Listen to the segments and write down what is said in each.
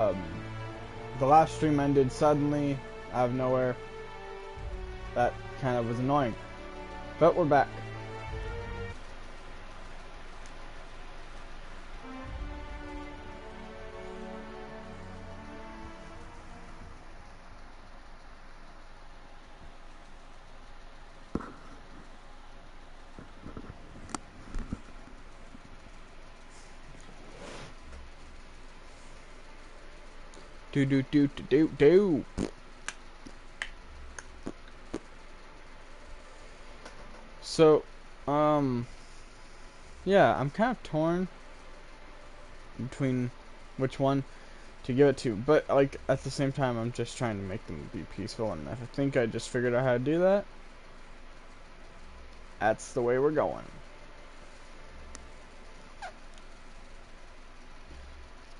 Um, the last stream ended suddenly, out of nowhere. That kind of was annoying. But we're back. Do. So, yeah, I'm kind of torn between which one to give it to, but like at the same time, I'm just trying to make them be peaceful, and I think I just figured out how to do that. That's the way we're going.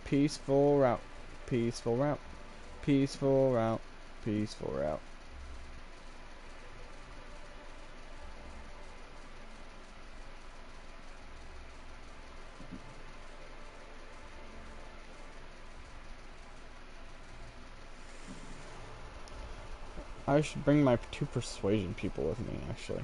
Peaceful route, peaceful route, peaceful route, peaceful route. I should bring my 2 persuasion people with me, actually.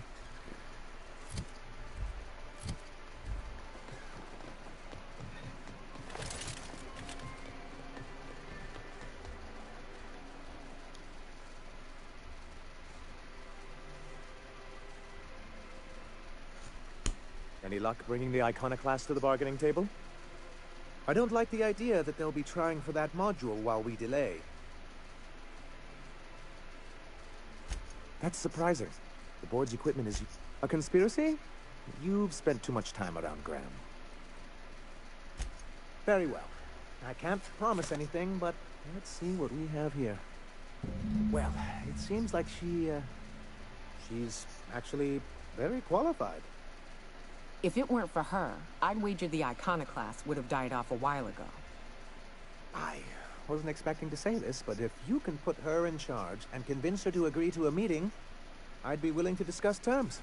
Any luck bringing the Iconoclast to the bargaining table? I don't like the idea that they'll be trying for that module while we delay. That's surprising. The board's equipment is... A conspiracy? You've spent too much time around Graham. Very well. I can't promise anything, but let's see what we have here. Well, it seems like she's actually very qualified. If it weren't for her, I'd wager the Iconoclast would have died off a while ago. I wasn't expecting to say this, but if you can put her in charge and convince her to agree to a meeting, I'd be willing to discuss terms.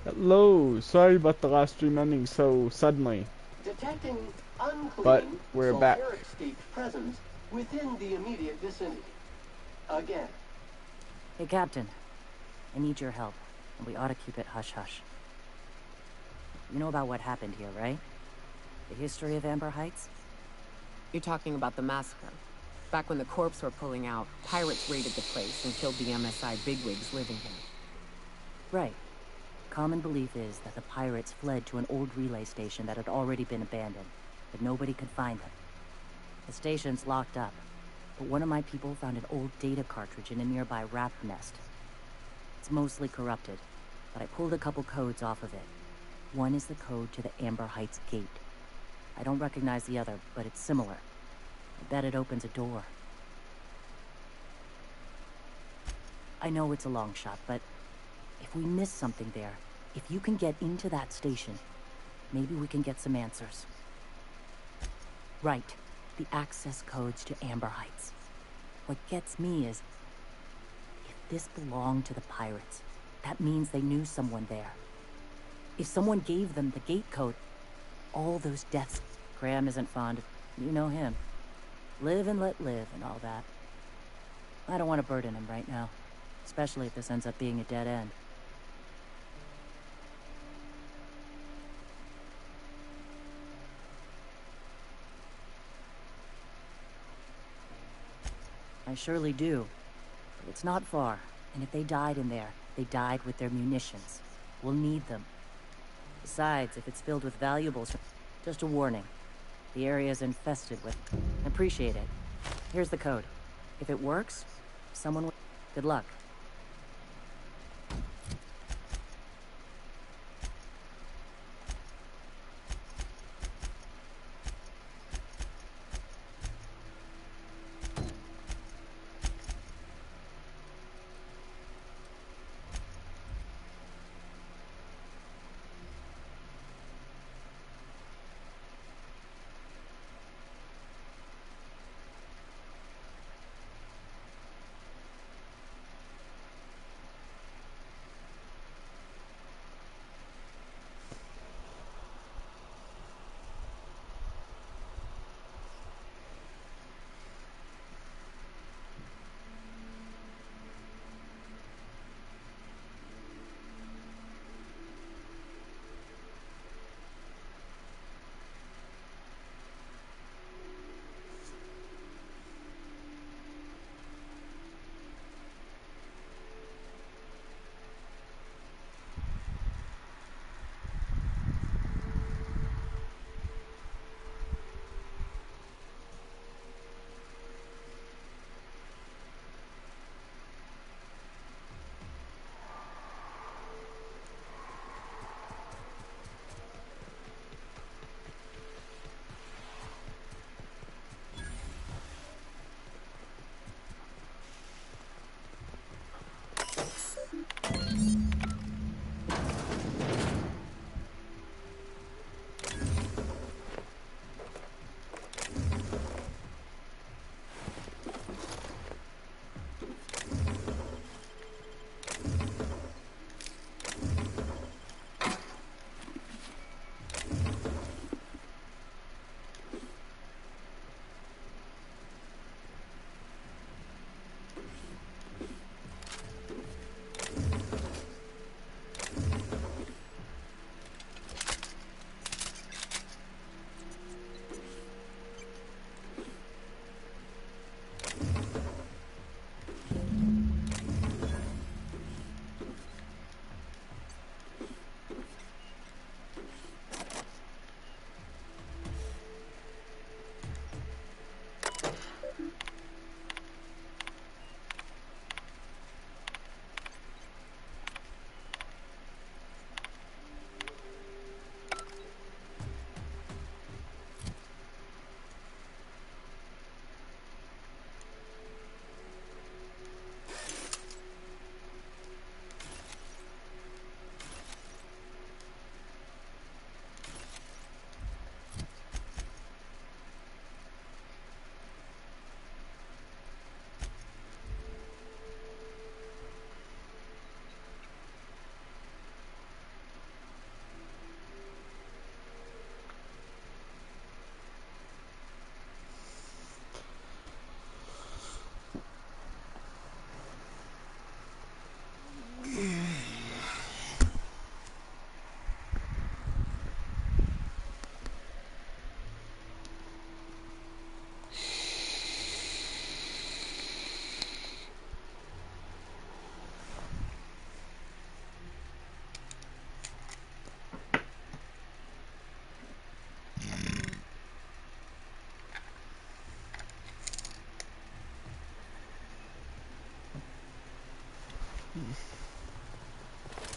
Hello, sorry about the last stream ending so suddenly. Detecting unclean But we're back. sulfuric state presence within the immediate vicinity. Again. Hey, Captain. I need your help, and we ought to keep it hush-hush. You know about what happened here, right? The history of Amber Heights? You're talking about the massacre. Back when the corps were pulling out, pirates raided the place and killed the MSI bigwigs living here. Right. Common belief is that the pirates fled to an old relay station that had already been abandoned, but nobody could find them. The station's locked up, but one of my people found an old data cartridge in a nearby rat nest. It's mostly corrupted, but I pulled a couple codes off of it. One is the code to the Amber Heights gate. I don't recognize the other, but it's similar. I bet it opens a door. I know it's a long shot, but if we miss something there, if you can get into that station, maybe we can get some answers. Right, the access codes to Amber Heights. What gets me is, if this belonged to the pirates, that means they knew someone there. If someone gave them the gate code, all those deaths... Graham isn't fond of... You know him. Live and let live and all that. I don't want to burden him right now, especially if this ends up being a dead end. I surely do. But it's not far, and if they died in there, They died with their munitions. We'll need them. Besides, if it's filled with valuables... Just a warning. The area's infested with... Appreciate it. Here's the code. If it works, someone will... Good luck.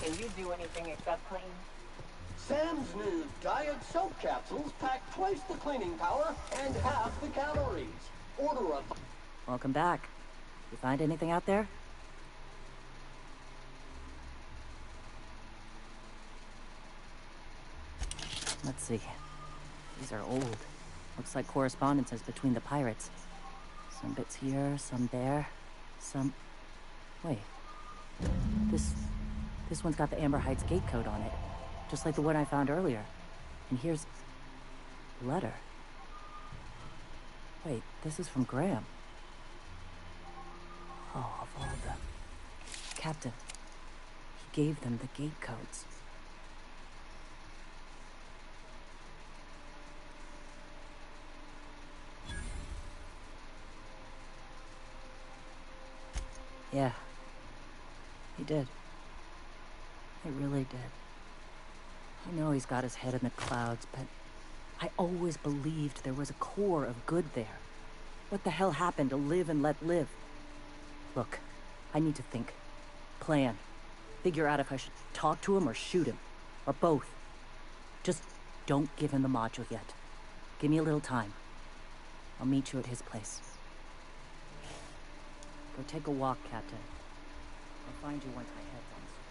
Can you do anything except clean? Sam's new diet soap capsules pack twice the cleaning power and half the calories. Order a... Welcome back. You find anything out there? Let's see. These are old. Looks like correspondences between the pirates. Some bits here, some there, some... Wait. This one's got the Amber Heights gate code on it. Just like the one I found earlier. And here's... a letter. Wait, this is from Graham. Oh, of all the... Captain. He gave them the gate codes. Yeah. He did. I really did. I know he's got his head in the clouds, but I always believed there was a core of good there. What the hell happened to live and let live? Look, I need to think. Plan. Figure out if I should talk to him or shoot him. Or both. Just don't give him the module yet. Give me a little time. I'll meet you at his place. Go take a walk, Captain. I'll find you once my head's on straight.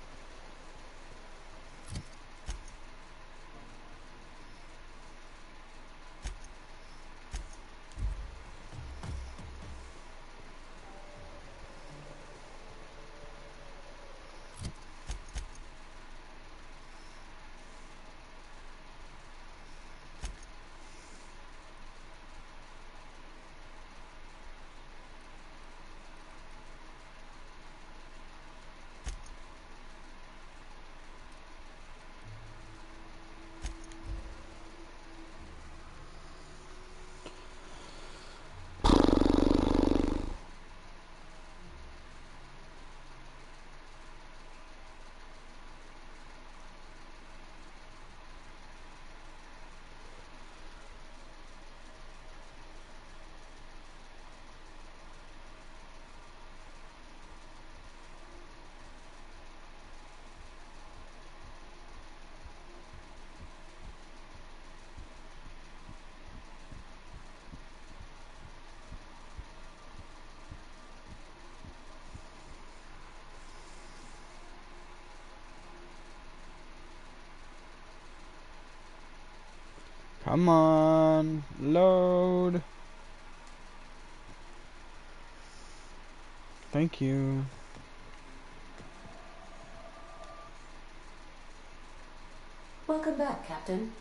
Come on, load. Thank you. Welcome back, Captain.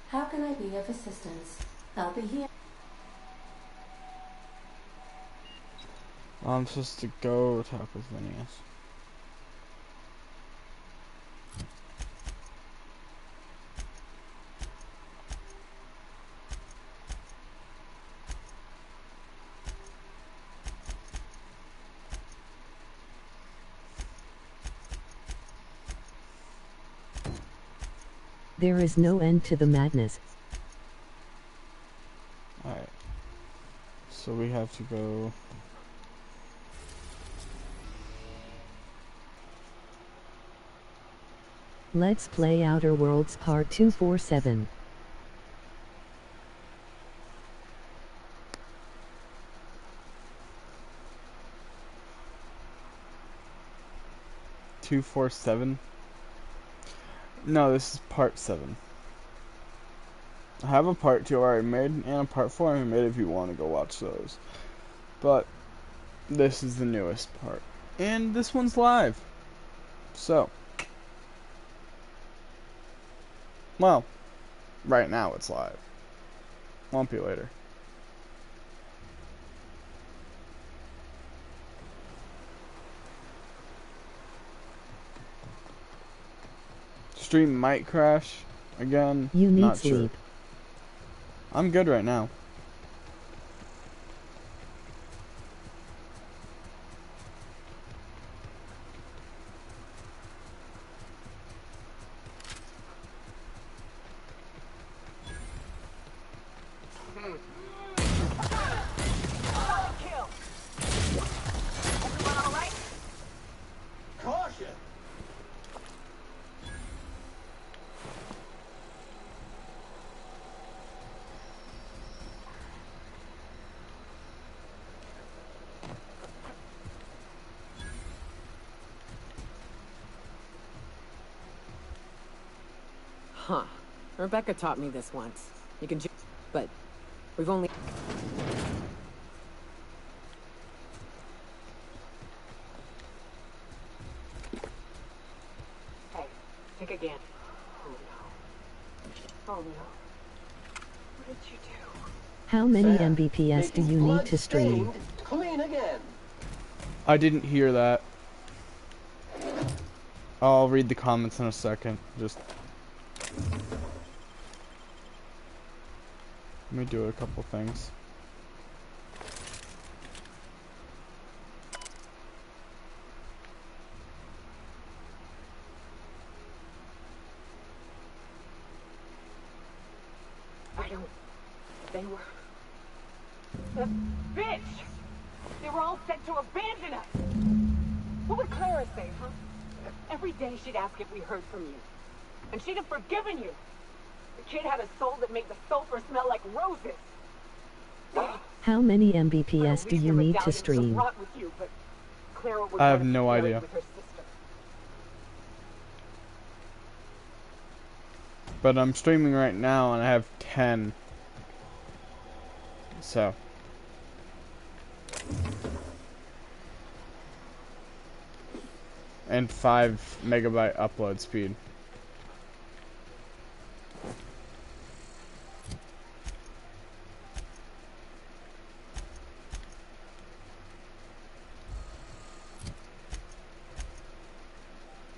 How can I be of assistance? I'll be here. I'm supposed to go talk with Phineas. There is no end to the madness. Alright. So we have to go. Let's play Outer Worlds Part 247. Two, 4, 7. No, this is part 7. I have a part 2 already made and a part 4 already made if you want to go watch those. But this is the newest part. And this one's live. So. Well, right now it's live. Won't be later. Stream might crash again. You need Not sleep. sure. I'm good right now. Caution! Huh. Rebecca taught me this once. You can but we've only... Hey, think again. Oh no. Oh no. What did you do? How many Sam, Mbps do you need to stream? blood-stained, clean again. I didn't hear that. I'll read the comments in a second. Just let me do a couple things. you. They were... The bitch! They were all set to abandon us! What would Clara say, huh? Every day she'd ask if we heard from you. And she'd have forgiven you. The kid had a soul that made the sulfur smell like roses. How many Mbps do you need to stream? I have no idea. But I'm streaming right now and I have 10. So. And 5 megabyte upload speed.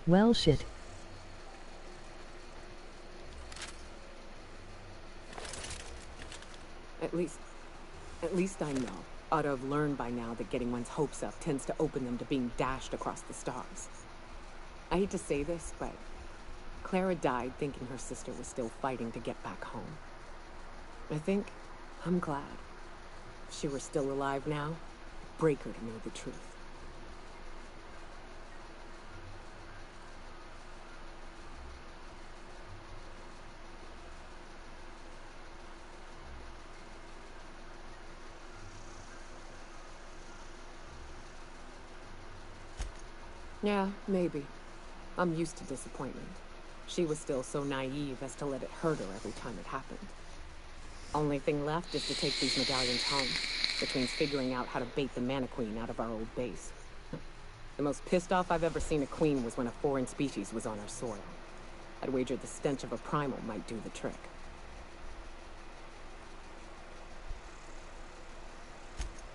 Well, shit. At least I know. Ought to have learned by now that getting one's hopes up tends to open them to being dashed across the stars. I hate to say this, but Clara died thinking her sister was still fighting to get back home. I think I'm glad. If she were still alive now, it'd break her to know the truth. Yeah, maybe. I'm used to disappointment. She was still so naive as to let it hurt her every time it happened. Only thing left is to take these medallions home, which means figuring out how to bait the Mantiqueen out of our old base. The most pissed off I've ever seen a queen was when a foreign species was on our soil. I'd wager the stench of a primal might do the trick.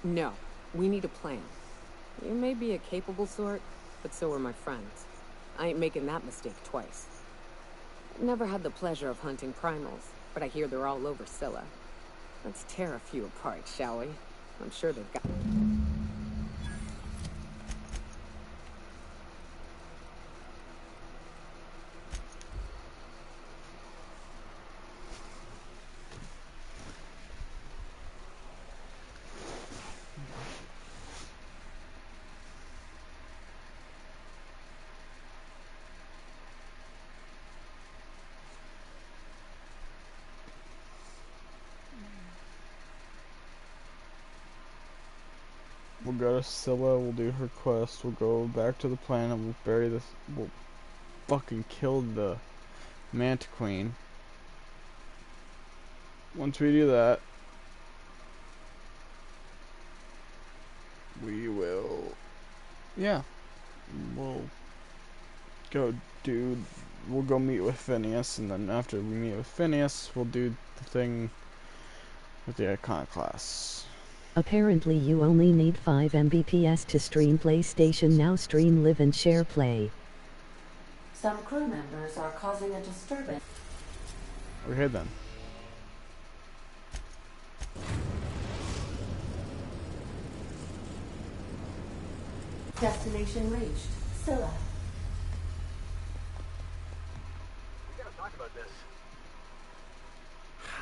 No, we need a plan. You may be a capable sort, but so are my friends. I ain't making that mistake twice. Never had the pleasure of hunting primals, but I hear they're all over Scylla. Let's tear a few apart, shall we? I'm sure they've got... We'll go to Scylla, we'll do her quest, we'll go back to the planet, we'll bury this, we'll fucking kill the Mantiqueen. Once we do that, we will, yeah, we'll go meet with Phineas, and then after we meet with Phineas, we'll do the thing with the Iconoclasts. Apparently you only need 5 Mbps to stream PlayStation Now. Stream Live and Share Play. Some crew members are causing a disturbance. Okay then. Destination reached. Scylla. We gotta talk about this.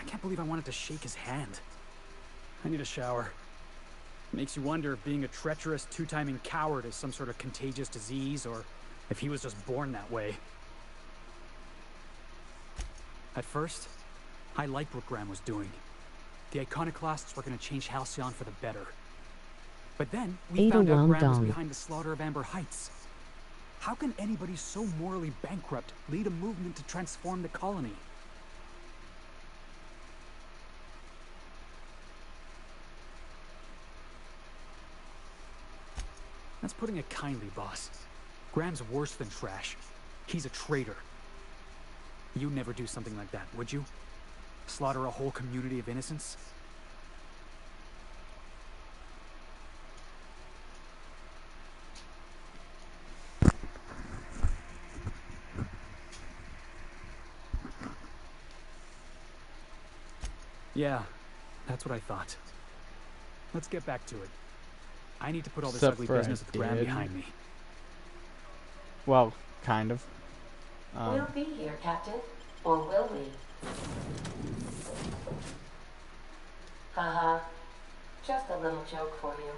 I can't believe I wanted to shake his hand. I need a shower. Makes you wonder if being a treacherous, two-timing coward is some sort of contagious disease, or if he was just born that way. At first, I liked what Graham was doing. The Iconoclasts were going to change Halcyon for the better. But then, we found out Graham was behind the slaughter of Amber Heights. How can anybody so morally bankrupt lead a movement to transform the colony? That's putting it kindly, boss. Graham's worse than trash. He's a traitor. You'd never do something like that, would you? Slaughter a whole community of innocents? Yeah, that's what I thought. Let's get back to it. I need to put all this ugly business with Graham behind me. Well, kind of. We'll be here, Captain. Or will we? Haha. Just a little joke for you.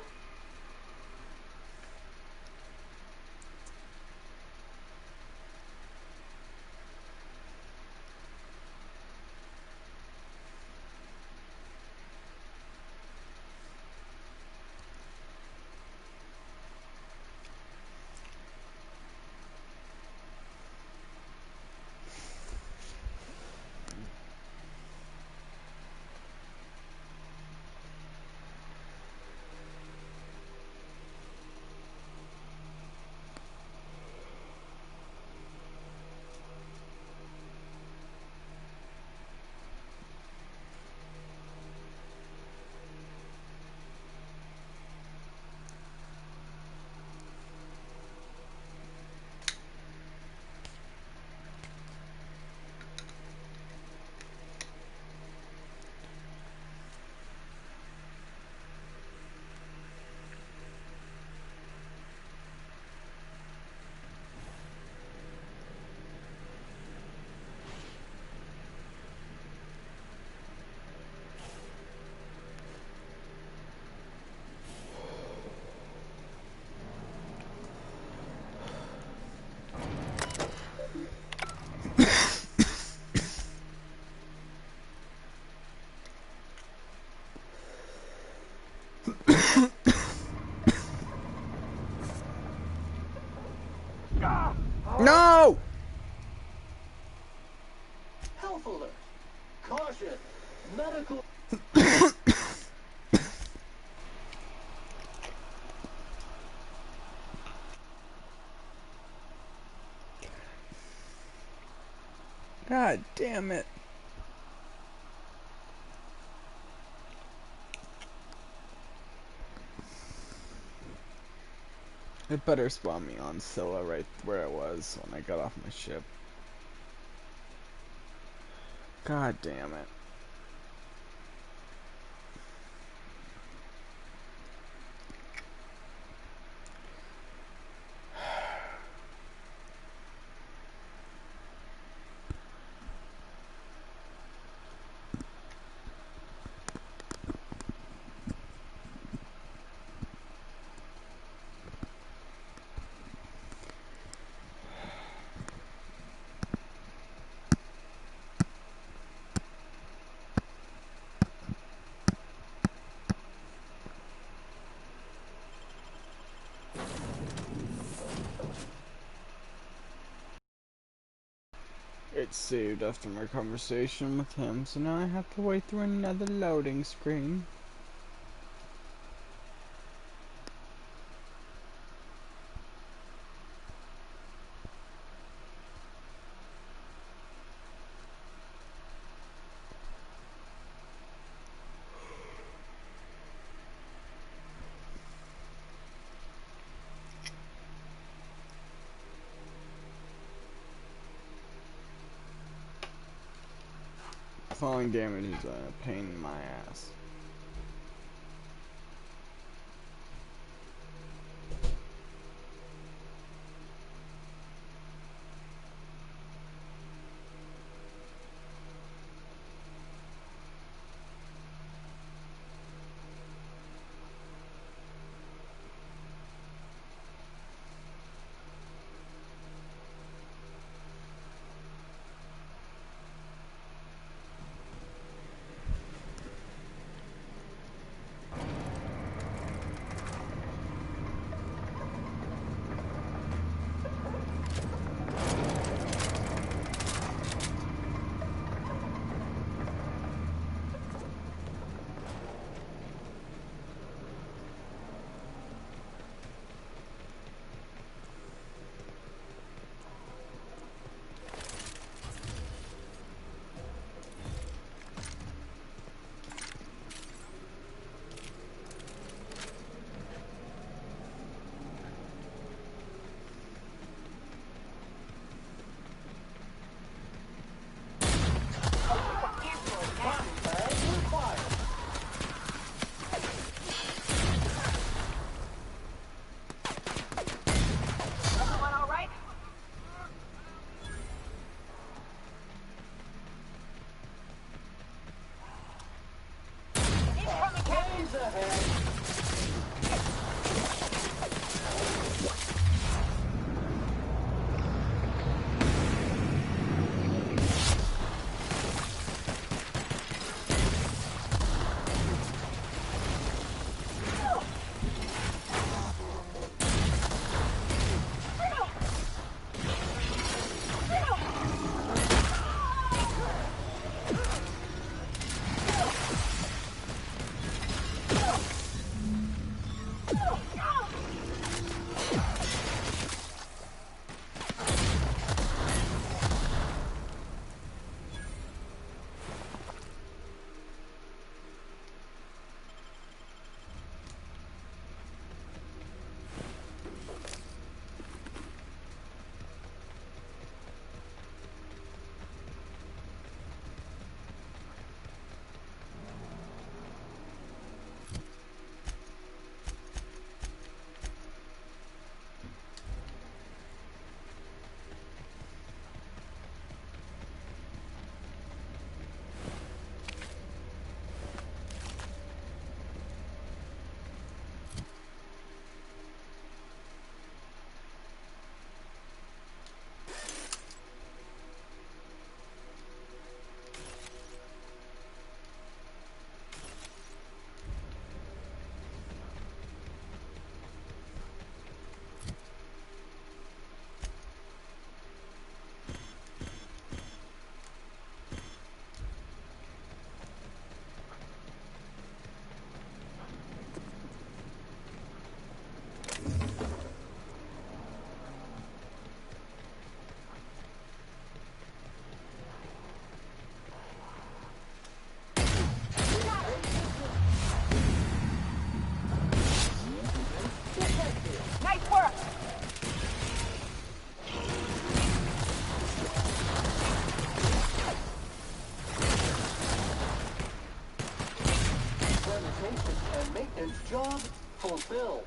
No! Health alert. Caution. Medical. God damn it. It better spawn me on Scylla right where I was when I got off my ship. God damn it. It saved after my conversation with him, so now I have to wait through another loading screen. Falling damage is a pain in my ass. fill.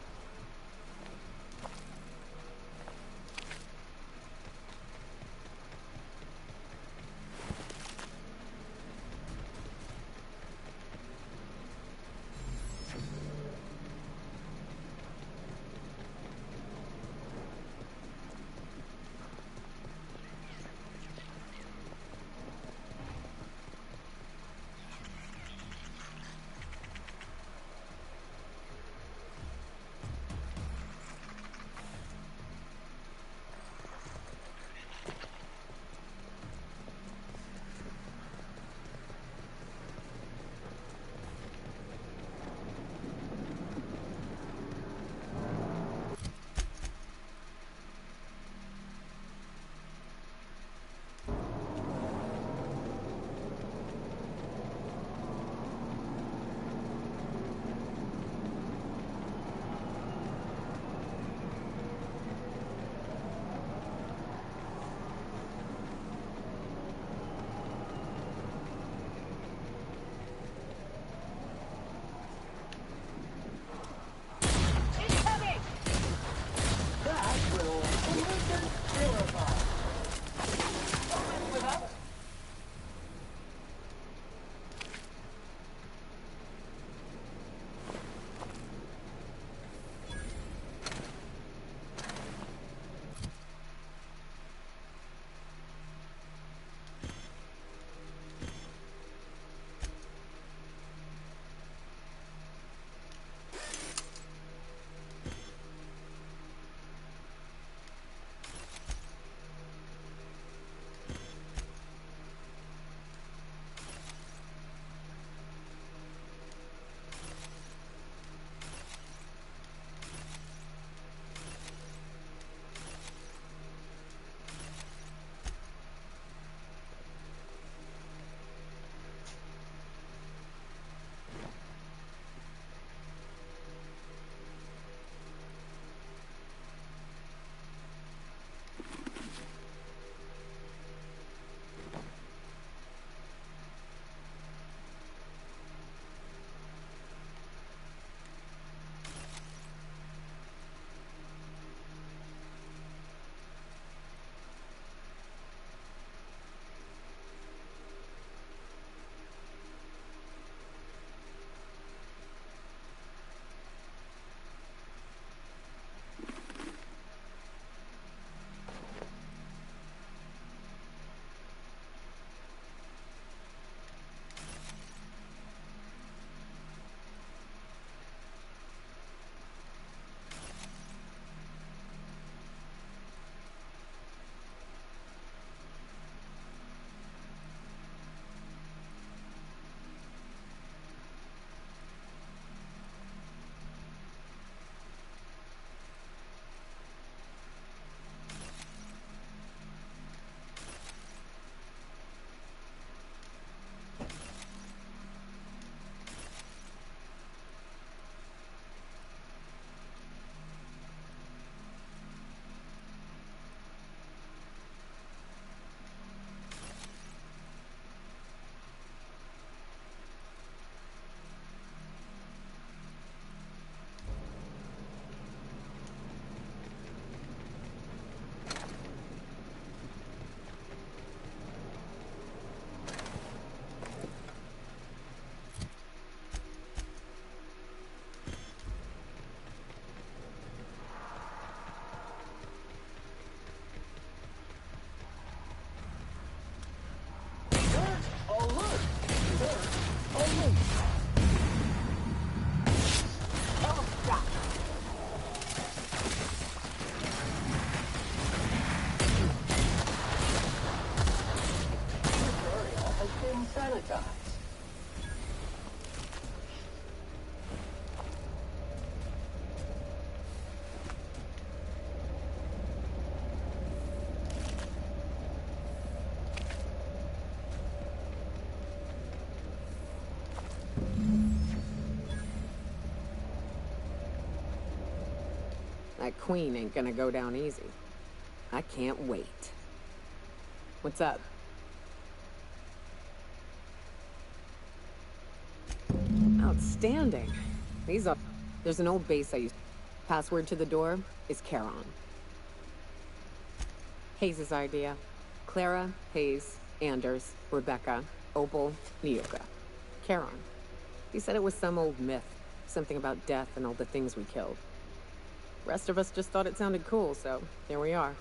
That queen ain't gonna go down easy. I can't wait. What's up? Outstanding. These are... There's an old base I used. Password to the door is Charon. Hayes' idea. Clara, Hayes, Anders, Rebecca, Opal, Niuka. Charon. He said it was some old myth. Something about death and all the things we killed. Rest of us just thought it sounded cool, so here we are.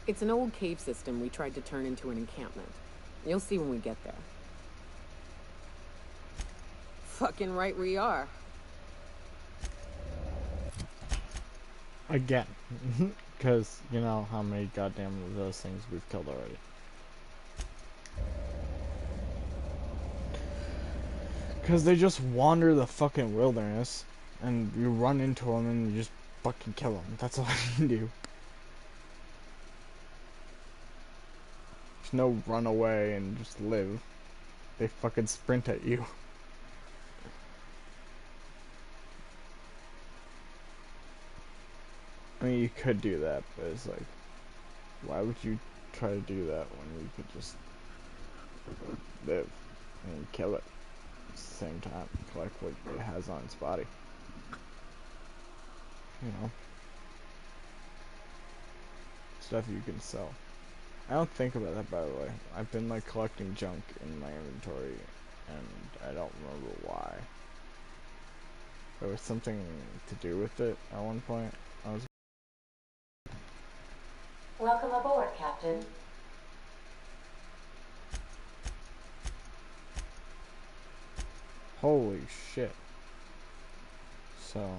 It's an old cave system we tried to turn into an encampment. You'll see when we get there. Fucking right we are. Again. Because you know how many goddamn of those things we've killed already. Because they just wander the fucking wilderness, and you run into them and you just fucking kill them. That's all you can do. There's no run away and just live. They fucking sprint at you. I mean, you could do that, but it's like, why would you try to do that when you could just live and kill it at the same time, collect what it has on its body? You know, stuff you can sell. I don't think about that, by the way. I've been like collecting junk in my inventory, and I don't remember why. There was something to do with it at one point. I was. Welcome aboard, Captain. Holy shit. So.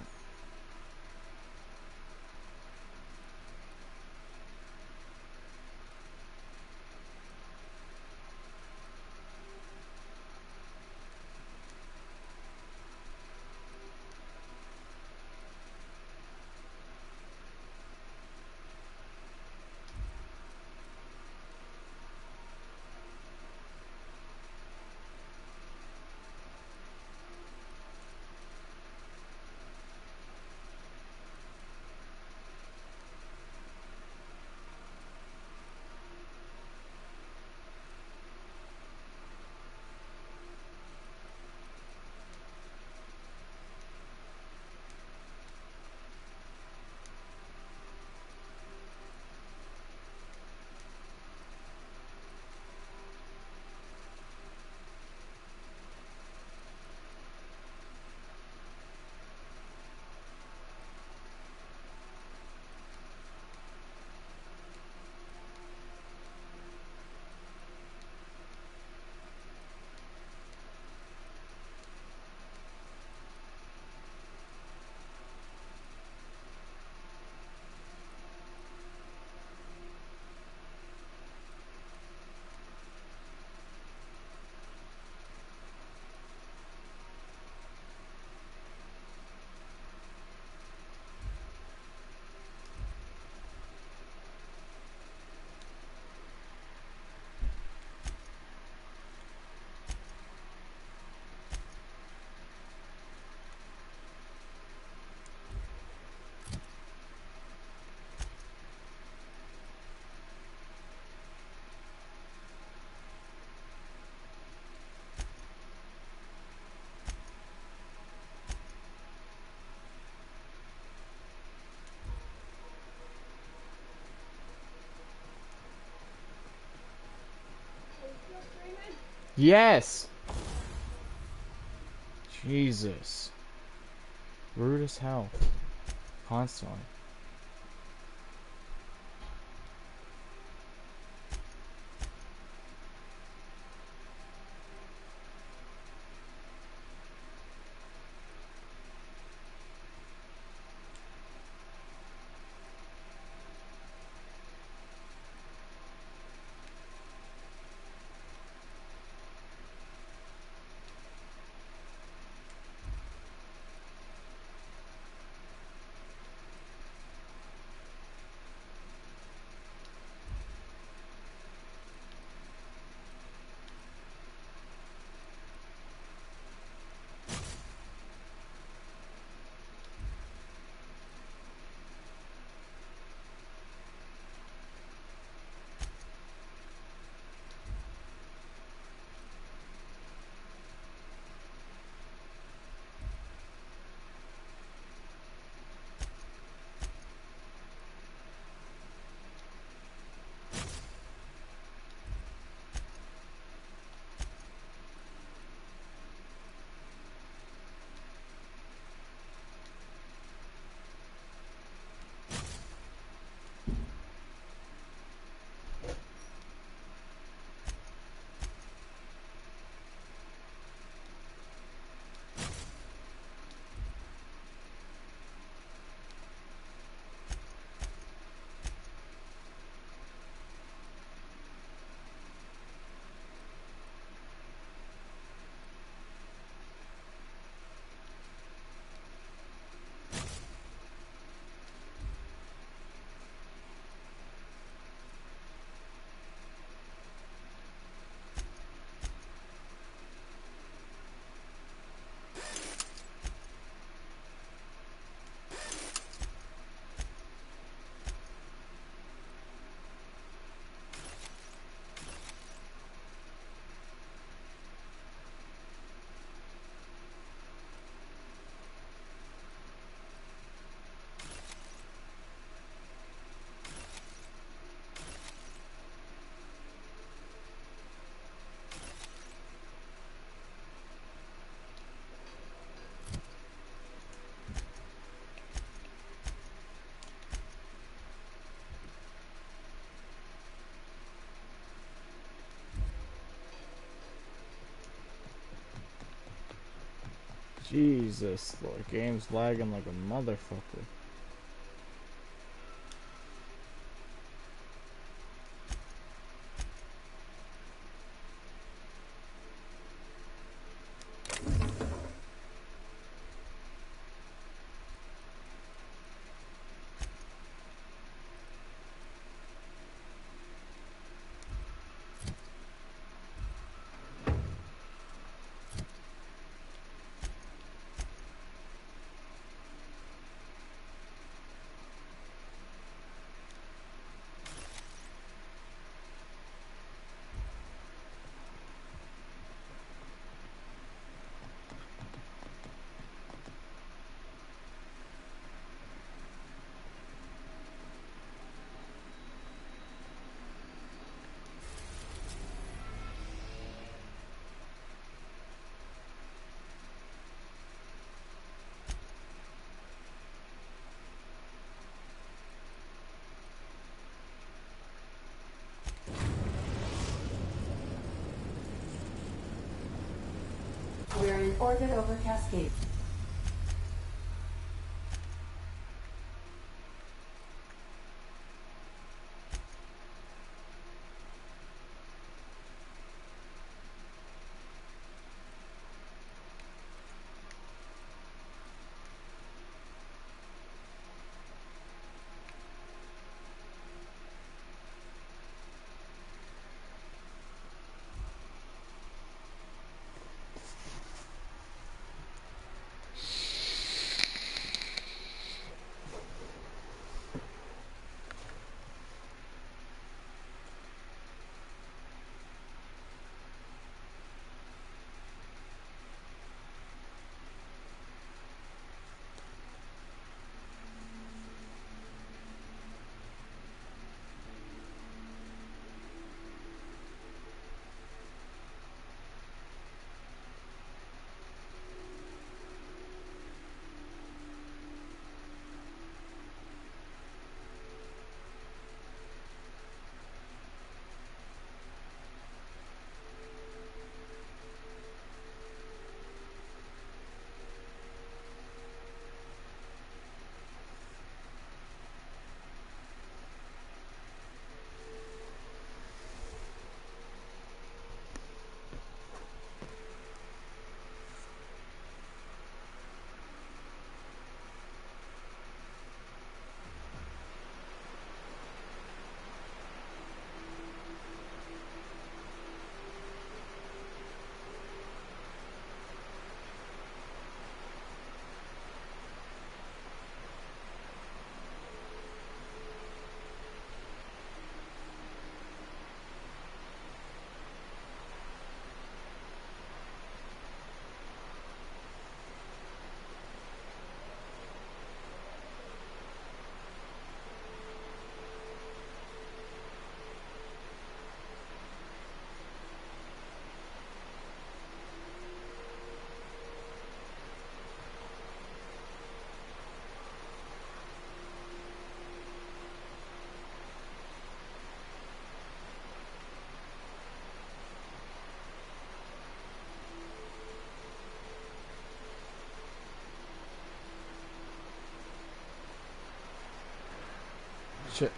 Yes! Jesus. Rude as hell. Constantly. Jesus, the game's lagging like a motherfucker. We're in orbit over Cascade. Shit.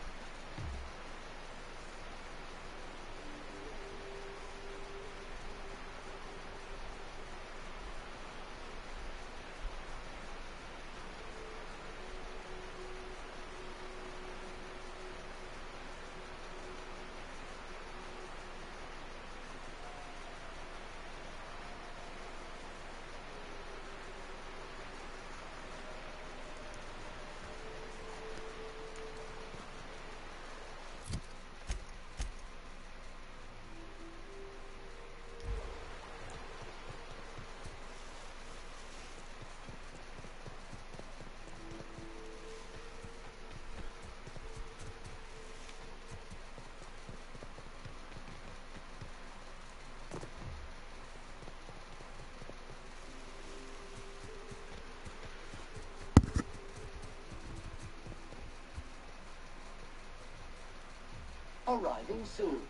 Arriving soon.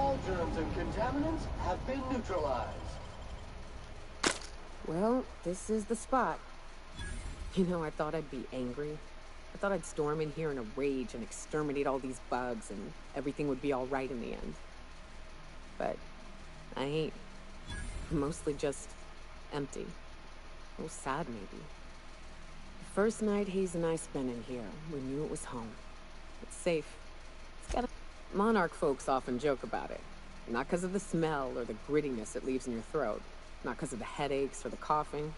All germs and contaminants have been neutralized. Well, this is the spot. You know, I thought I'd be angry. I thought I'd storm in here in a rage and exterminate all these bugs and everything would be all right in the end. But I ain't. Mostly just empty. A little sad, maybe. The first night Hayes and I spent in here, we knew it was home. It's safe. It's got a... Monarch folks often joke about it. Not because of the smell or the grittiness it leaves in your throat. Not because of the headaches or the coughing.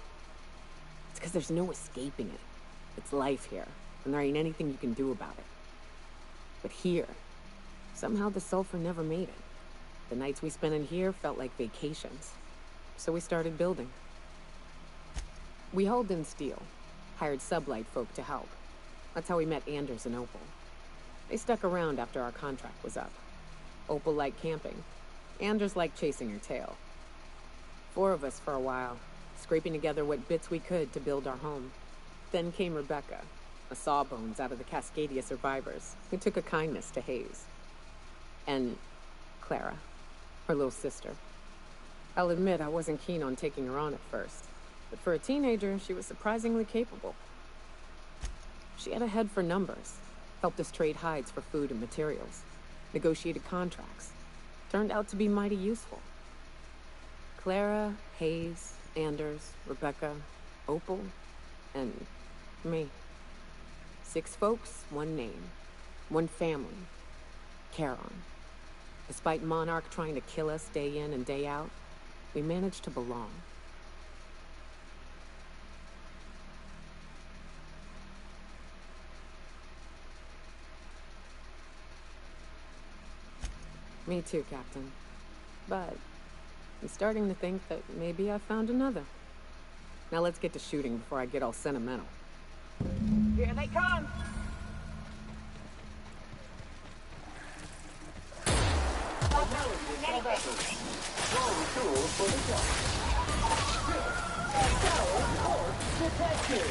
It's because there's no escaping it. It's life here, and there ain't anything you can do about it. But here, somehow the sulfur never made it. The nights we spent in here felt like vacations. So we started building. We hauled in steel, hired sublight folk to help. That's how we met Anders and Opal. They stuck around after our contract was up. Opal liked camping. Anders liked chasing her tail. 4 of us for a while, scraping together what bits we could to build our home. Then came Rebecca, a sawbones out of the Cascadia survivors, who took a kindness to Hayes. And Clara, her little sister. I'll admit I wasn't keen on taking her on at first, but for a teenager, she was surprisingly capable. She had a head for numbers, helped us trade hides for food and materials, negotiated contracts. Turned out to be mighty useful. Clara, Hayes, Anders, Rebecca, Opal, and me. 6 folks, 1 name, 1 family. Charon. Despite Monarch trying to kill us day in and day out, we managed to belong. Me too, Captain. But I'm starting to think that maybe I found another. Now let's get to shooting before I get all sentimental. Here they come! Wrong tool for the job. Tower Orc detected!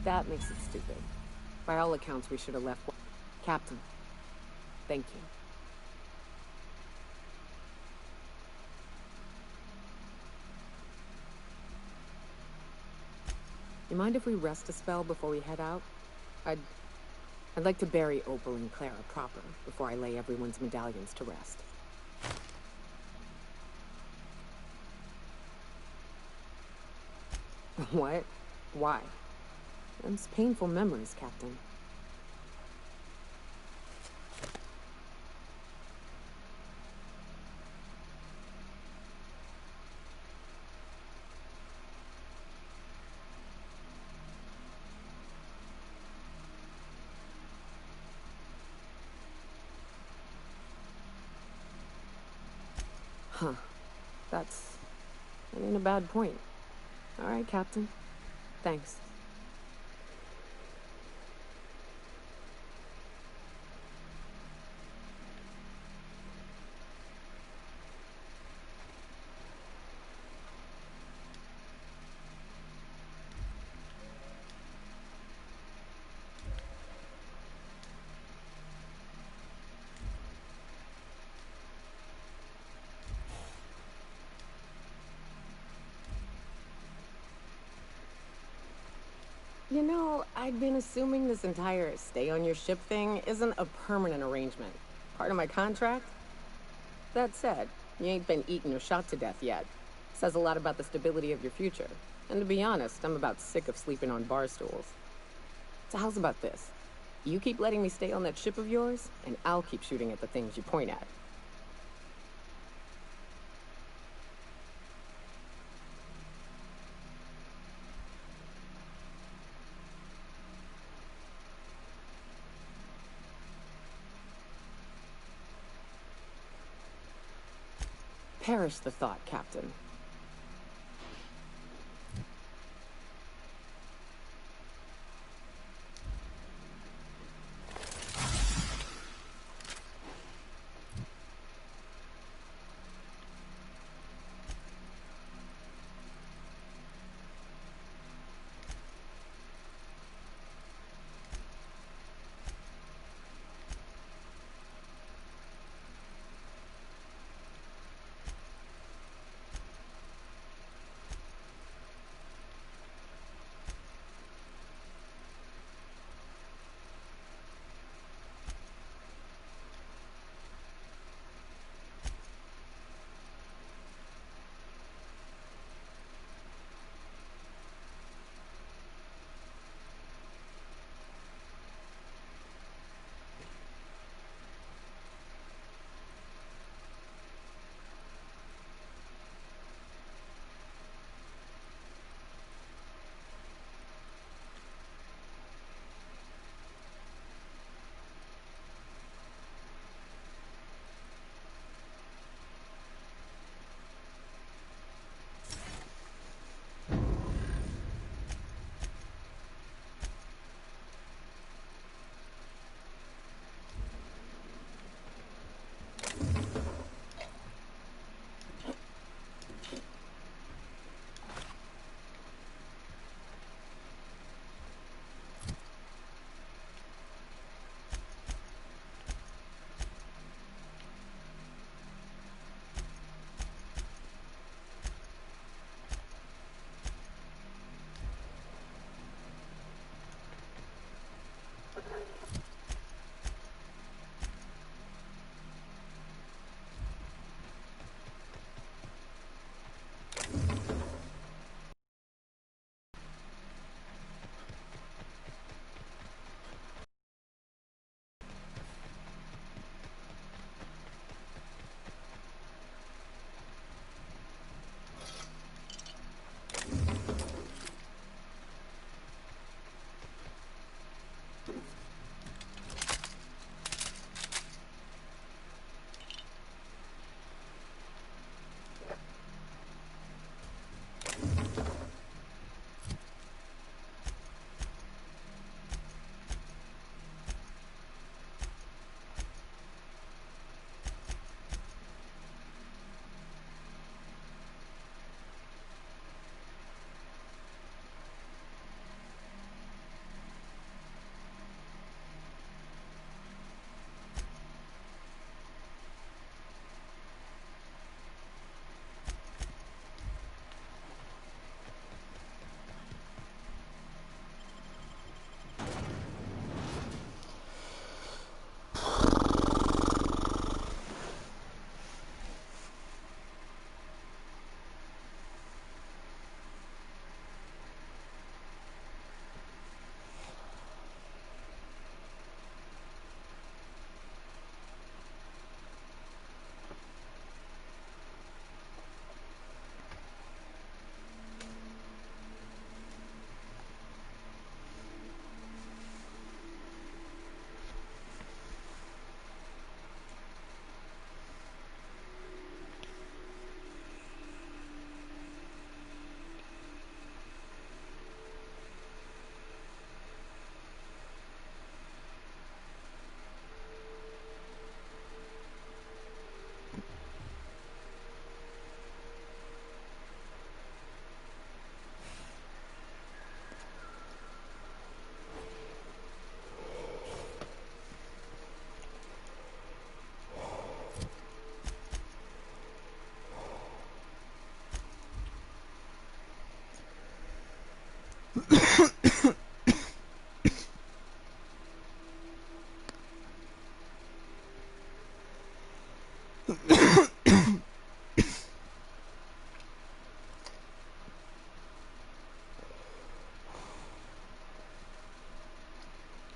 That makes it stupid. By all accounts, we should have left. Captain, thank you. You mind if we rest a spell before we head out? I'd like to bury Opal and Clara proper before I lay everyone's medallions to rest. What? Why? Them's painful memories, Captain. Huh. That ain't a bad point. All right, Captain. Thanks. You know, I'd been assuming this entire stay on your ship thing isn't a permanent arrangement. Part of my contract? That said, you ain't been eaten or shot to death yet. Says a lot about the stability of your future. And to be honest, I'm about sick of sleeping on bar stools. So how's about this? You keep letting me stay on that ship of yours, and I'll keep shooting at the things you point at. Perish the thought, Captain.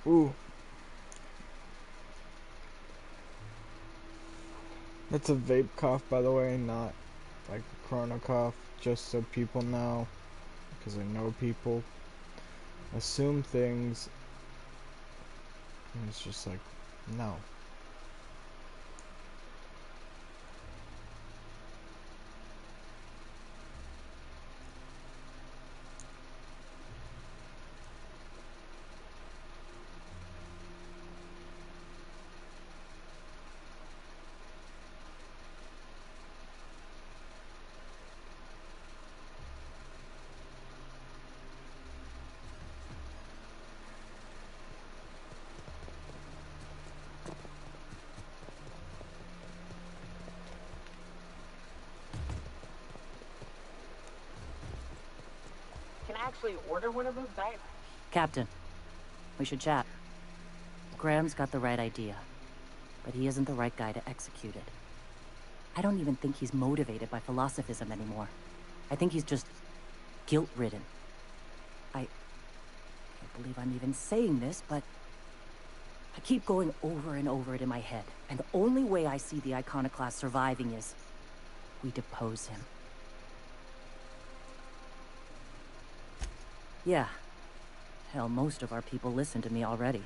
Ooh. That's a vape cough, by the way, not like a corona cough, just so people know, because I know people assume things, and it's just like, no. Can I actually order one of those diet? Captain, we should chat. Graham's got the right idea, but he isn't the right guy to execute it. I don't even think he's motivated by philosophism anymore. I think he's just guilt-ridden. I can't believe I'm even saying this, but I keep going over and over it in my head, and the only way I see the Iconoclast surviving is we depose him. Yeah. Hell, most of our people listen to me already.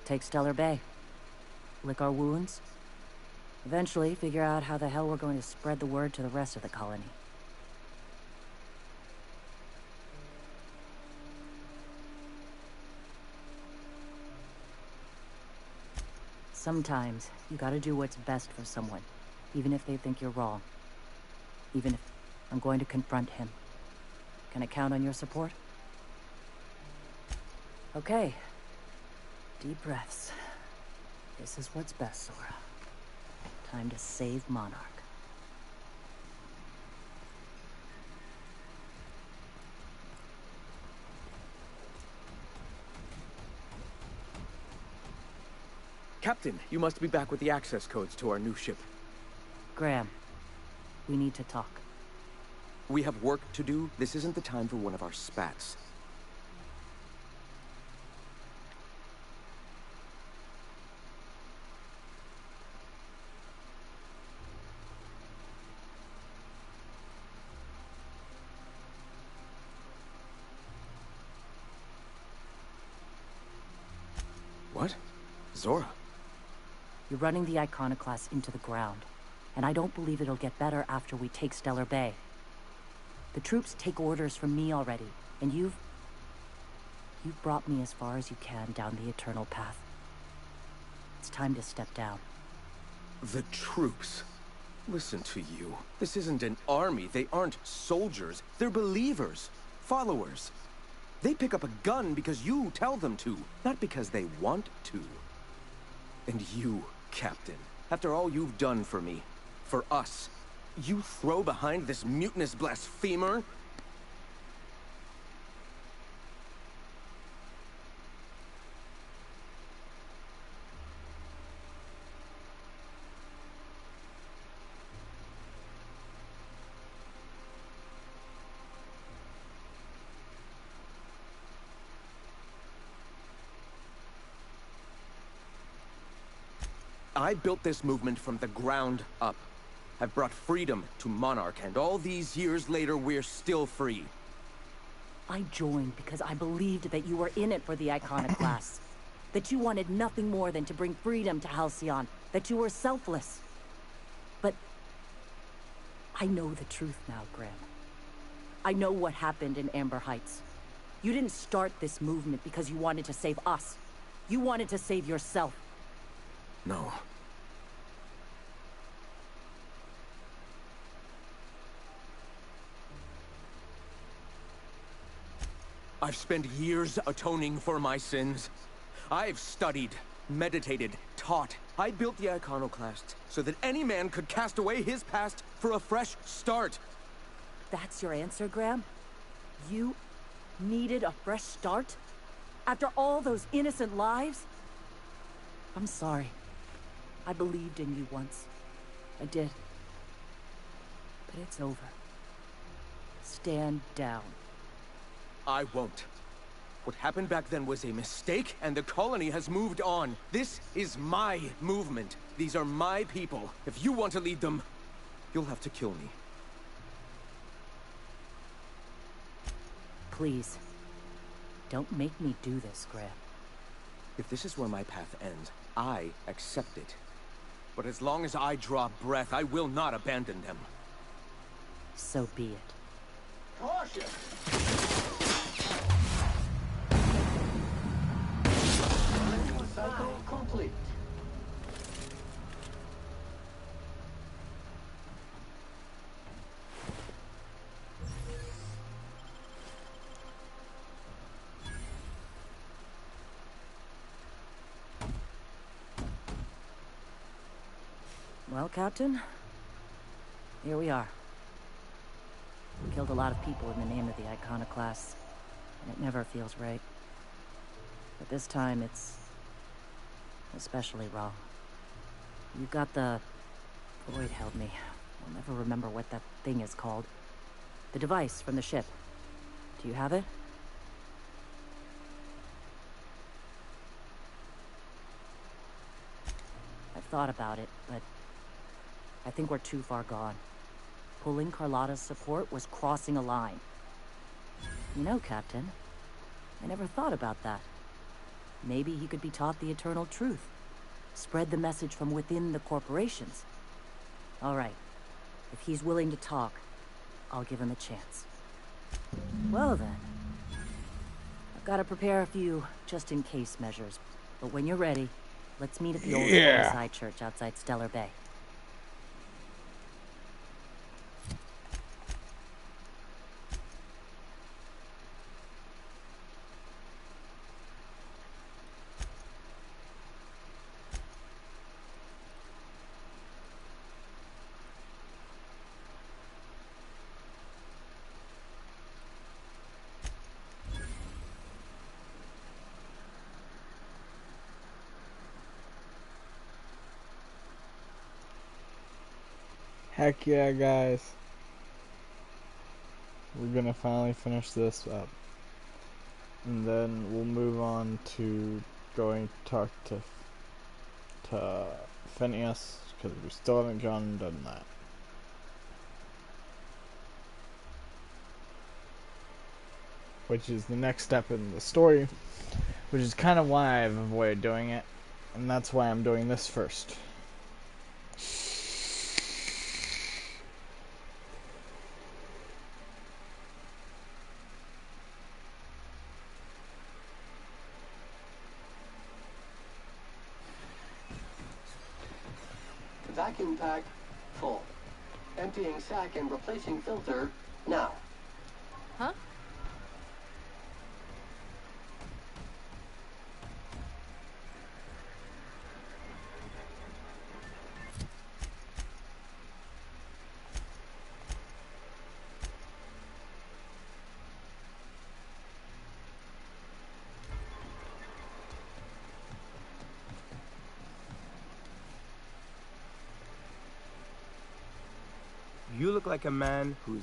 Take Stellar Bay. Lick our wounds. Eventually, figure out how the hell we're going to spread the word to the rest of the colony. Sometimes, you gotta do what's best for someone, even if they think you're wrong. Even if I'm going to confront him. Can I count on your support? Okay. Deep breaths. This is what's best, Zora. Time to save Monarch. Captain, you must be back with the access codes to our new ship. Graham, we need to talk. We have work to do. This isn't the time for one of our spats. What? Zora? You're running the Iconoclast into the ground, and I don't believe it'll get better after we take Stellar Bay. The troops take orders from me already, and you've brought me as far as you can down the Eternal Path. It's time to step down. The troops? Listen to you. This isn't an army. They aren't soldiers. They're believers. Followers. They pick up a gun because you tell them to, not because they want to. And you, Captain, after all you've done for me, for us, you throw behind this mutinous blasphemer? I built this movement from the ground up. I've brought freedom to Monarch, and all these years later, we're still free. I joined because I believed that you were in it for the Iconoclasts. That you wanted nothing more than to bring freedom to Halcyon. That you were selfless. But I know the truth now, Graham. I know what happened in Amber Heights. You didn't start this movement because you wanted to save us. You wanted to save yourself. No. I've spent years atoning for my sins. I've studied, meditated, taught. I built the Iconoclast so that any man could cast away his past for a fresh start. That's your answer, Graham? You needed a fresh start? After all those innocent lives? I'm sorry. I believed in you once. I did. But it's over. Stand down. I won't. What happened back then was a mistake, and the colony has moved on. This is my movement. These are my people. If you want to lead them, you'll have to kill me. Please. Don't make me do this, Graham. If this is where my path ends, I accept it. But as long as I draw breath, I will not abandon them. So be it. Caution! Cycle complete. Well, Captain, here we are. We killed a lot of people in the name of the Iconoclasts, and it never feels right. But this time, it's especially wrong. You got the... Lloyd held me. I'll never remember what that thing is called. The device from the ship. Do you have it? I've thought about it, but I think we're too far gone. Pulling Carlotta's support was crossing a line. You know, Captain, I never thought about that. Maybe he could be taught the eternal truth. Spread the message from within the corporations. All right. If he's willing to talk, I'll give him a chance. Well then. I've got to prepare a few just-in-case measures. But when you're ready, let's meet at the old side church outside Stellar Bay. Heck yeah, guys. We're gonna finally finish this up. And then we'll move on to going to talk to Phineas, because we still haven't gone and done that. Which is the next step in the story, which is kind of why I've avoided doing it. And that's why I'm doing this first. Vacuum pack full. Emptying sack and replacing filter now. Huh? You look like a man who's...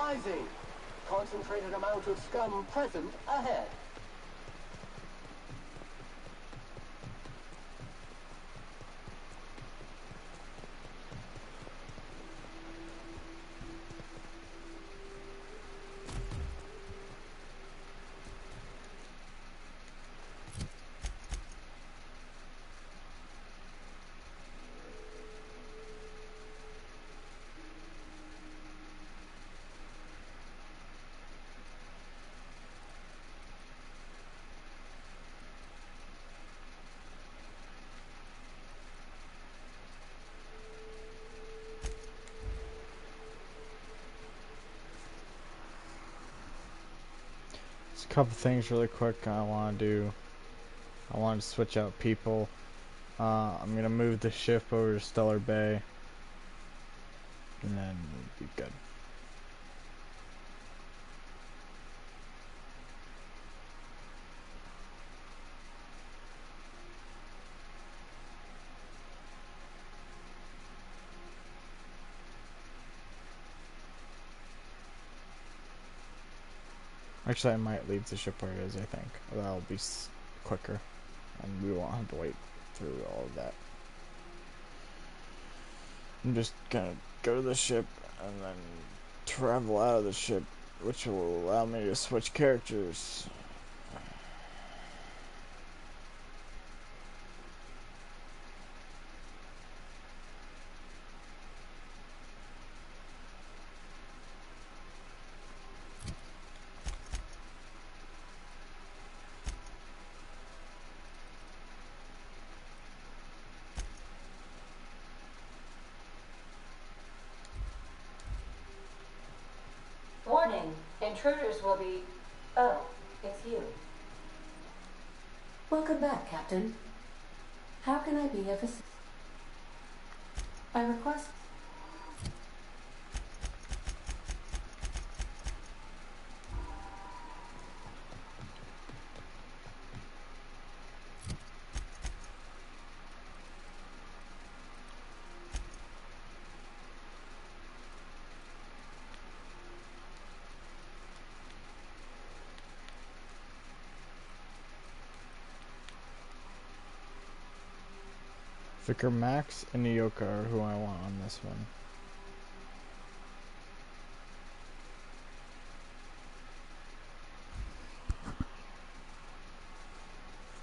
rising. Concentrated amount of scum present ahead. Just a couple things really quick I want to do. I want to switch out people. I'm going to move the ship over to Stellar Bay. And then we'll be good. Actually, I might leave the ship where it is, I think. That'll be quicker. And we won't have to wait through all of that. I'm just gonna go to the ship and then travel out of the ship, which will allow me to switch characters. Warning, intruders will be... Oh, it's you. Welcome back, Captain. How can I be of assistance? I request... Vicar Max and Nyoka are who I want on this one.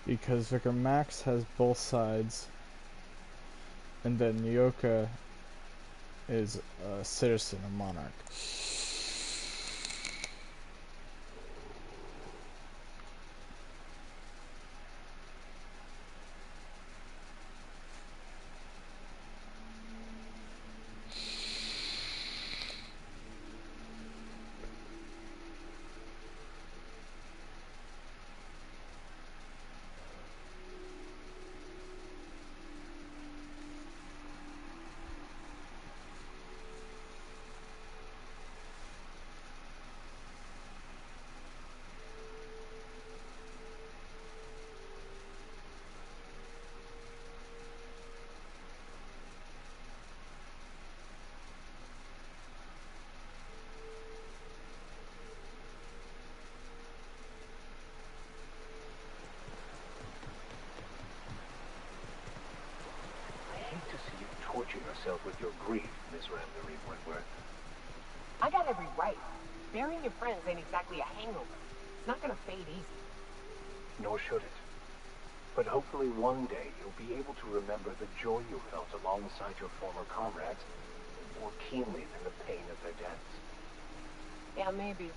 Because Vicar Max has both sides, and then Nyoka is a citizen, a monarch. Torture yourself with your grief, Miss Randall Wentworth. I got every right. Burying your friends ain't exactly a hangover. It's not gonna fade easy. Nor should it. But hopefully one day you'll be able to remember the joy you felt alongside your former comrades more keenly than the pain of their deaths. Yeah, maybe.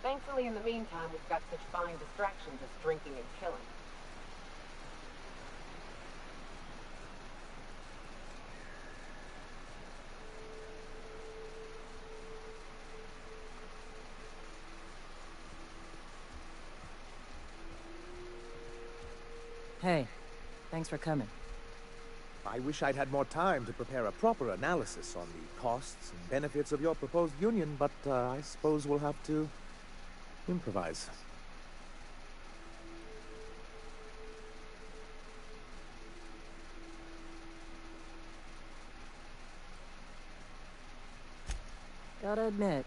Thankfully, in the meantime, we've got such fine distractions as drinking and killing. Hey, thanks for coming. I wish I'd had more time to prepare a proper analysis on the costs and benefits of your proposed union, but I suppose we'll have to improvise. Gotta admit,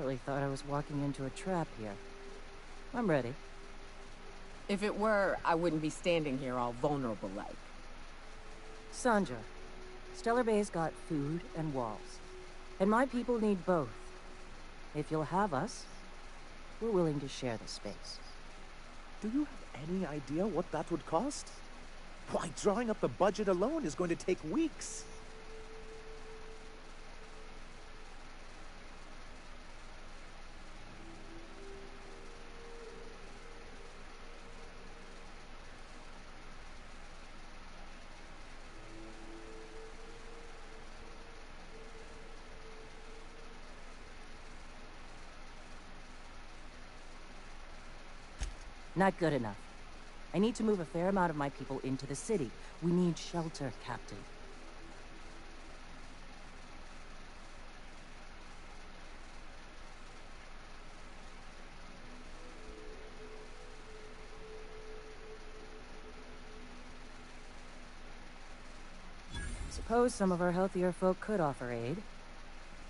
really thought I was walking into a trap here. I'm ready. If it were, I wouldn't be standing here all vulnerable like. Sandra, Stellar Bay's got food and walls. And my people need both. If you'll have us, we're willing to share the space. Do you have any idea what that would cost? Why, drawing up the budget alone is going to take weeks. Not good enough. I need to move a fair amount of my people into the city. We need shelter, Captain. Suppose some of our healthier folk could offer aid.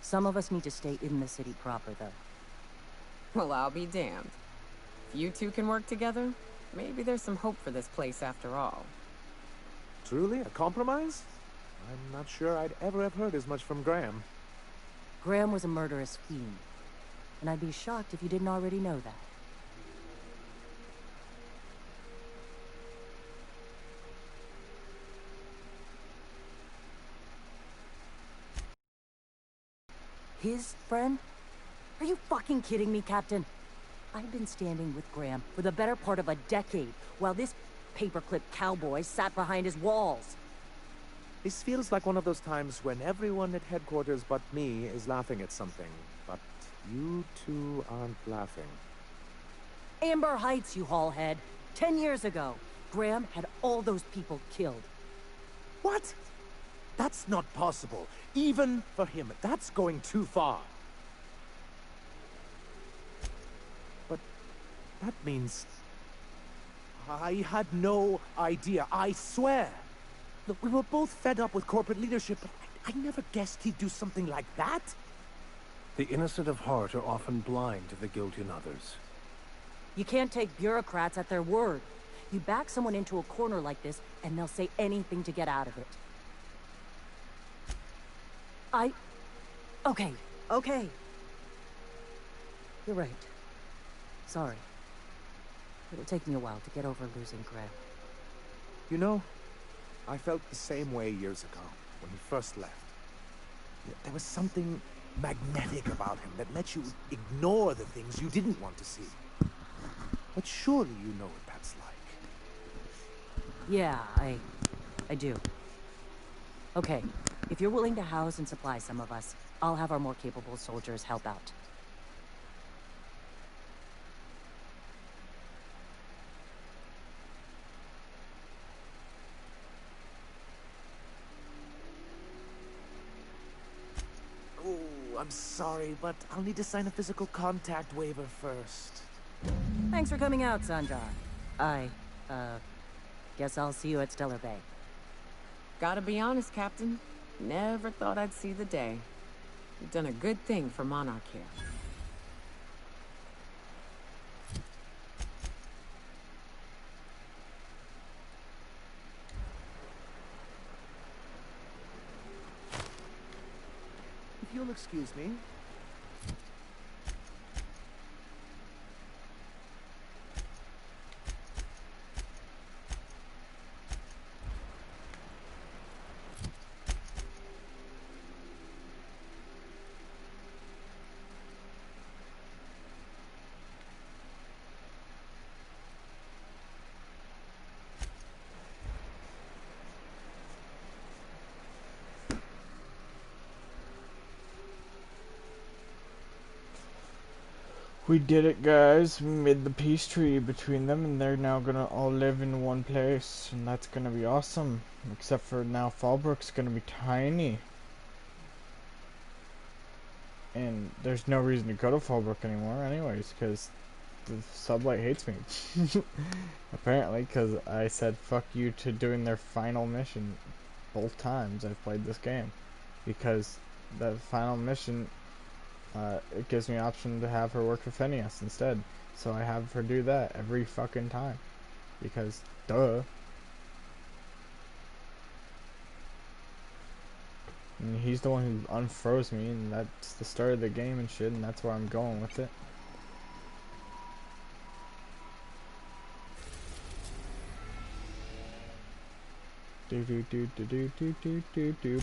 Some of us need to stay in the city proper, though. Well, I'll be damned. If you two can work together, maybe there's some hope for this place after all. Truly? A compromise? I'm not sure I'd ever have heard as much from Graham. Graham was a murderous fiend. And I'd be shocked if you didn't already know that. His friend? Are you fucking kidding me, Captain? I've been standing with Graham for the better part of a decade, while this paperclip cowboy sat behind his walls. This feels like one of those times when everyone at headquarters but me is laughing at something, but you two aren't laughing. Amber Heights, you haulhead. 10 years ago, Graham had all those people killed. What? That's not possible. Even for him, that's going too far. But that means I had no idea, I swear. Look, we were both fed up with corporate leadership, but I never guessed he'd do something like that. The innocent of heart are often blind to the guilt in others. You can't take bureaucrats at their word. You back someone into a corner like this, and they'll say anything to get out of it. Okay. You're right. Sorry. It'll take me a while to get over losing Graham. You know, I felt the same way years ago, when he first left. There was something magnetic about him that let you ignore the things you didn't want to see. But surely you know what that's like. Yeah, I do. Okay, if you're willing to house and supply some of us, I'll have our more capable soldiers help out. Oh, I'm sorry, but I'll need to sign a physical contact waiver first. Thanks for coming out, Sandra. Guess I'll see you at Stellar Bay. Gotta be honest, Captain. Never thought I'd see the day. You've done a good thing for Monarch here. If you'll excuse me. We did it, guys. We made the peace treaty between them, and they're now gonna all live in one place, and that's gonna be awesome. Except for now, Fallbrook's gonna be tiny, and there's no reason to go to Fallbrook anymore, anyways, because the Sublight hates me. Apparently, because I said fuck you to doing their final mission both times I've played this game, because the final mission it gives me an option to have her work for Phineas instead. So I have her do that every fucking time. Because, duh. And he's the one who unfroze me, and that's the start of the game and shit, and that's where I'm going with it. Do do do do do do do do do.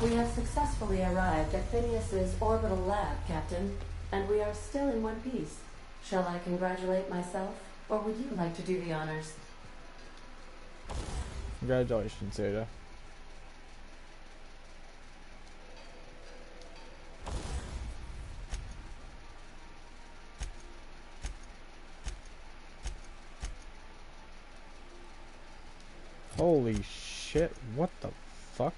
We have successfully arrived at Phineas's orbital lab, Captain, and we are still in one piece. Shall I congratulate myself, or would you like to do the honors? Congratulations, Ada. Holy shit, what the fuck?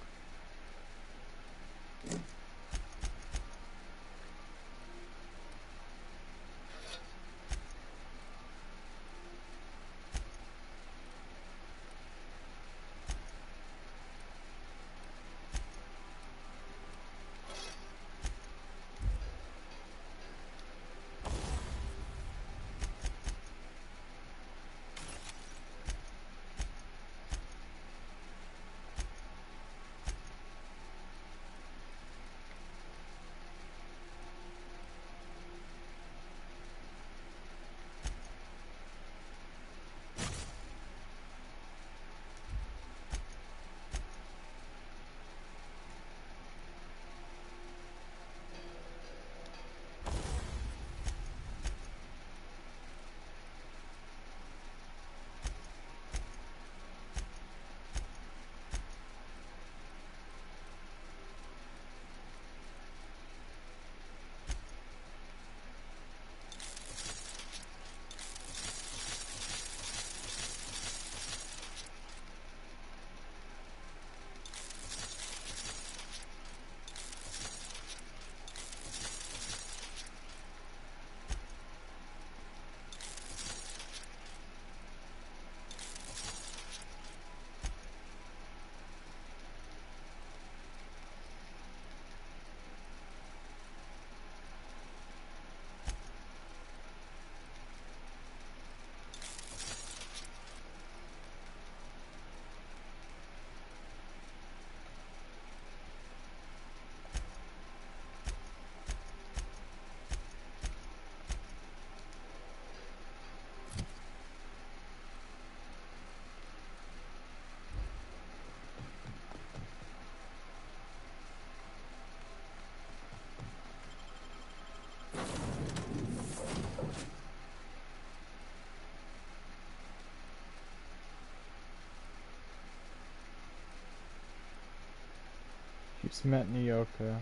Just met Nyoka.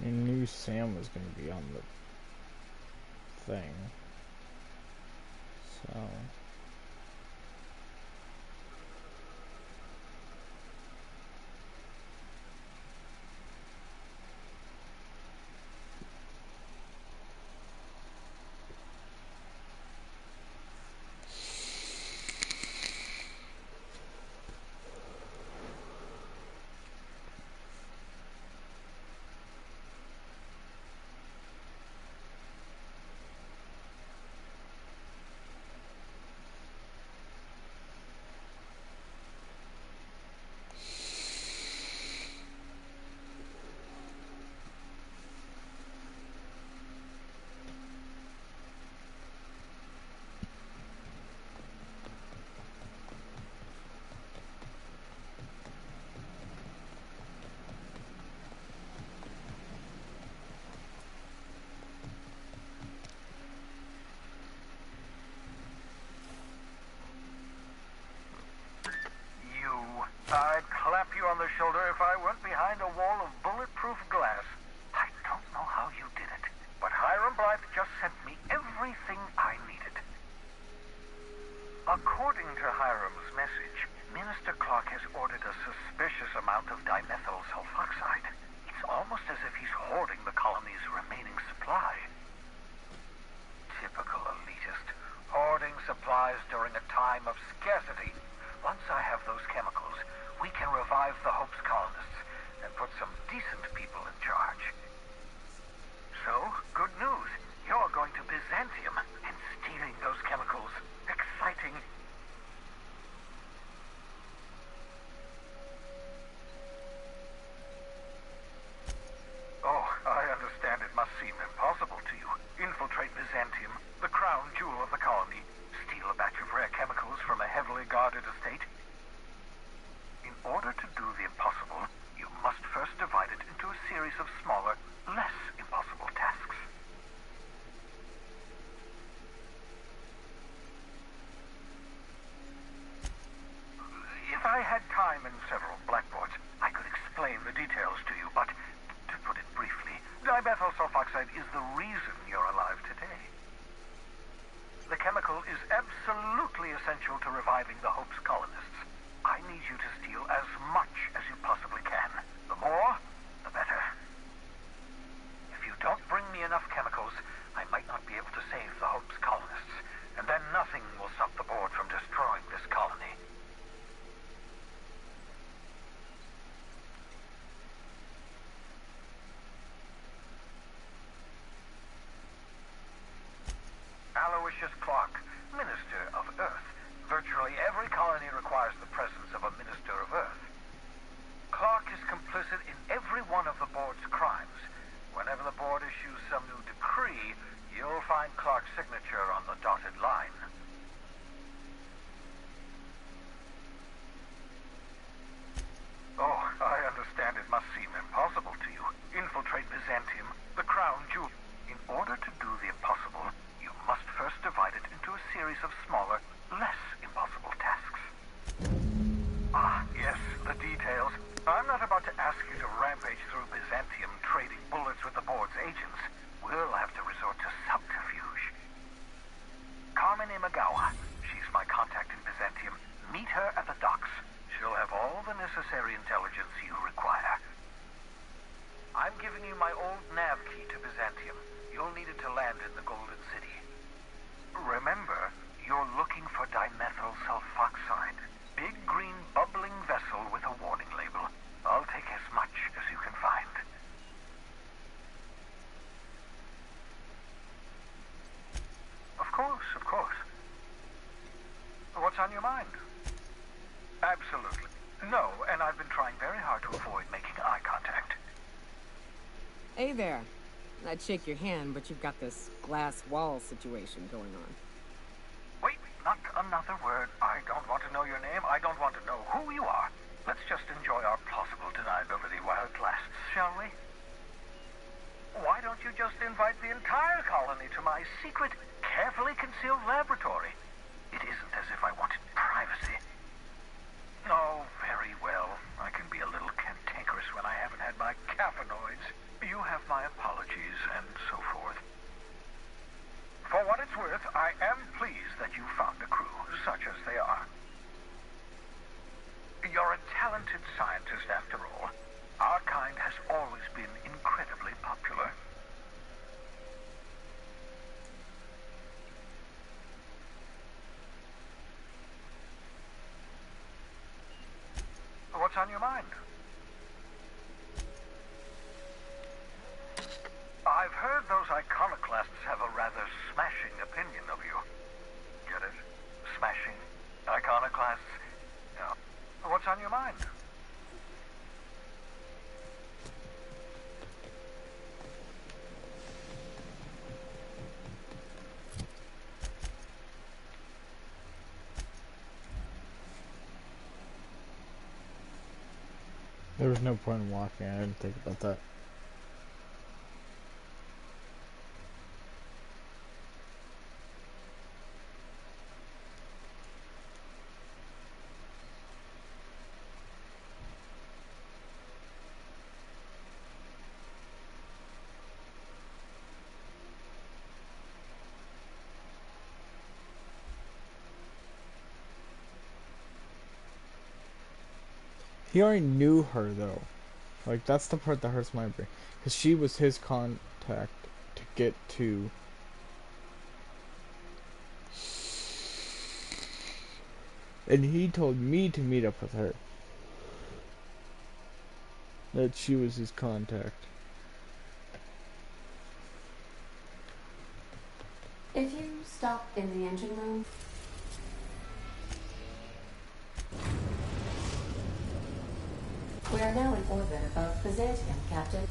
I knew Sam was going to be on the thing. So... I'd clap you on the shoulder if I weren't behind a wall of bulletproof glass. I don't know how you did it, but Hiram Blythe just sent me everything I needed. According to Hiram's message, Minister Clark has ordered a suspicious amount of dimethyl sulfoxide. It's almost as if he's hoarding the colony's remaining supply. supplies during a time of scarcity. Once I have those chemicals, we can revive the Hope's colonists and put some decent people in charge. So, good news. You're going to Byzantium and stealing those chemicals. Exciting. Oh, I understand it must seem impossible to you. Infiltrate Byzantium, the crown jewel of the colony, steal a batch of rare chemicals from a heavily guarded estate. In order to do the impossible, you must first divide it into a series of smaller, less impossible tasks. If I had time and several blackboards, I could explain the details to you, but to put it briefly, dimethyl sulfoxide is the reason you're alive today. The chemical is absolutely essential to reviving the Hope's colonists. I need you to steal as much as you possibly can. The more, the better. If you don't bring me enough chemicals, I might not be able to save the Hope's colonists, and then nothing will stop the board from destroying this colony. Aloysius Clark, Minister of Earth. Virtually every colony requires the presence of a Minister of Earth. Clark is complicit in every one of the board's crimes. Whenever the board issues some new decree, you'll find Clark's signature on the dotted line. Oh, I understand it must seem impossible to you. Infiltrate Byzantium, the crown jewel. In order to do the impossible, you must first divide it into a series of smaller, less impossible tasks. Ah, yes, the details. I'm not about to ask you to rampage through Byzantium trading bullets with the board's agents. We'll have to resort to subterfuge. Carmen Imagawa. She's my contact in Byzantium. Meet her at the docks. She'll have all the necessary intelligence you require. I'm giving you my old nav key to Byzantium. You'll need it to land in the Golden City. Remember, you're looking for dimethyl sulfoxide. Big green bubbling vessel with a warning label. I'll take as much as you can find. Of course, of course. What's on your mind? Absolutely. No, and I've been trying very hard to avoid making eye contact. Hey there. I'd shake your hand, but you've got this glass wall situation going on. Wait, not another word. I don't want to know your name. I don't want to know who you are. Let's just enjoy our plausible deniability while it lasts, shall we? Why don't you just invite the entire colony to my secret, carefully concealed laboratory? It isn't as if I wanted privacy. Oh, very well. I can be a little cantankerous when I haven't had my caffeinoids. You have my apologies, and so forth. For what it's worth, I am pleased that you found a crew, such as they are. You're a talented scientist, after all. Our kind has always been incredibly popular. What's on your mind? I've heard those iconoclasts have a rather smashing opinion of you. Get it? Smashing? Iconoclasts? Yeah. What's on your mind? There was no point in walking. I didn't think about that. He already knew her though. Like, that's the part that hurts my brain. Because she was his contact to get to And he told me to meet up with her. That she was his contact. If you stop in the engine room... We are now in orbit above Byzantium, Captain.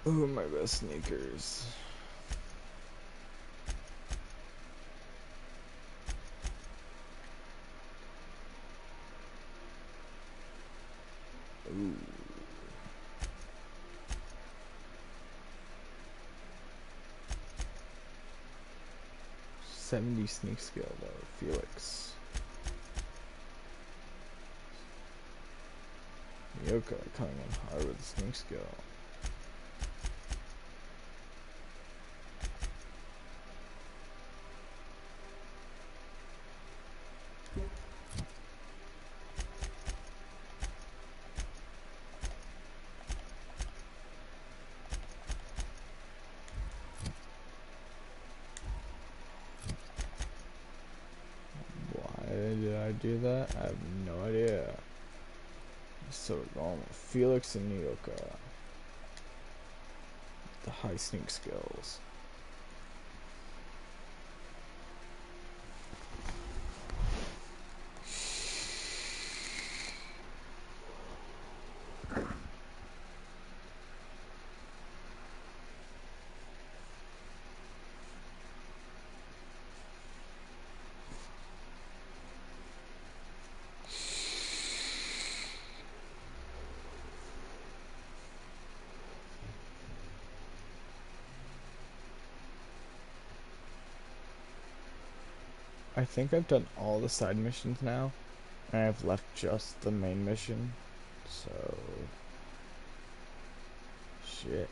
Ooh, my best sneakers. Ooh. 70 sneak skill though, Felix. Yoka coming in hard with sneak skill. Did I do that? I have no idea. So we're going with Felix and Nyoka. The high sneak skills. I think I've done all the side missions now, and I've left just the main mission, so... shit.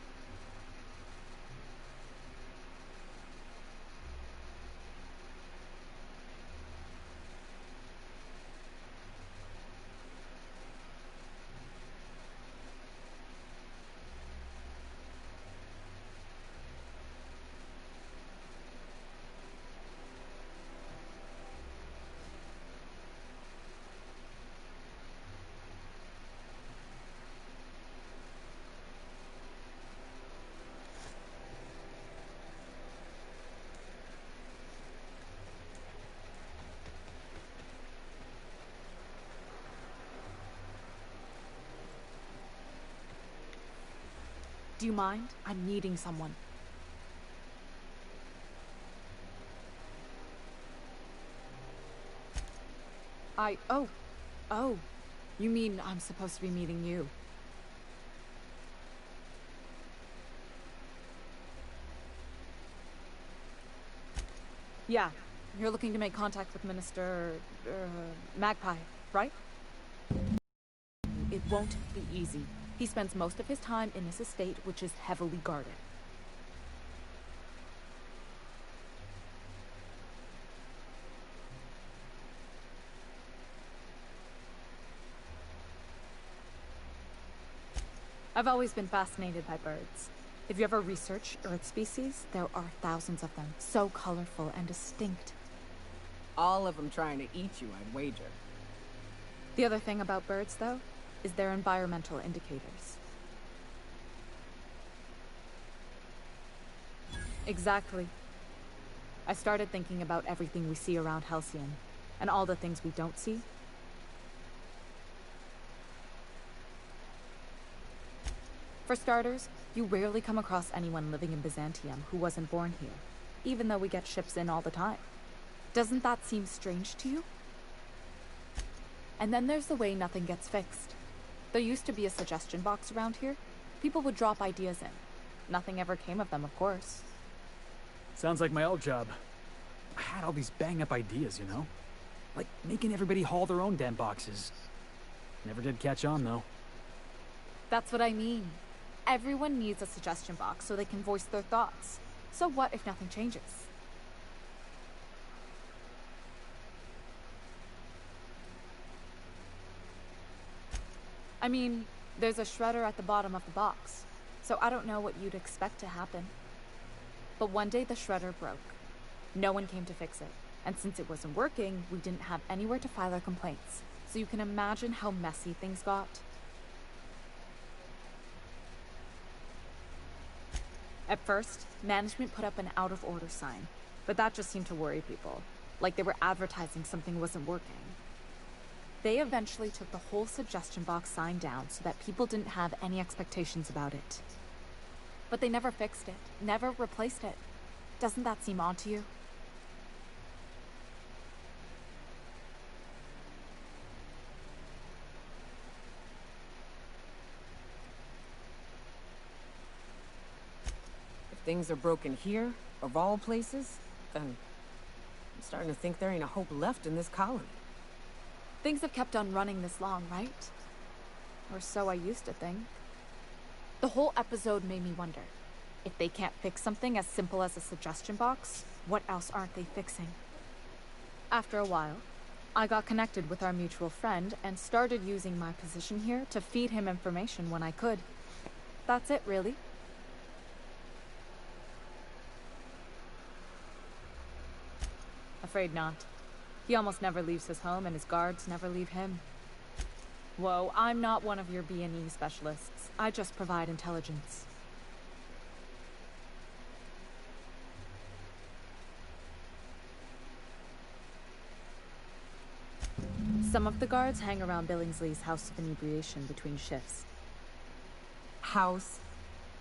Do you mind? I'm needing someone. Oh. You mean I'm supposed to be meeting you? Yeah. You're looking to make contact with Minister... Magpie, right? It won't be easy. He spends most of his time in his estate, which is heavily guarded. I've always been fascinated by birds. If you ever research Earth species, there are thousands of them, so colorful and distinct. All of them trying to eat you, I'd wager. The other thing about birds, though, is their environmental indicators. Exactly. I started thinking about everything we see around Halcyon, and all the things we don't see. For starters, you rarely come across anyone living in Byzantium who wasn't born here, even though we get ships in all the time. Doesn't that seem strange to you? And then there's the way nothing gets fixed. There used to be a suggestion box around here. People would drop ideas in. Nothing ever came of them, of course. Sounds like my old job. I had all these bang-up ideas, you know? Like making everybody haul their own damn boxes. Never did catch on, though. That's what I mean. Everyone needs a suggestion box so they can voice their thoughts. So what if nothing changes? I mean, there's a shredder at the bottom of the box, so I don't know what you'd expect to happen. But one day the shredder broke. No one came to fix it, and since it wasn't working, we didn't have anywhere to file our complaints. So you can imagine how messy things got. At first, management put up an out-of-order sign, but that just seemed to worry people, like they were advertising something wasn't working. They eventually took the whole suggestion box sign down so that people didn't have any expectations about it. But they never fixed it, never replaced it. Doesn't that seem odd to you? If things are broken here, of all places, then I'm starting to think there ain't a hope left in this colony. Things have kept on running this long, right? Or so I used to think. The whole episode made me wonder, if they can't fix something as simple as a suggestion box, what else aren't they fixing? After a while, I got connected with our mutual friend and started using my position here to feed him information when I could. That's it, really. Afraid not. He almost never leaves his home, and his guards never leave him. Whoa, I'm not one of your B&E specialists. I just provide intelligence. Some of the guards hang around Billingsley's House of Inebriation between shifts. House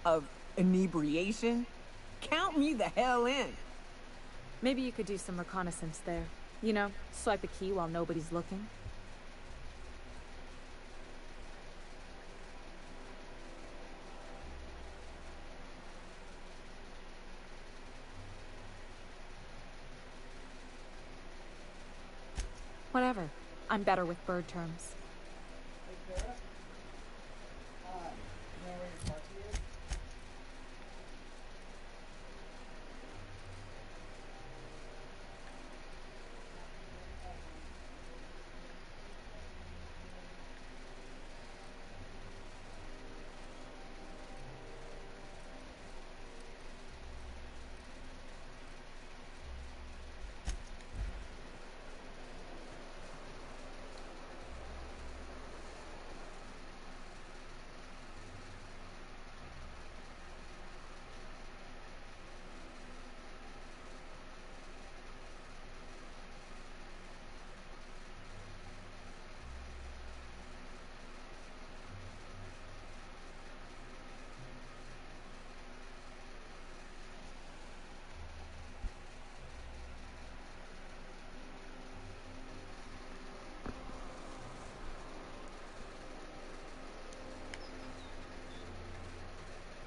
of Inebriation? Count me the hell in! Maybe you could do some reconnaissance there. You know, swipe a key while nobody's looking. Whatever. I'm better with bird terms.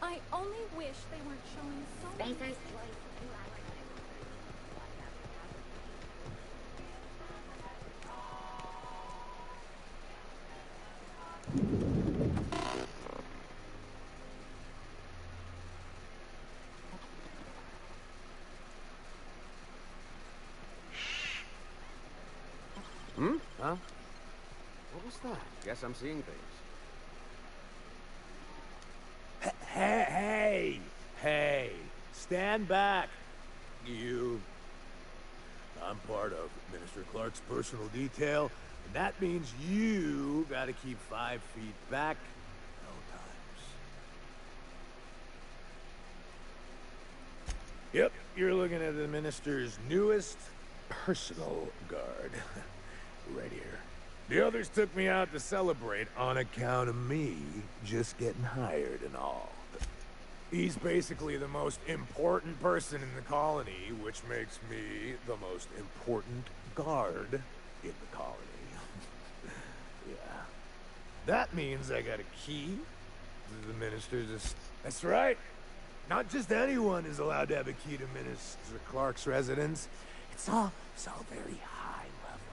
I only wish they weren't showing so many... Huh? What was that? Guess I'm seeing things. Hey! Stand back! You. I'm part of Minister Clark's personal detail, and that means you gotta keep 5 feet back at all times. Yep, you're looking at the Minister's newest personal guard. Right here. The others took me out to celebrate on account of me just getting hired and all. He's basically the most important person in the colony, which makes me the most important guard in the colony. Yeah. That means I got a key to the Minister's... That's right. Not just anyone is allowed to have a key to Minister Clark's residence. It's all very high level.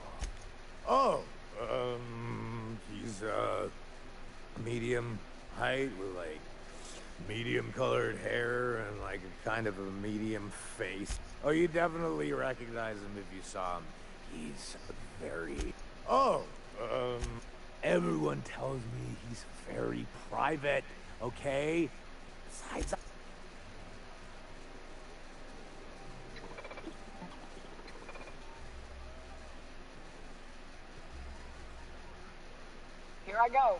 Oh, he's, medium height with, like, medium-colored hair and, like, a kind of a medium face. Oh, you definitely recognize him if you saw him. He's very... Oh, Everyone tells me he's very private, okay? Besides, Here I go.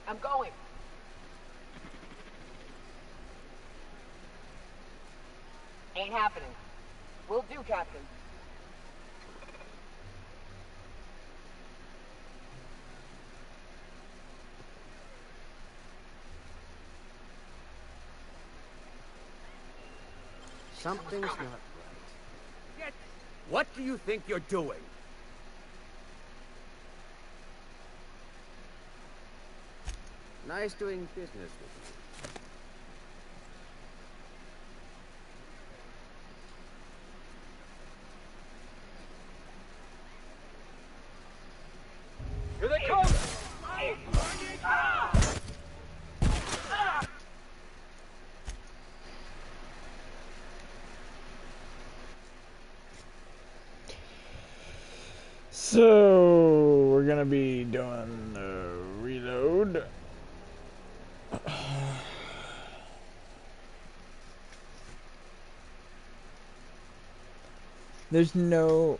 I'm going. Ain't happening. Will do, Captain. Something's not right. What do you think you're doing? Nice doing business with you. Here they come! So we're gonna be doing the reload. There's no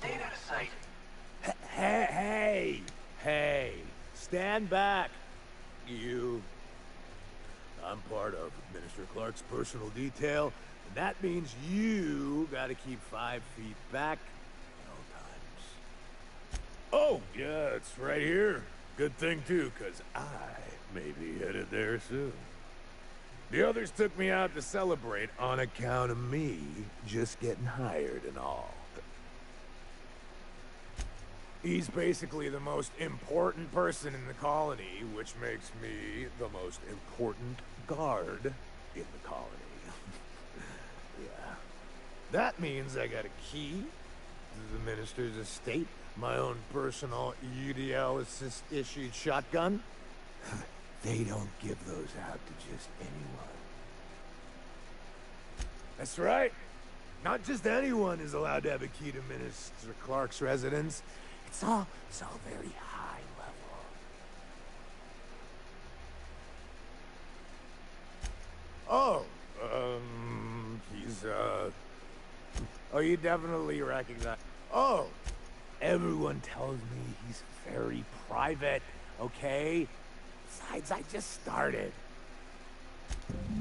stay out of sight. Hey, stand back. You. I'm part of Minister Clark's personal detail, and that means you gotta keep 5 feet back at all times. Oh, yeah, it's right here. Good thing, too, because I may be headed there soon. The others took me out to celebrate on account of me just getting hired and all. He's basically the most important person in the colony, which makes me the most important guard in the colony. Yeah. That means I got a key to the minister's estate, my own personal UDL-issued shotgun. They don't give those out to just anyone. That's right. Not just anyone is allowed to have a key to Minister Clark's residence. It's all very high level. Oh, he's, oh, you definitely recognize. Oh, everyone tells me he's very private, okay? Besides, I just started.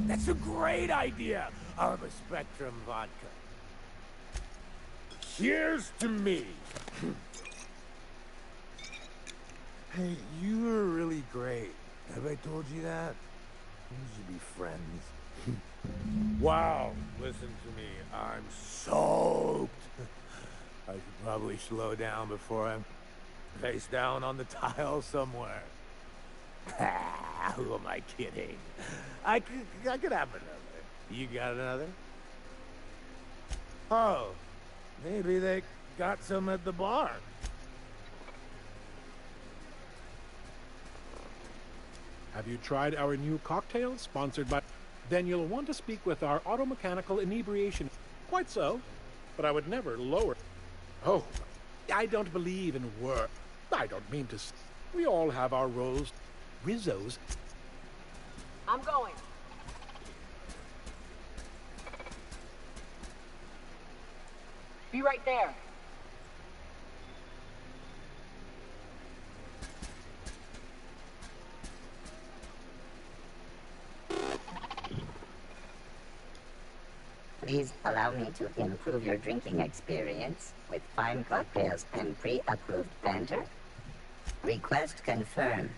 That's a great idea. I'll have a Spectrum vodka. Cheers to me. Hey, you were really great. Have I told you that? We should be friends. Wow, listen to me. I'm soaked. I should probably slow down before I'm face down on the tile somewhere. Who am I kidding? I could have another. You got another? Oh, maybe they got some at the bar. Have you tried our new cocktail sponsored by... Then you'll want to speak with our automechanical inebriation. Quite so, but I would never lower... Oh, I don't believe in work. I don't mean to... We all have our roles. Rizzo's... I'm going. Be right there. Please allow me to improve your drinking experience with fine cocktails and pre-approved banter. Request confirmed.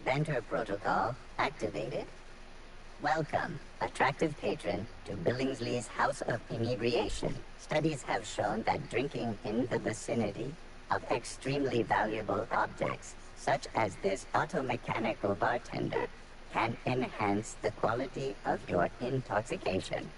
Banter protocol activated. Welcome, attractive patron, to Billingsley's House of Inebriation. Studies have shown that drinking in the vicinity of extremely valuable objects, such as this automechanical bartender, can enhance the quality of your intoxication.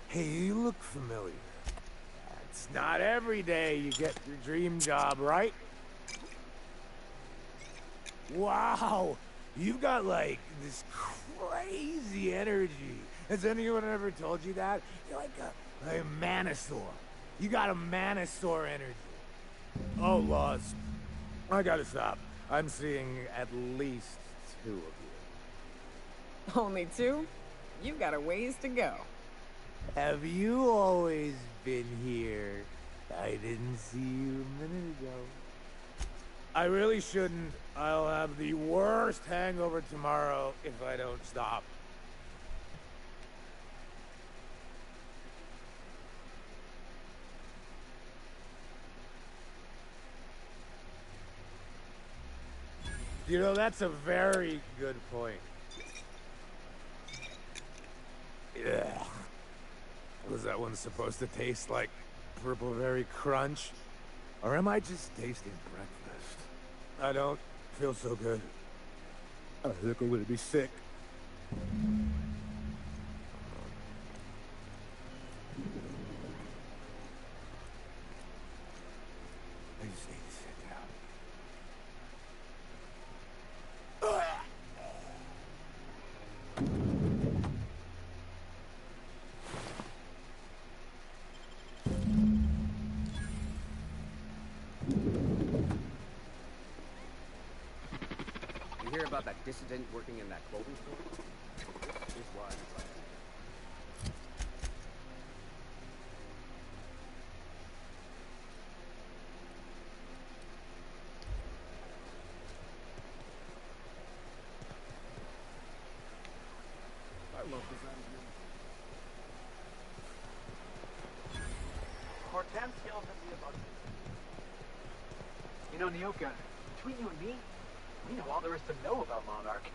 Hey, you look familiar. It's not every day you get your dream job, right? Wow! You've got, like, this crazy energy. Has anyone ever told you that? You're like a Manosaur. You got a Manosaur energy. Oh, Laws. I gotta stop. I'm seeing at least 2 of you. Only 2? You've got a ways to go. Have you always been here? I didn't see you a minute ago. I really shouldn't. I'll have the worst hangover tomorrow if I don't stop. You know, that's a very good point. Yeah. Was that one supposed to taste like Purple Berry Crunch? Or am I just tasting breakfast? I don't feel so good. I think I'm gonna be sick. I just need to sit down. You hear about that dissident working in that clothing store? This is why. Sam's yelled at me about it. You know, Nyoka, between you and me, we know all there is to know about Monarch.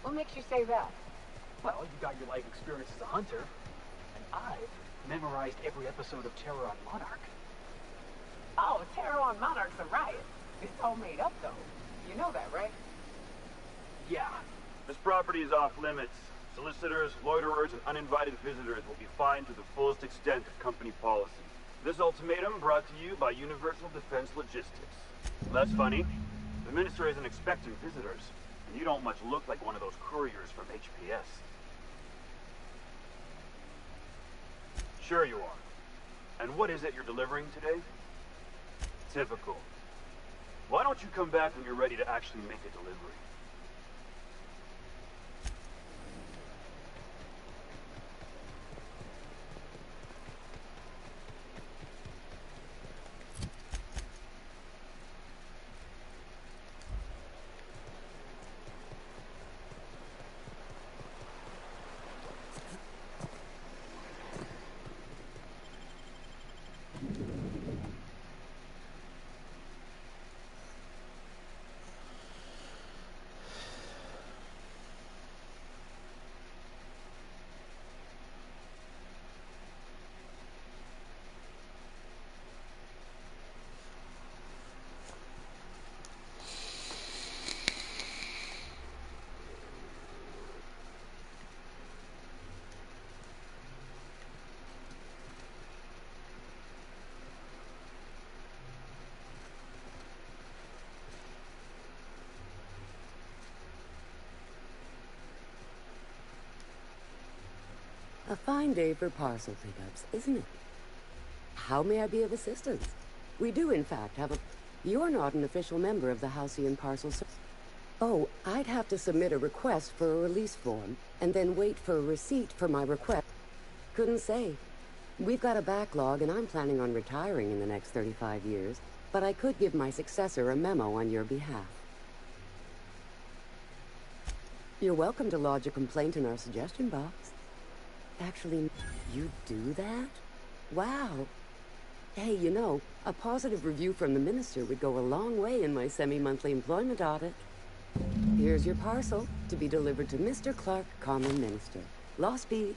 What makes you say that? Well, you got your life experience as a hunter, and I've memorized every episode of Terror on Monarch. Oh, Terror on Monarch's a riot. It's all made up, though. You know that, right? Yeah. This property is off limits. Solicitors, loiterers, and uninvited visitors will be fined to the fullest extent of company policy. This ultimatum brought to you by Universal Defense Logistics. Well, that's funny. The Minister isn't expecting visitors, and you don't much look like one of those couriers from HPS. Sure you are. And what is it you're delivering today? Typical. Why don't you come back when you're ready to actually make a delivery? A fine day for parcel pickups, isn't it? How may I be of assistance? We do, in fact, have a... You're not an official member of the Halcyon Parcel Service. Oh, I'd have to submit a request for a release form, and then wait for a receipt for my request. Couldn't say. We've got a backlog, and I'm planning on retiring in the next 35 years, but I could give my successor a memo on your behalf. You're welcome to lodge a complaint in our suggestion box. Actually, you do that? Wow. Hey, you know, a positive review from the Minister would go a long way in my semi-monthly employment audit. Here's your parcel, to be delivered to Mr. Clark, Common Minister. Lost Beef.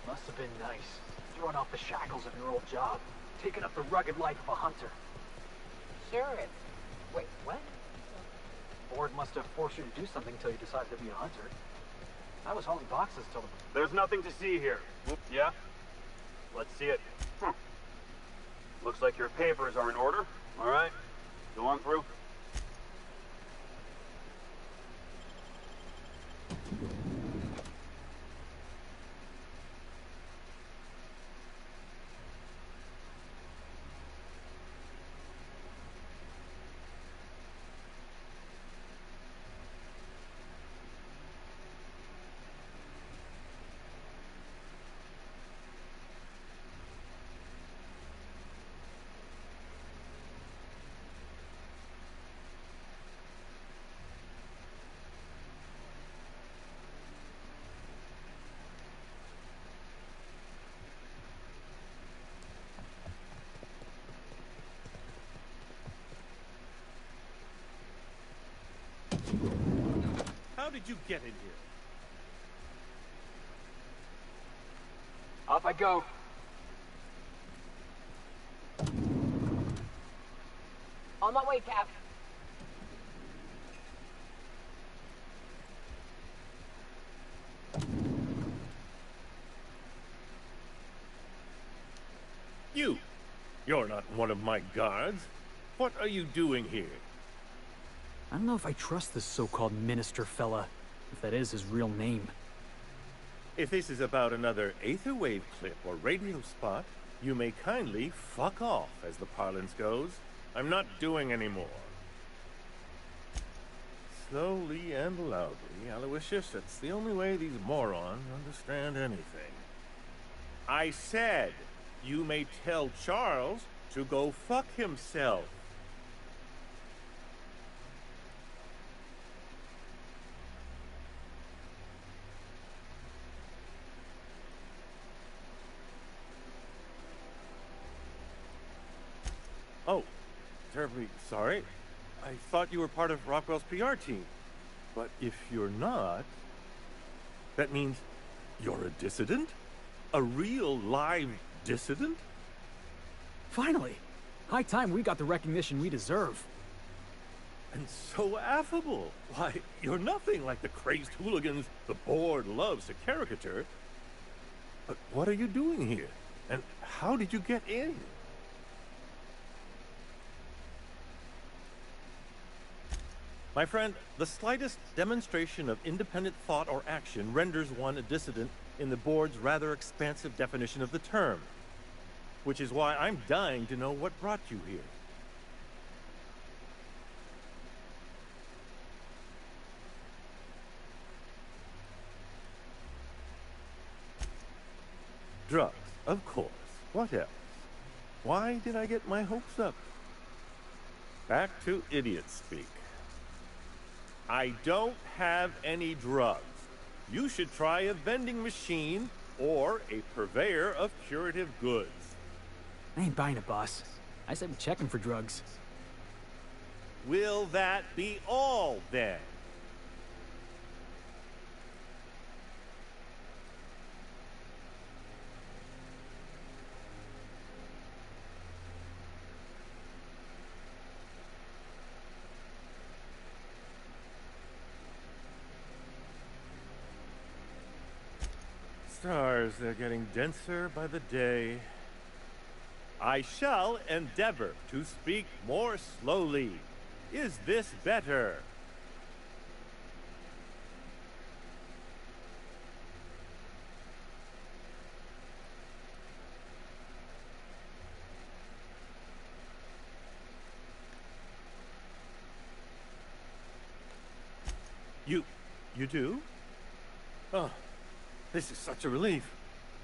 Must have been nice, throwing off the shackles of your old job, taking up the rugged life of a hunter. Sure is. Wait, what? Board must have forced you to do something until you decided to be a hunter. I was hauling boxes till the... There's nothing to see here. Yeah? Let's see it. Looks like your papers are in order. All right. Go on through. did you get in here? Off I go. On my way, Cap. You're not one of my guards. What are you doing here? I don't know if I trust this so-called minister fella, if that is his real name. If this is about another Aetherwave clip or radio spot, you may kindly fuck off, as the parlance goes. I'm not doing any more. Slowly and loudly, Aloysius, that's the only way these morons understand anything. I said, you may tell Charles to go fuck himself. Oh, terribly sorry. I thought you were part of Rockwell's PR team. But if you're not, that means you're a dissident? A real live dissident? Finally! High time we got the recognition we deserve. And so affable. Why, you're nothing like the crazed hooligans the board loves to caricature. But what are you doing here? And how did you get in? My friend, the slightest demonstration of independent thought or action renders one a dissident in the board's rather expansive definition of the term. Which is why I'm dying to know what brought you here. Drugs, of course. What else? Why did I get my hopes up? Back to idiot speak. I don't have any drugs. You should try a vending machine or a purveyor of curative goods. I ain't buying it, boss. I said we're checking for drugs. Will that be all, then? Stars, they're getting denser by the day. I shall endeavor to speak more slowly. Is this better? You do? Oh, this is such a relief.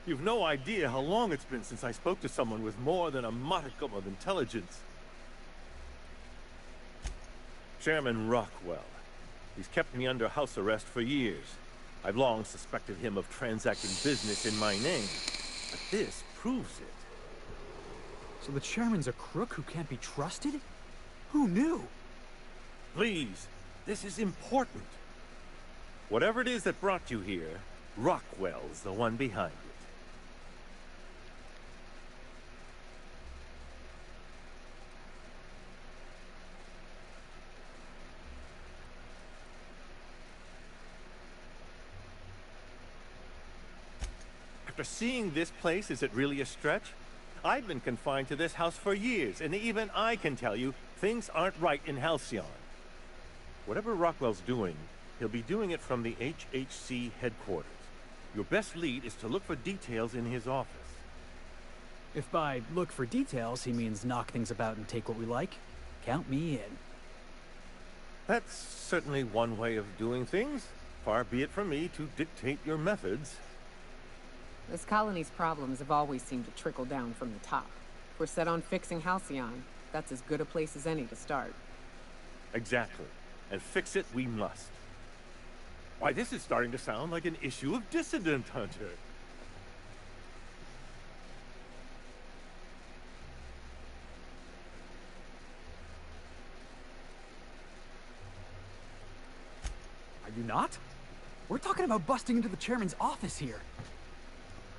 You've no idea how long it's been since I spoke to someone with more than a modicum of intelligence. Chairman Rockwell. He's kept me under house arrest for years. I've long suspected him of transacting business in my name. But this proves it. So the chairman's a crook who can't be trusted? Who knew? Please, this is important. Whatever it is that brought you here, Rockwell's the one behind it. After seeing this place, is it really a stretch? I've been confined to this house for years, and even I can tell you, things aren't right in Halcyon. Whatever Rockwell's doing, he'll be doing it from the HHC headquarters. Your best lead is to look for details in his office. If by look for details he means knock things about and take what we like, count me in. That's certainly one way of doing things. Far be it from me to dictate your methods. This colony's problems have always seemed to trickle down from the top. If we're set on fixing Halcyon, that's as good a place as any to start. Exactly. And fix it we must. Why, this is starting to sound like an issue of Dissident Hunter. Are you not? We're talking about busting into the chairman's office here.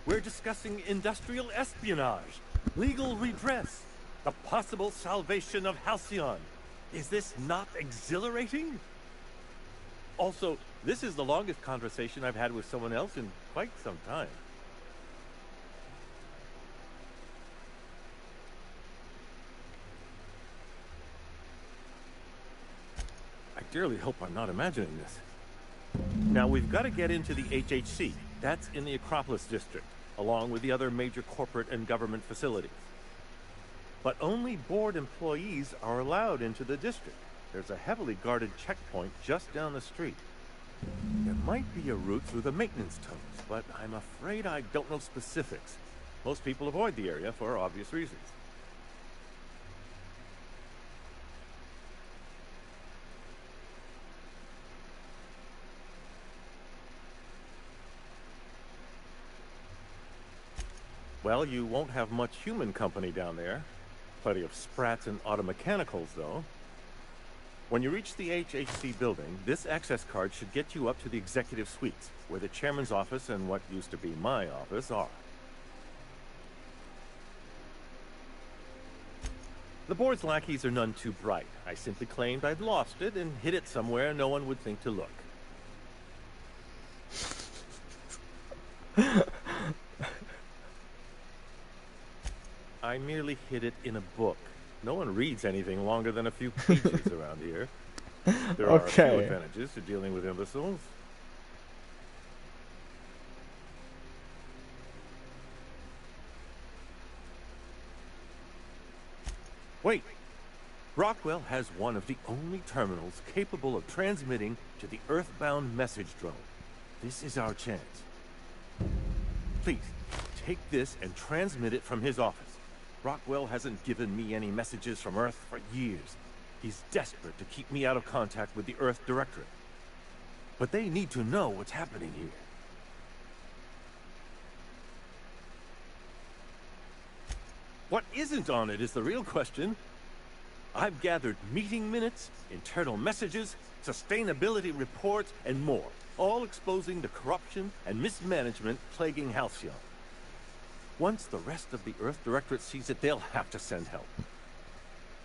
We're discussing industrial espionage, legal redress, the possible salvation of Halcyon. Is this not exhilarating? Also, this is the longest conversation I've had with someone else in quite some time. I dearly hope I'm not imagining this. Now, we've got to get into the HHC. That's in the Acropolis district, along with the other major corporate and government facilities. But only board employees are allowed into the district. There's a heavily guarded checkpoint just down the street. There might be a route through the maintenance tunnels, but I'm afraid I don't know specifics. Most people avoid the area for obvious reasons. Well, you won't have much human company down there. Plenty of sprats and automechanicals, though. When you reach the HHC building, this access card should get you up to the executive suites, where the chairman's office and what used to be my office are. The board's lackeys are none too bright. I simply claimed I'd lost it and hid it somewhere no one would think to look. I merely hid it in a book. No one reads anything longer than a few pages around here. There are a few advantages to dealing with imbeciles. Wait! Rockwell has one of the only terminals capable of transmitting to the Earthbound message drone. This is our chance. Please, take this and transmit it from his office. Rockwell hasn't given me any messages from Earth for years. He's desperate to keep me out of contact with the Earth Directorate. But they need to know what's happening here. What isn't on it is the real question. I've gathered meeting minutes, internal messages, sustainability reports, and more, all exposing the corruption and mismanagement plaguing Halcyon. Once the rest of the Earth Directorate sees it, they'll have to send help.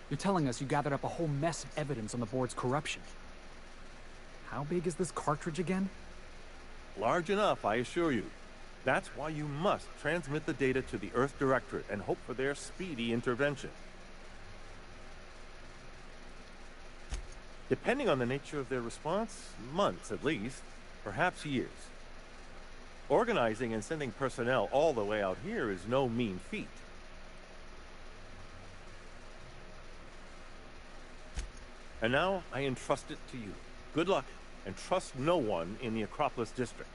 You're telling us you gathered up a whole mess of evidence on the board's corruption. How big is this cartridge again? Large enough, I assure you. That's why you must transmit the data to the Earth Directorate and hope for their speedy intervention. Depending on the nature of their response, months at least, perhaps years. Organizing and sending personnel all the way out here is no mean feat. And now I entrust it to you. Good luck, and trust no one in the Acropolis district.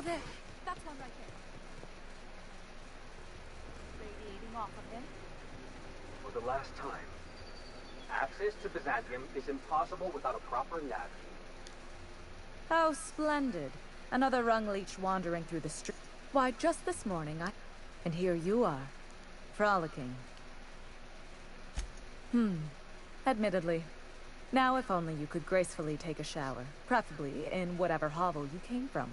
there. That's one right there. Radiating off of him. For the last time, access to Byzantium is impossible without a proper nav key. How splendid. Another rung leech wandering through the street. Why, just this morning And here you are, frolicking. Admittedly. Now if only you could gracefully take a shower, preferably in whatever hovel you came from.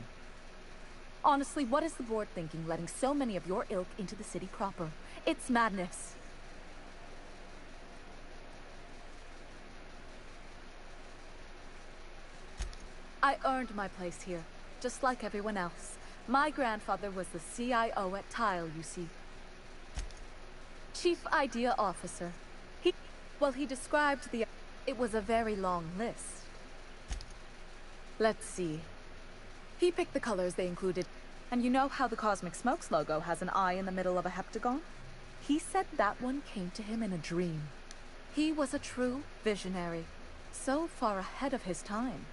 Honestly, what is the board thinking letting so many of your ilk into the city proper? It's madness. I earned my place here, just like everyone else. My grandfather was the CIO at Tile, you see. Chief Idea Officer. He described the... It was a very long list. Let's see. He picked the colors they included. And you know how the Cosmic Smokes logo has an eye in the middle of a heptagon? He said that one came to him in a dream. He was a true visionary. So far ahead of his time.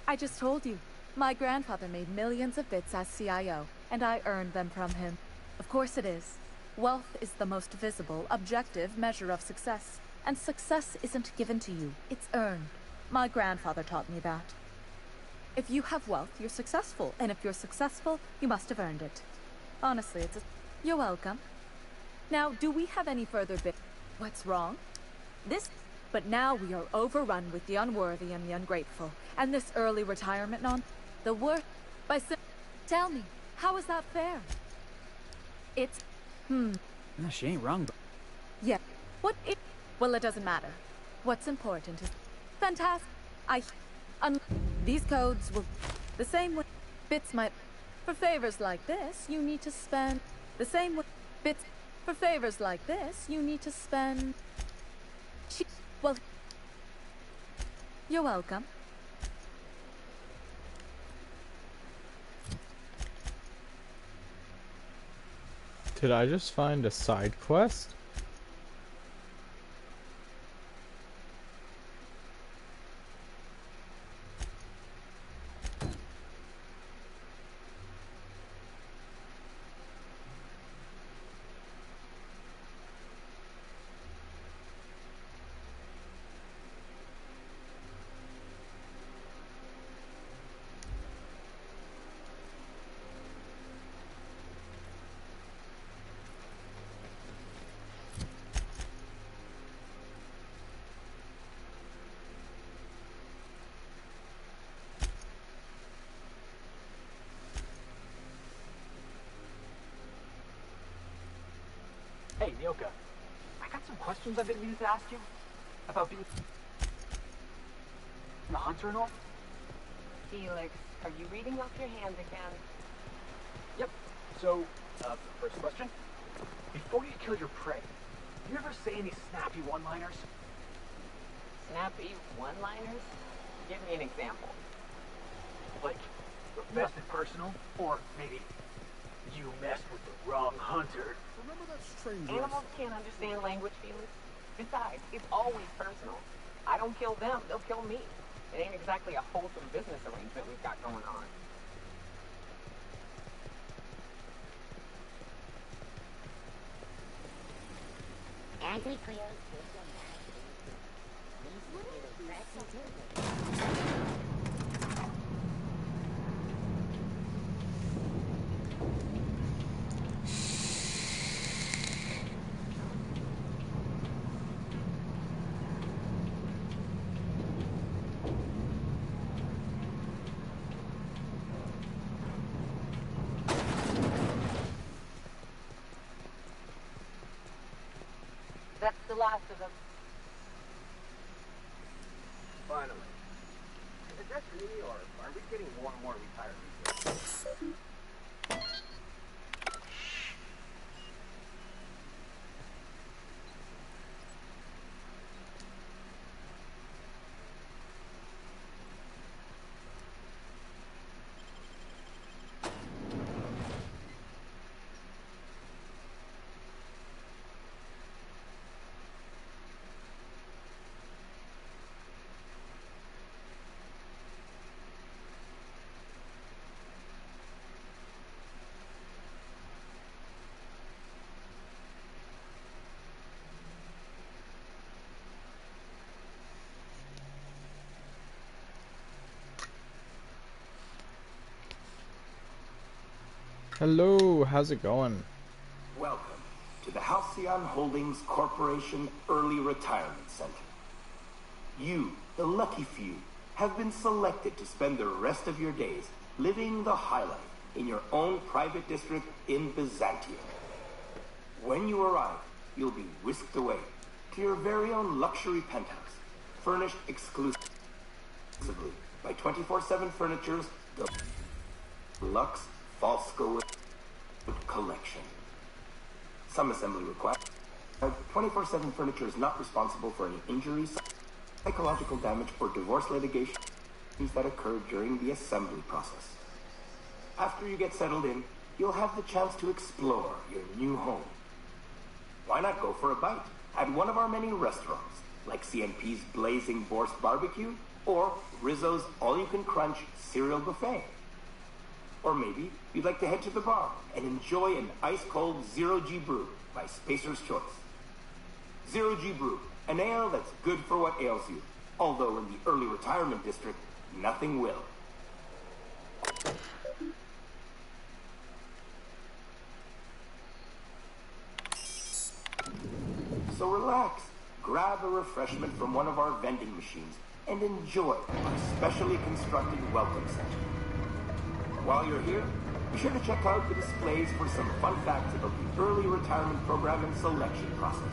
I just told you. My grandfather made millions of bits as CIO, and I earned them from him. Of course it is. Wealth is the most visible, objective measure of success. And success isn't given to you, it's earned. My grandfather taught me that. If you have wealth, you're successful, and if you're successful, you must have earned it. Honestly, You're welcome. Now, do we have any further What's wrong? But now we are overrun with the unworthy and the ungrateful, and this early retirement the worst Tell me, how is that fair? It's... No, she ain't wrong, but... Yeah. Well, it doesn't matter. What's important is... Fantastic. These codes will... The same way... Bits might... For favors like this, you need to spend... The same way... Bits... For favors like this, you need to spend... Well... You're welcome. Did I just find a side quest? Hey, Nyoka. I got some questions I've been meaning to ask you. About being... the hunter and all. Felix, are you reading off your hand again? Yep. So, first question. Before you kill your prey, do you ever say any snappy one-liners? Snappy one-liners? Give me an example. Like, messed it personal, or maybe you messed with the wrong hunter. Remember that strange Animals can't understand language, Felix. Besides, it's always personal. I don't kill them, they'll kill me. It ain't exactly a wholesome business arrangement we've got going on. Anti-Cleo's That's the last of them. Finally. Is it just me, or are we getting more and more retired? Hello, how's it going? Welcome to the Halcyon Holdings Corporation Early Retirement Center. You, the lucky few, have been selected to spend the rest of your days living the high life in your own private district in Byzantium. When you arrive, you'll be whisked away to your very own luxury penthouse, furnished exclusively by 24/7 Furniture's Deluxe Falsco Collection. Some assembly required. 24/7 Furniture is not responsible for any injuries, psychological damage, or divorce litigations that occur during the assembly process. After you get settled in, you'll have the chance to explore your new home. Why not go for a bite at one of our many restaurants, like CNP's Blazing Borscht Barbecue or Rizzo's All-You-Can-Crunch Cereal Buffet? Or maybe you'd like to head to the bar and enjoy an ice-cold Zero G Brew by Spacer's Choice. Zero G Brew, an ale that's good for what ails you, although in the early retirement district, nothing will. So relax, grab a refreshment from one of our vending machines, and enjoy our specially constructed welcome center. While you're here, be sure to check out the displays for some fun facts about the early retirement program and selection process.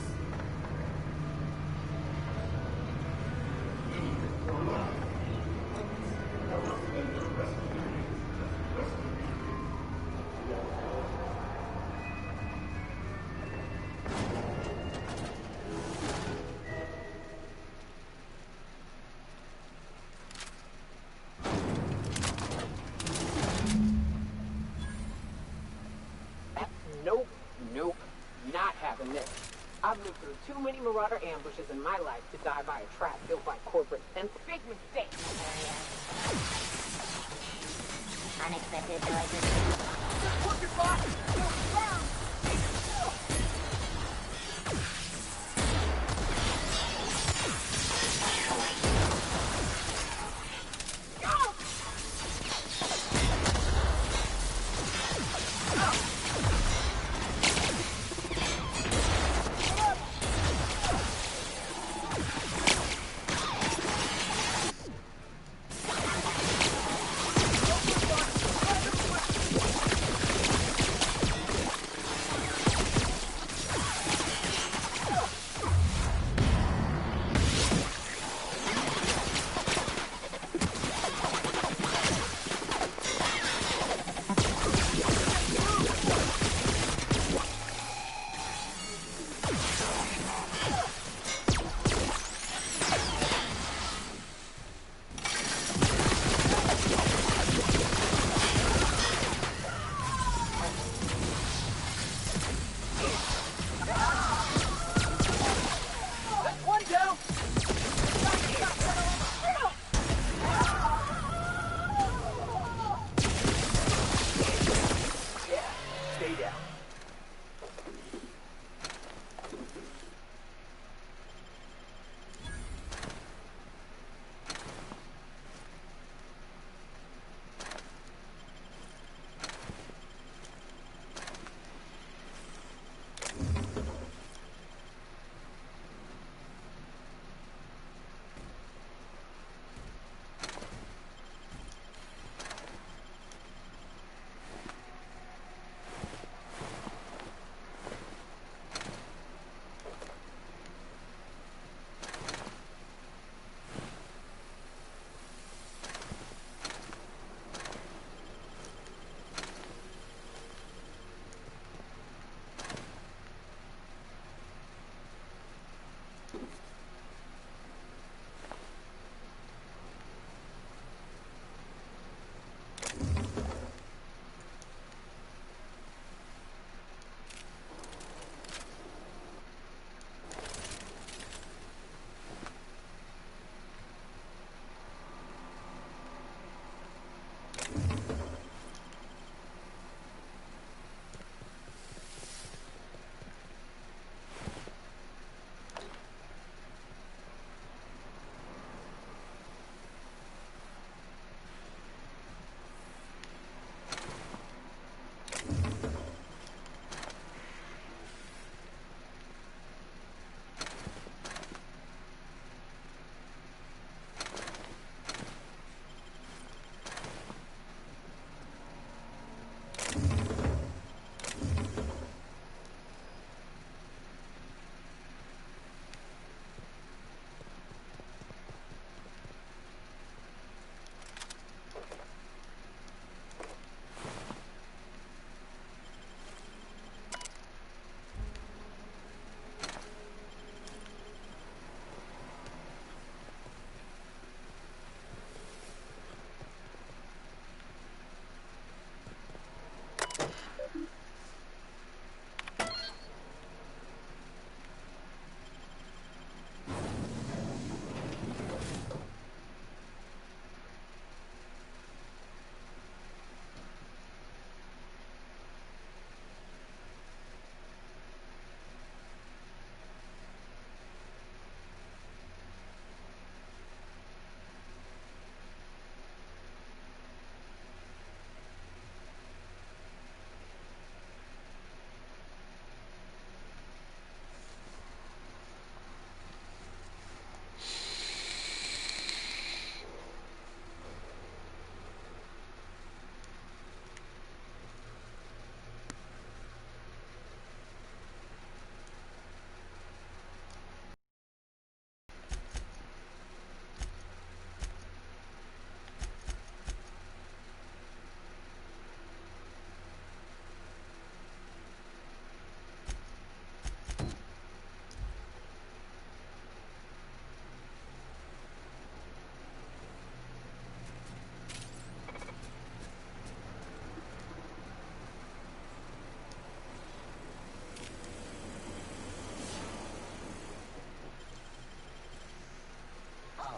Nope, not having this. I've lived through too many Marauder ambushes in my life to die by a trap built by corporate and big mistake. Unexpected noises. Just look at boss! You're wrong!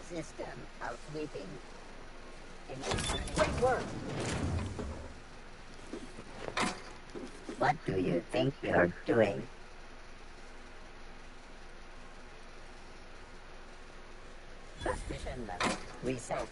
system of sweeping. Wait, word! What do you think you're doing? Suspicion level reset.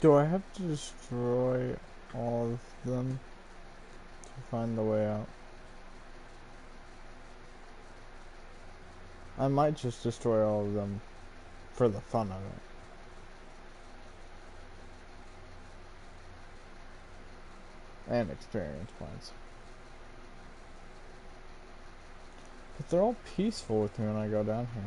Do I have to destroy all of them to find the way out? I might just destroy all of them for the fun of it. And experience points. But they're all peaceful with me when I go down here.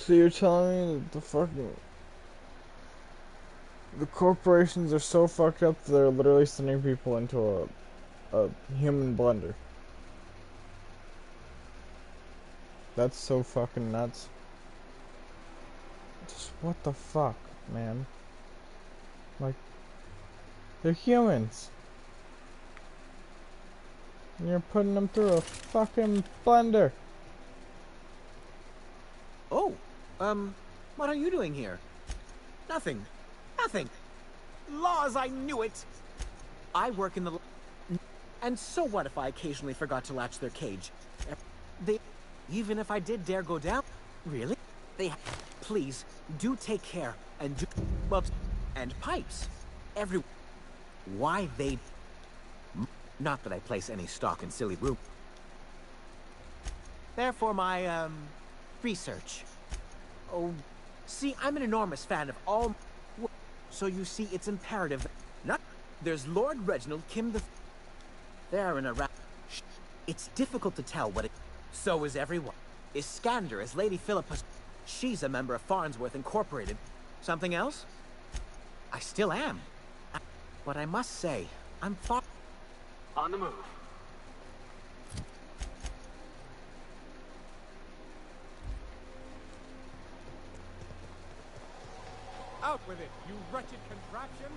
So you're telling me that the corporations are so fucked up that they're literally sending people into a human blender. That's so fucking nuts. Just what the fuck, man? Like, they're humans. And you're putting them through a fucking blender. Oh, what are you doing here? Nothing. Nothing. Laws, I knew it! I work in the... And so what if I occasionally forgot to latch their cage? Even if I did dare go down... Really? Please, do take care, and do... Well, and pipes. Why they... Not that I place any stock in silly room. Therefore, my, research. Oh, see, I'm an enormous fan of all... So you see, it's imperative... There's Lord Reginald Kim the... They're in a It's difficult to tell what it... So is everyone. Iskander is Lady Philippa... She's a member of Farnsworth Incorporated. Something else? I still am. But I must say, I'm far... On the move. Out with it, you wretched contraption!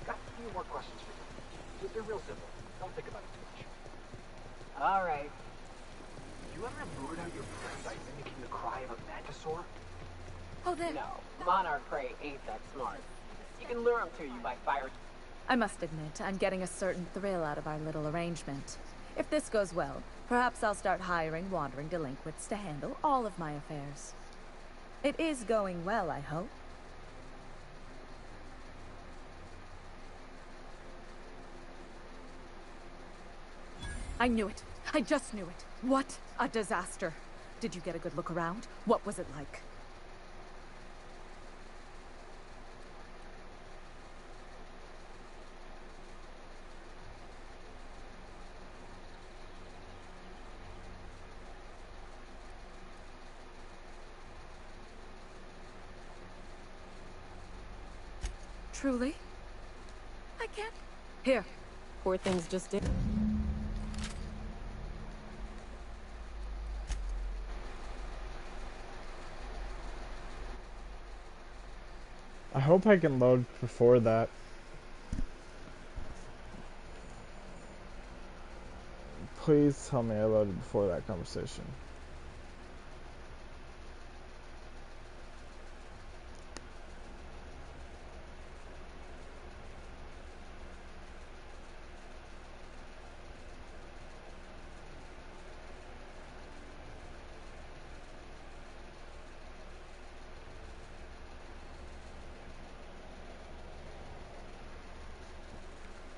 Got a few more questions for you. They're real simple. Don't think about it too much. All right. You ever lured out your prey by mimicking the cry of a mantisaur? Oh, there. No, monarch prey ain't that smart. You can lure them to you by firing. I must admit, I'm getting a certain thrill out of our little arrangement. If this goes well, perhaps I'll start hiring wandering delinquents to handle all of my affairs. It is going well, I hope. I knew it. I just knew it. What a disaster. Did you get a good look around? What was it like? Truly? I can't... Here. Poor things just did. I hope I can load before that. Please tell me I loaded before that conversation.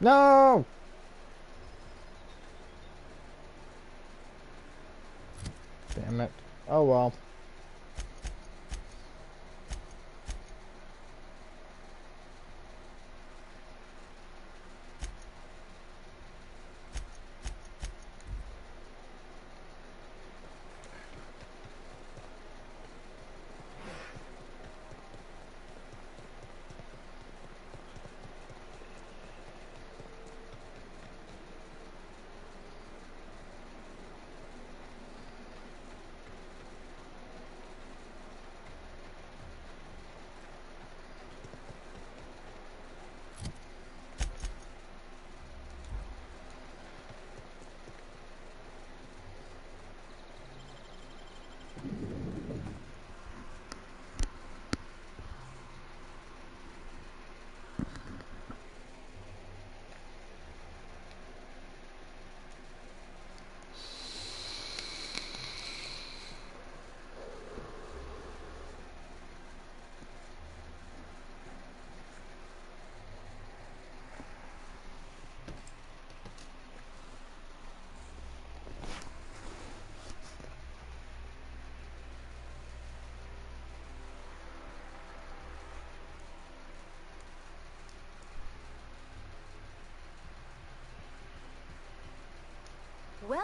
No! Damn it. Oh well.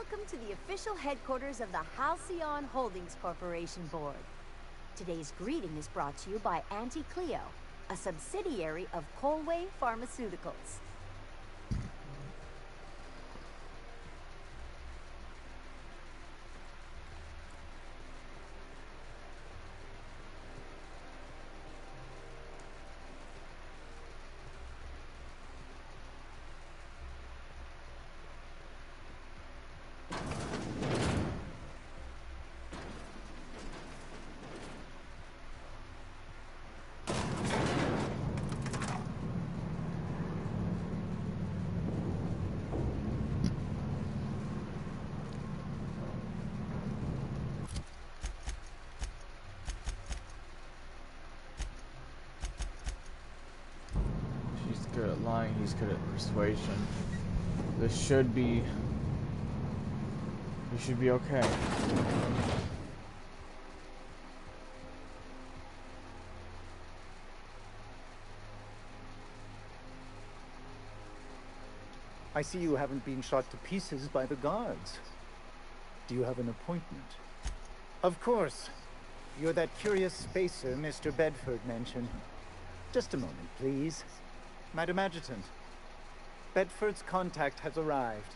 Welcome to the official headquarters of the Halcyon Holdings Corporation Board. Today's greeting is brought to you by Auntie Cleo, a subsidiary of Colway Pharmaceuticals. Good at lying, he's good at persuasion. This should be... We should be okay. I see you haven't been shot to pieces by the guards. Do you have an appointment? Of course. You're that curious spacer Mr. Bedford mentioned. Just a moment, please. Madam Adjutant, Bedford's contact has arrived.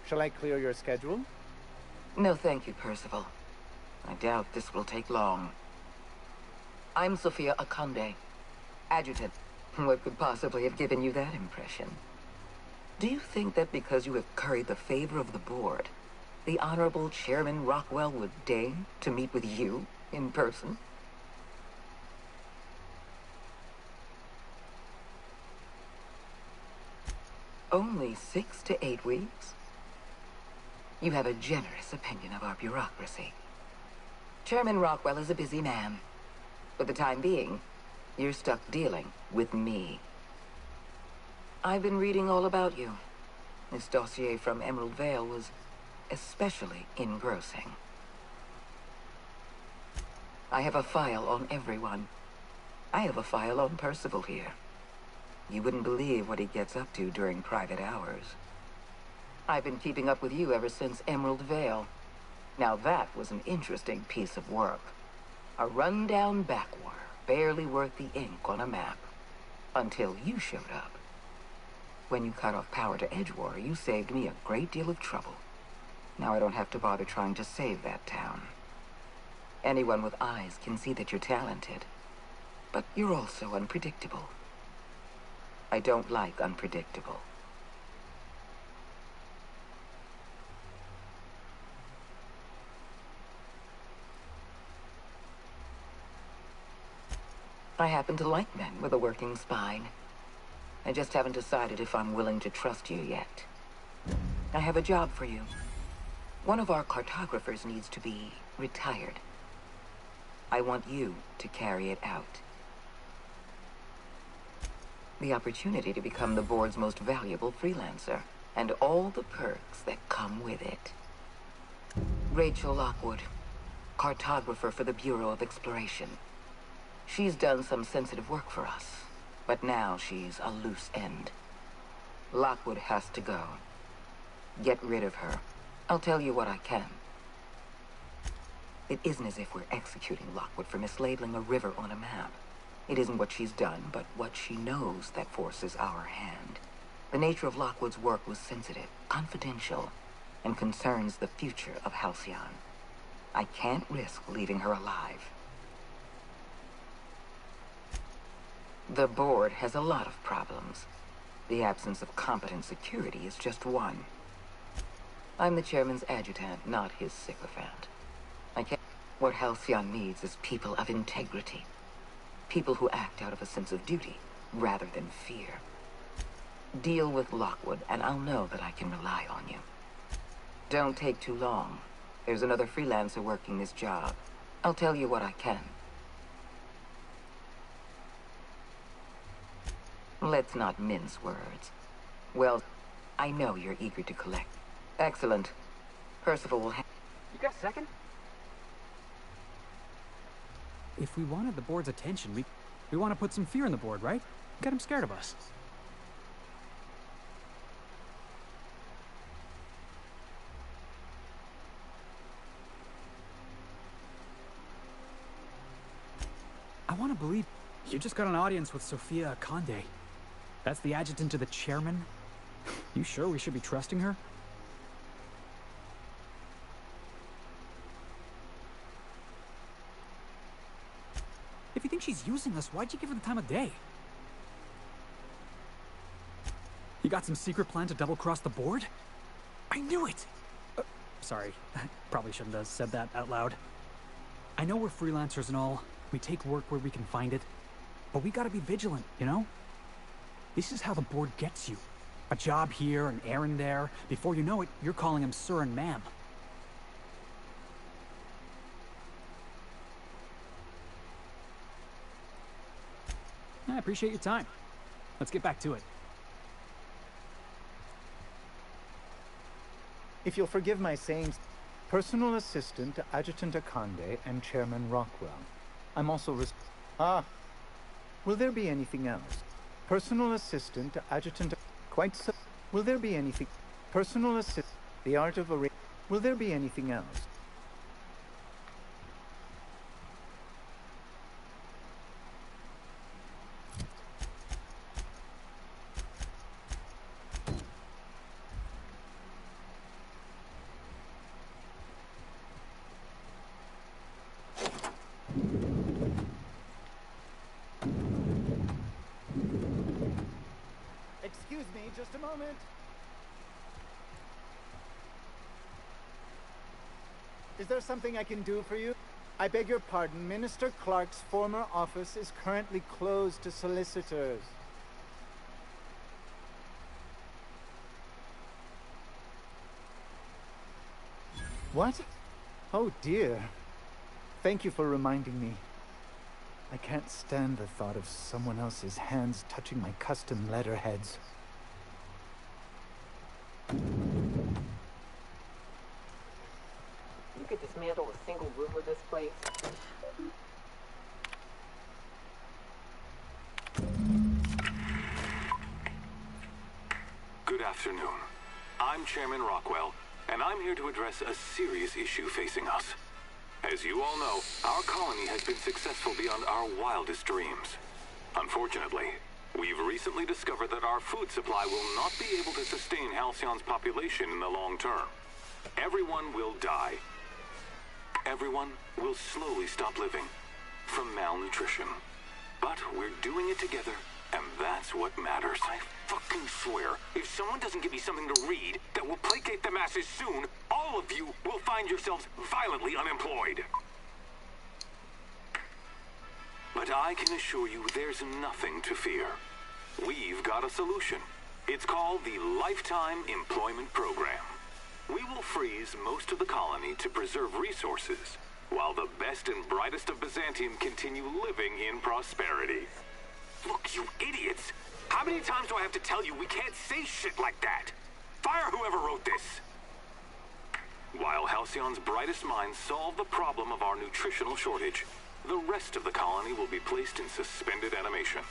Shall I clear your schedule? No, thank you, Percival. I doubt this will take long. I'm Sophia Akande, Adjutant. What could possibly have given you that impression? Do you think that because you have curried the favor of the board, the Honorable Chairman Rockwell would deign to meet with you in person? Only 6 to 8 weeks? You have a generous opinion of our bureaucracy. Chairman Rockwell is a busy man. For the time being, you're stuck dealing with me. I've been reading all about you. This dossier from Emerald Vale was especially engrossing. I have a file on everyone. I have a file on Percival here. You wouldn't believe what he gets up to during private hours. I've been keeping up with you ever since Emerald Vale. Now that was an interesting piece of work. A rundown backwater, barely worth the ink on a map. Until you showed up. When you cut off power to Edgewater, you saved me a great deal of trouble. Now I don't have to bother trying to save that town. Anyone with eyes can see that you're talented. But you're also unpredictable. I don't like unpredictable. I happen to like men with a working spine. I just haven't decided if I'm willing to trust you yet. I have a job for you. One of our cartographers needs to be retired. I want you to carry it out. The opportunity to become the board's most valuable freelancer, and all the perks that come with it. Rachel Lockwood, cartographer for the Bureau of Exploration. She's done some sensitive work for us, but now she's a loose end. Lockwood has to go. Get rid of her. I'll tell you what I can. It isn't as if we're executing Lockwood for mislabeling a river on a map. It isn't what she's done, but what she knows that forces our hand. The nature of Lockwood's work was sensitive, confidential, and concerns the future of Halcyon. I can't risk leaving her alive. The board has a lot of problems. The absence of competent security is just one. I'm the chairman's adjutant, not his sycophant. What Halcyon needs is people of integrity. People who act out of a sense of duty, rather than fear. Deal with Lockwood, and I'll know that I can rely on you. Don't take too long. There's another freelancer working this job. I'll tell you what I can. Let's not mince words. Well, I know you're eager to collect. Excellent. Percival will You got a second? If we wanted the board's attention, we want to put some fear in the board, right? Get them scared of us. can't believe you just got an audience with Sophia Conde. That's the adjutant to the chairman? You sure we should be trusting her? If you think she's using us, why'd you give her the time of day? You got some secret plan to double-cross the board? I knew it! Sorry, I probably shouldn't have said that out loud. I know we're freelancers and all. We take work where we can find it. But we gotta be vigilant, you know? This is how the board gets you. A job here, an errand there. Before you know it, you're calling him sir and ma'am. I appreciate your time. Let's get back to it. If you'll forgive my saying, personal assistant to Adjutant Akande and Chairman Rockwell. I'm also will there be anything else? Personal assistant to Adjutant... Quite so. Will there be anything... Personal assistant... The art of array... Will there be anything else? Excuse me, just a moment. Is there something I can do for you? I beg your pardon, Minister Clark's former office is currently closed to solicitors. What? Oh dear. Thank you for reminding me. I can't stand the thought of someone else's hands touching my custom letterheads. You could dismantle a single room of this place. Good afternoon. I'm Chairman Rockwell, and I'm here to address a serious issue facing us. As you all know, our colony has been successful beyond our wildest dreams. Unfortunately, we've recently discovered that our food supply will not be able to sustain Halcyon's population in the long term. Everyone will die. Everyone will slowly stop living from malnutrition. But we're doing it together, and that's what matters. I fucking swear, if someone doesn't give me something to read that will placate the masses soon, all of you will find yourselves violently unemployed. But I can assure you there's nothing to fear. We've got a solution. It's called the Lifetime Employment Program. We will freeze most of the colony to preserve resources, while the best and brightest of Byzantium continue living in prosperity. Look, you idiots! How many times do I have to tell you we can't say shit like that? Fire whoever wrote this! While Halcyon's brightest minds solve the problem of our nutritional shortage, the rest of the colony will be placed in suspended animation.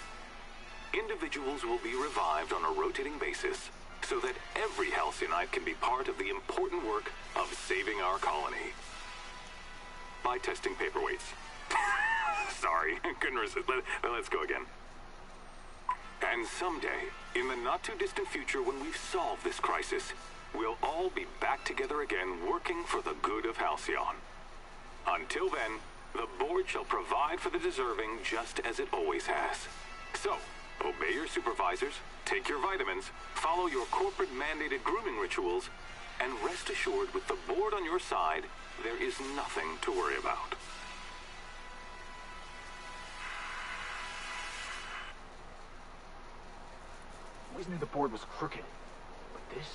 Individuals will be revived on a rotating basis, so that every Halcyonite can be part of the important work of saving our colony. By testing paperweights. Sorry, couldn't resist. Let's go again. And someday, in the not-too-distant future when we've solved this crisis, we'll all be back together again working for the good of Halcyon. Until then, the board shall provide for the deserving just as it always has. So, obey your supervisors, take your vitamins, follow your corporate-mandated grooming rituals, and rest assured with the board on your side, there is nothing to worry about. Always knew the board was crooked. But this?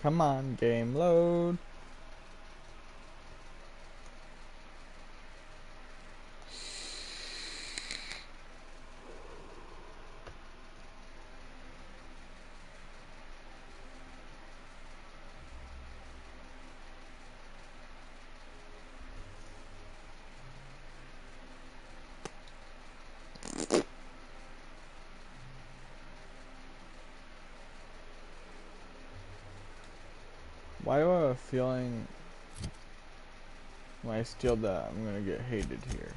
Come on, game load. Why do I have a feeling when I steal that I'm gonna get hated here?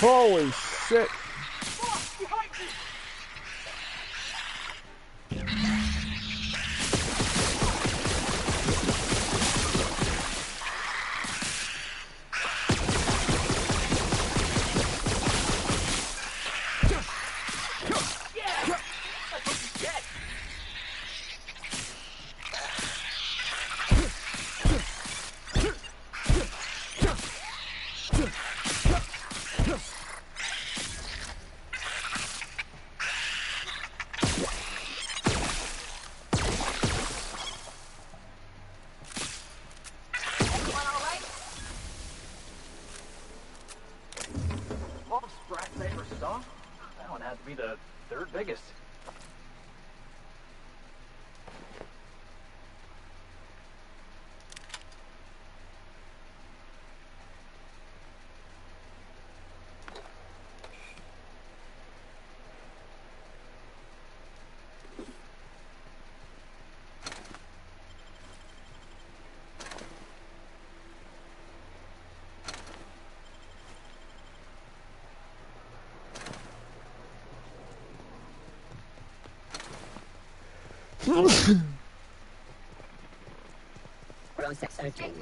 Holy shit. That one had to be the third biggest. Process searching.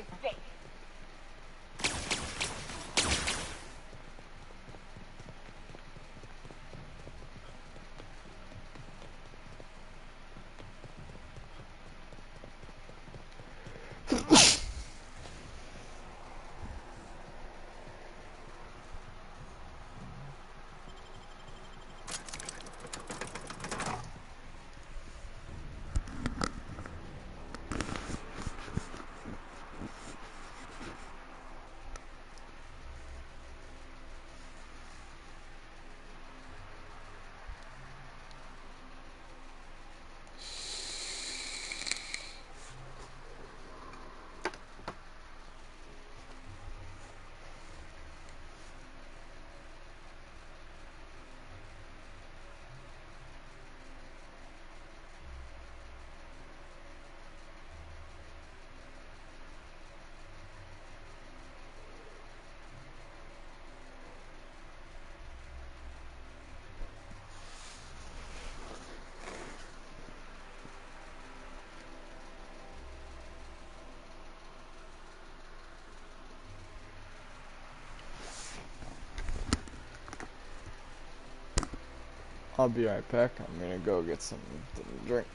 I'll be right back. I'm gonna go get something to drink.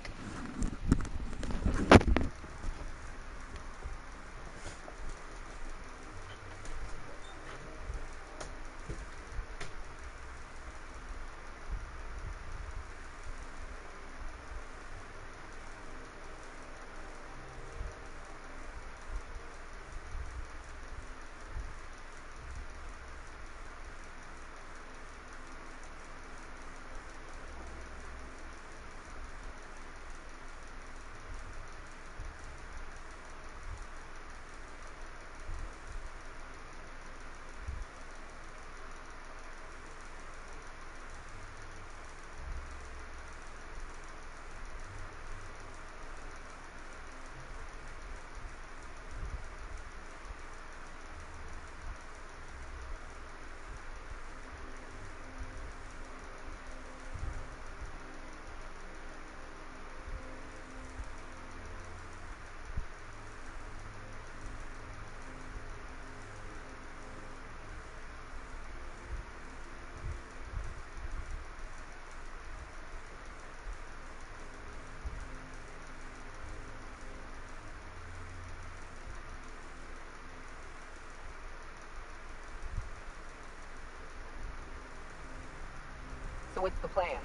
So what's the plan?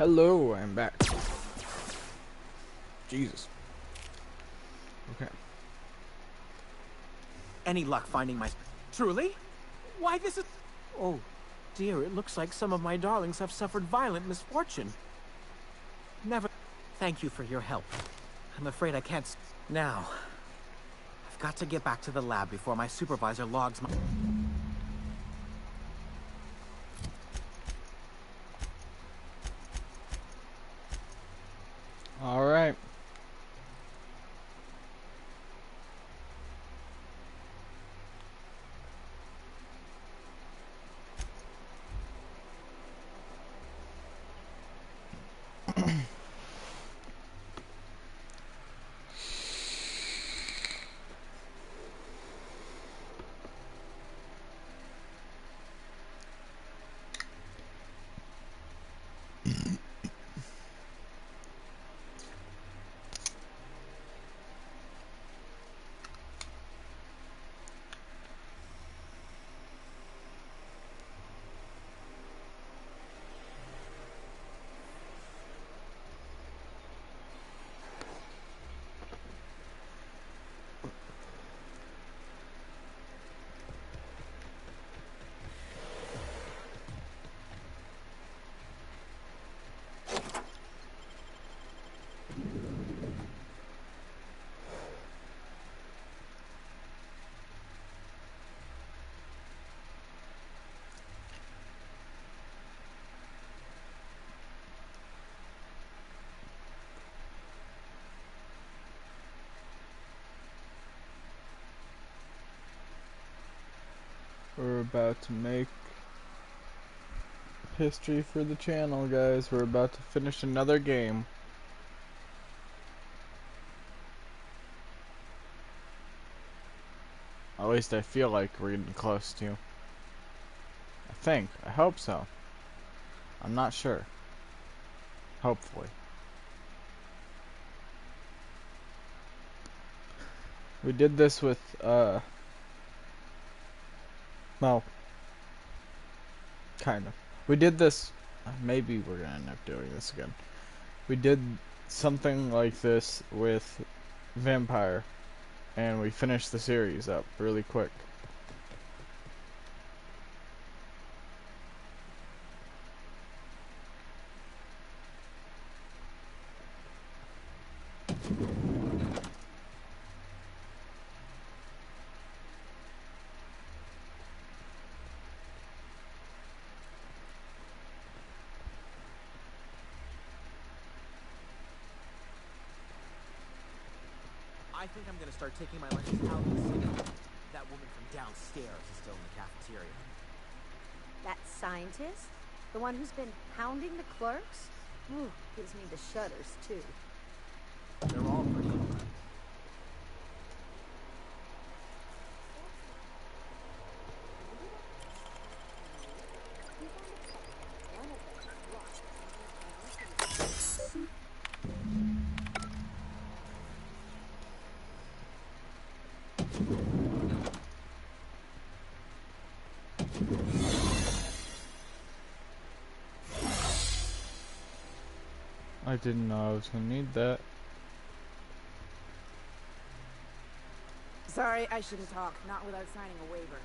Hello, I'm back. Jesus. Okay. Any luck finding my... Truly? Why, this is... Oh, dear, it looks like some of my darlings have suffered violent misfortune. Never... Thank you for your help. I'm afraid I can't... Now, I've got to get back to the lab before my supervisor logs my... All right. We're about to make history for the channel, guys. We're about to finish another game. At least I feel like we're getting close to. I think. I hope so. I'm not sure. Hopefully. We did this with, well, kind of. We did this, maybe we're gonna end up doing this again. We did something like this with Vampire, and we finished the series up really quick. I think I'm gonna start taking my lunches out of the city. That woman from downstairs is still in the cafeteria. That scientist? The one who's been hounding the clerks? Ooh, gives me the shudders, too. They're all pretty alright. I didn't know I was gonna need that. Sorry, I shouldn't talk. Not without signing a waiver.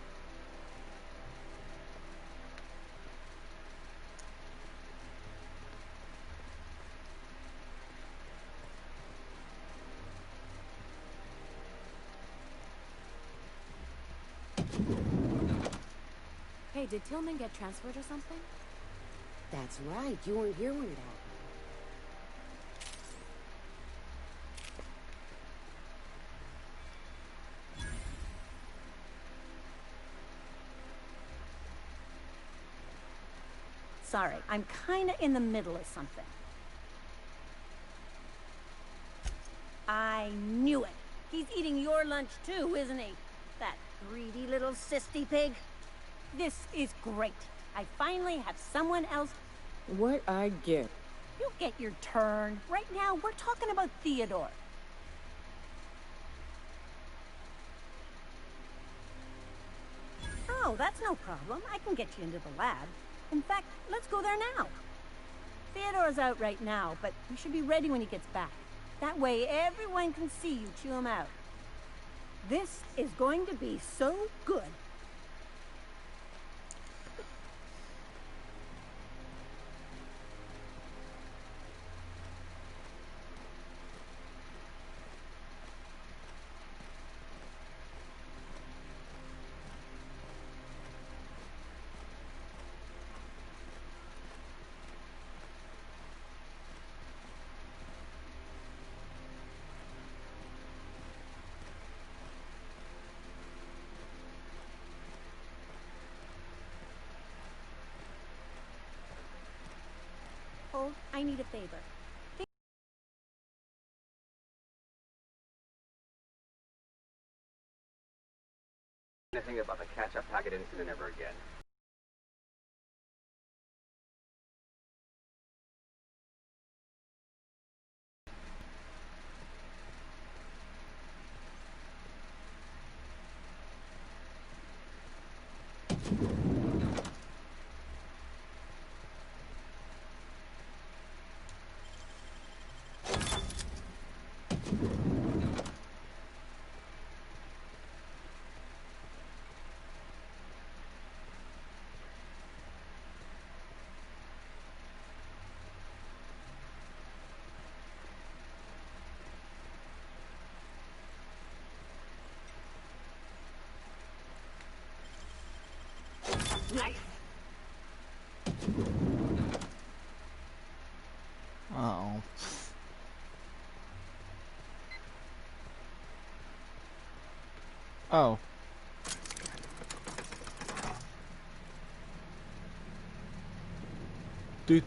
Hey, did Tillman get transferred or something? That's right. You weren't here when it happened. Sorry, I'm kinda in the middle of something. I knew it. He's eating your lunch too, isn't he? That greedy little cysty pig. This is great. I finally have someone else. What I get. You get your turn. Right now, we're talking about Theodore. Oh, that's no problem. I can get you into the lab. In fact, let's go there now. Theodore's out right now, but he should be ready when he gets back. That way everyone can see you chew him out. This is going to be so good. I need a favor. Anything about the catch-up packet incident ever again. Nice. Oh. Oh. Do.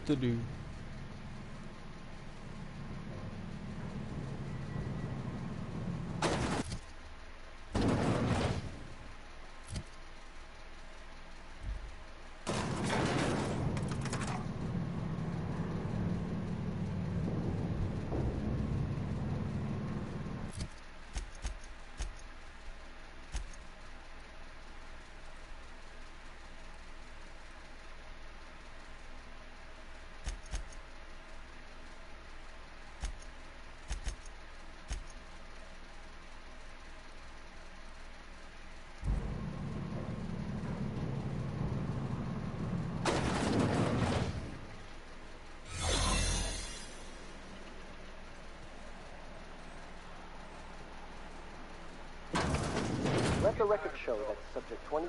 Let the record show that subject 20...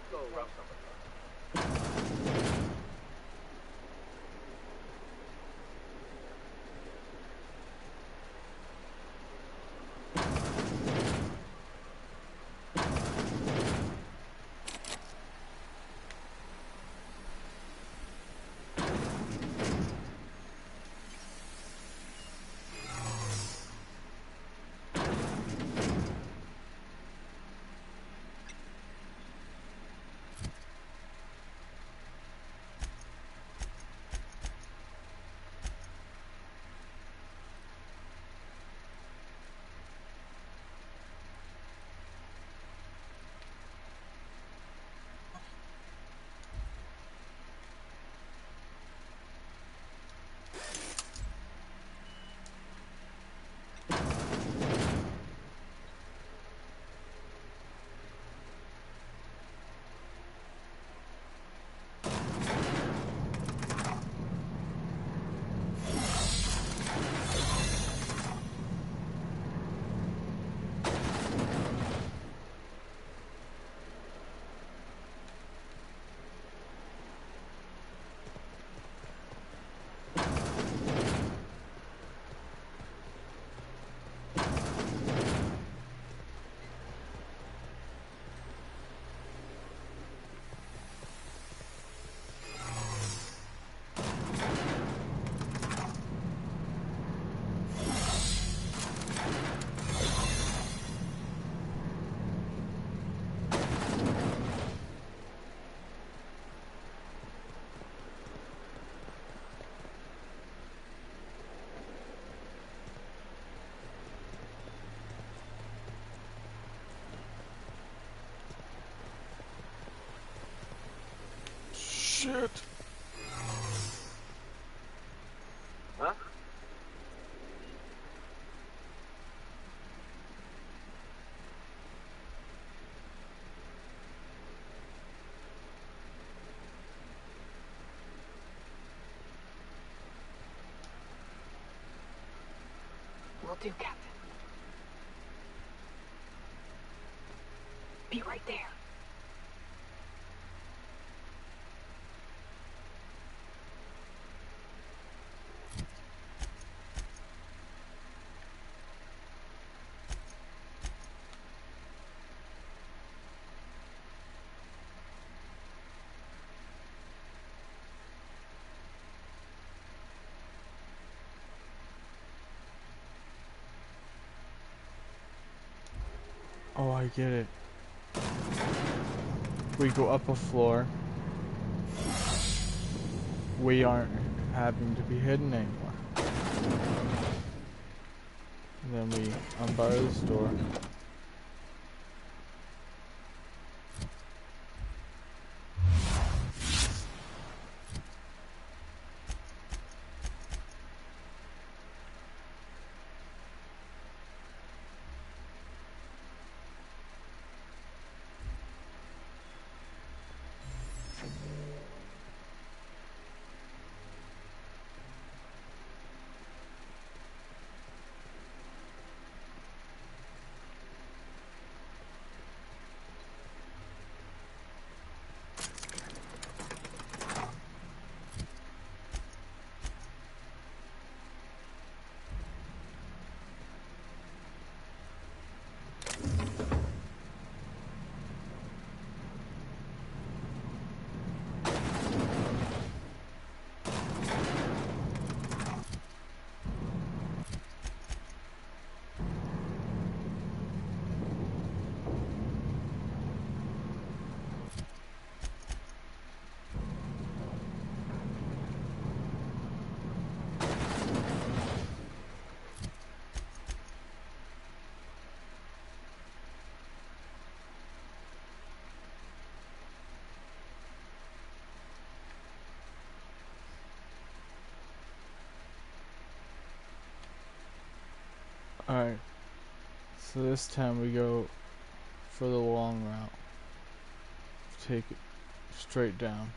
Shit. do, Captain. Be right there. Oh, I get it. We go up a floor. We aren't having to be hidden anymore. And then we unbar this door. Alright, so this time we go for the long route. Take it straight down.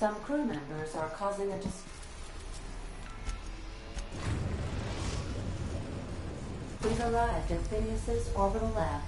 Some crew members are causing a We've arrived at Phineas's orbital lab.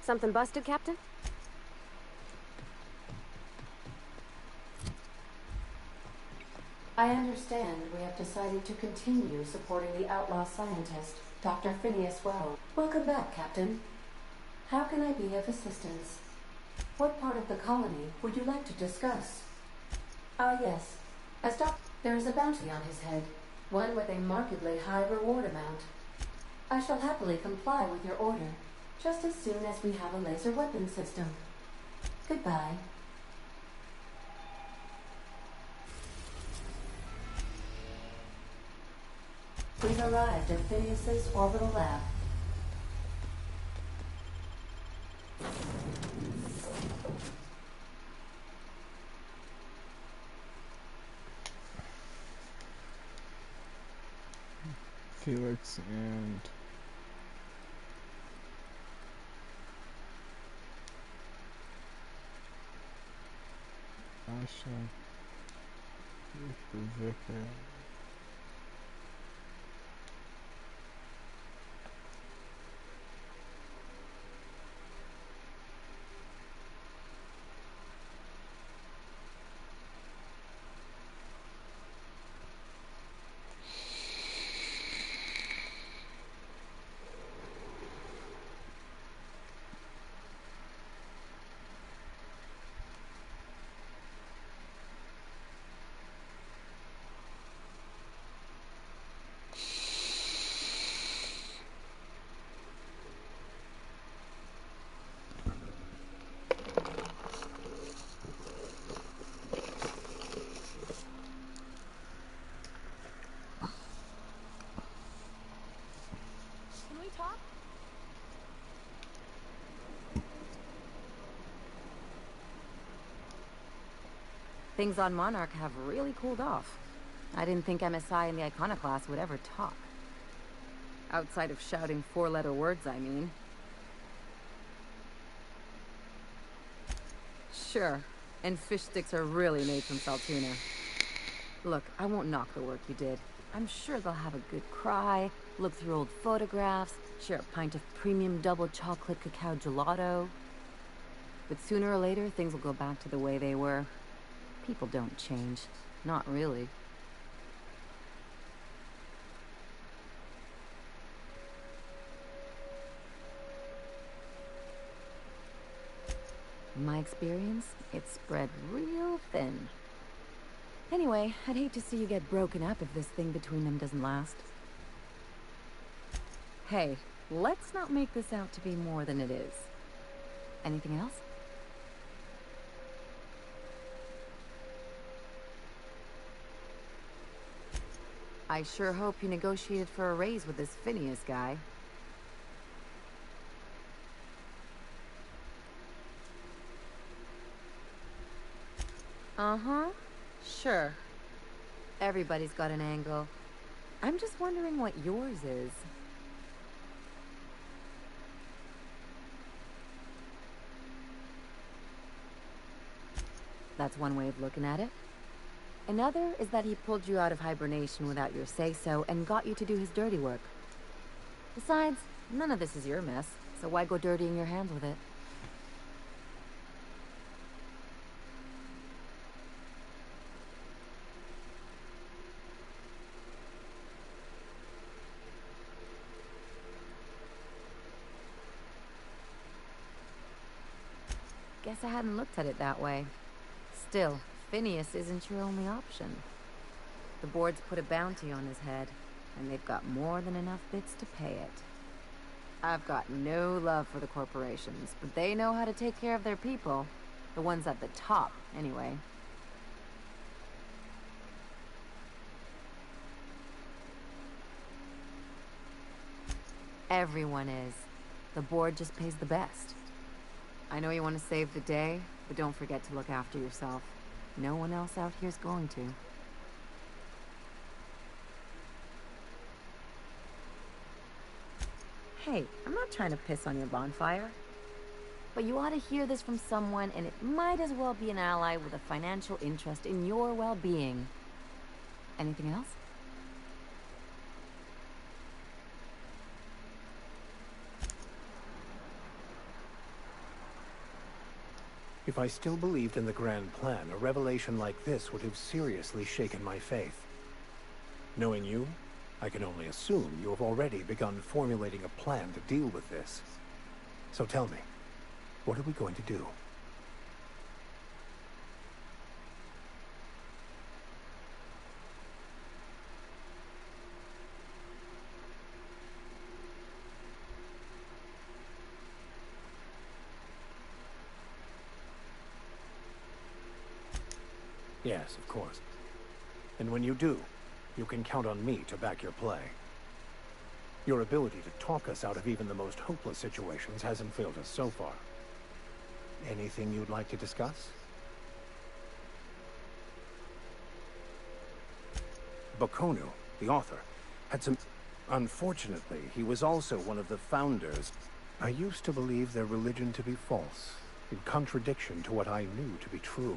Something busted, Captain? I understand we have decided to continue supporting the outlaw scientist, Dr. Phineas Weld. Welcome back, Captain. How can I be of assistance? What part of the colony would you like to discuss? Ah, yes. There is a bounty on his head, one with a markedly high reward amount. I shall happily comply with your order, just as soon as we have a laser weapon system. Goodbye. We've arrived at Phineas's orbital lab. Felix and Asha with the vicar. Things on Monarch have really cooled off. I didn't think MSI and the Iconoclast would ever talk. Outside of shouting four-letter words, I mean. Sure, and fish sticks are really made from Saltuna. Look, I won't knock the work you did. I'm sure they'll have a good cry, look through old photographs, share a pint of premium double chocolate cacao gelato. But sooner or later, things will go back to the way they were. People don't change. Not really. In my experience, it's spread real thin. Anyway, I'd hate to see you get broken up if this thing between them doesn't last. Hey, let's not make this out to be more than it is. Anything else? I sure hope you negotiated for a raise with this Phineas guy. Uh-huh. Sure. Everybody's got an angle. I'm just wondering what yours is. That's one way of looking at it. Another is that he pulled you out of hibernation without your say-so and got you to do his dirty work. Besides, none of this is your mess, so why go dirtying your hands with it? Guess I hadn't looked at it that way. Still, Phineas isn't your only option. The board's put a bounty on his head, and they've got more than enough bits to pay it. I've got no love for the corporations, but they know how to take care of their people. The ones at the top, anyway. Everyone is. The board just pays the best. I know you want to save the day, but don't forget to look after yourself. No one else out here's going to. Hey, I'm not trying to piss on your bonfire. But you ought to hear this from someone, and it might as well be an ally with a financial interest in your well-being. Anything else? If I still believed in the grand plan, a revelation like this would have seriously shaken my faith. Knowing you, I can only assume you have already begun formulating a plan to deal with this. So tell me, what are we going to do? Yes, of course. And when you do, you can count on me to back your play. Your ability to talk us out of even the most hopeless situations hasn't failed us so far. Anything you'd like to discuss? Bokonu, the author, had some... Unfortunately, he was also one of the founders. I used to believe their religion to be false, in contradiction to what I knew to be true.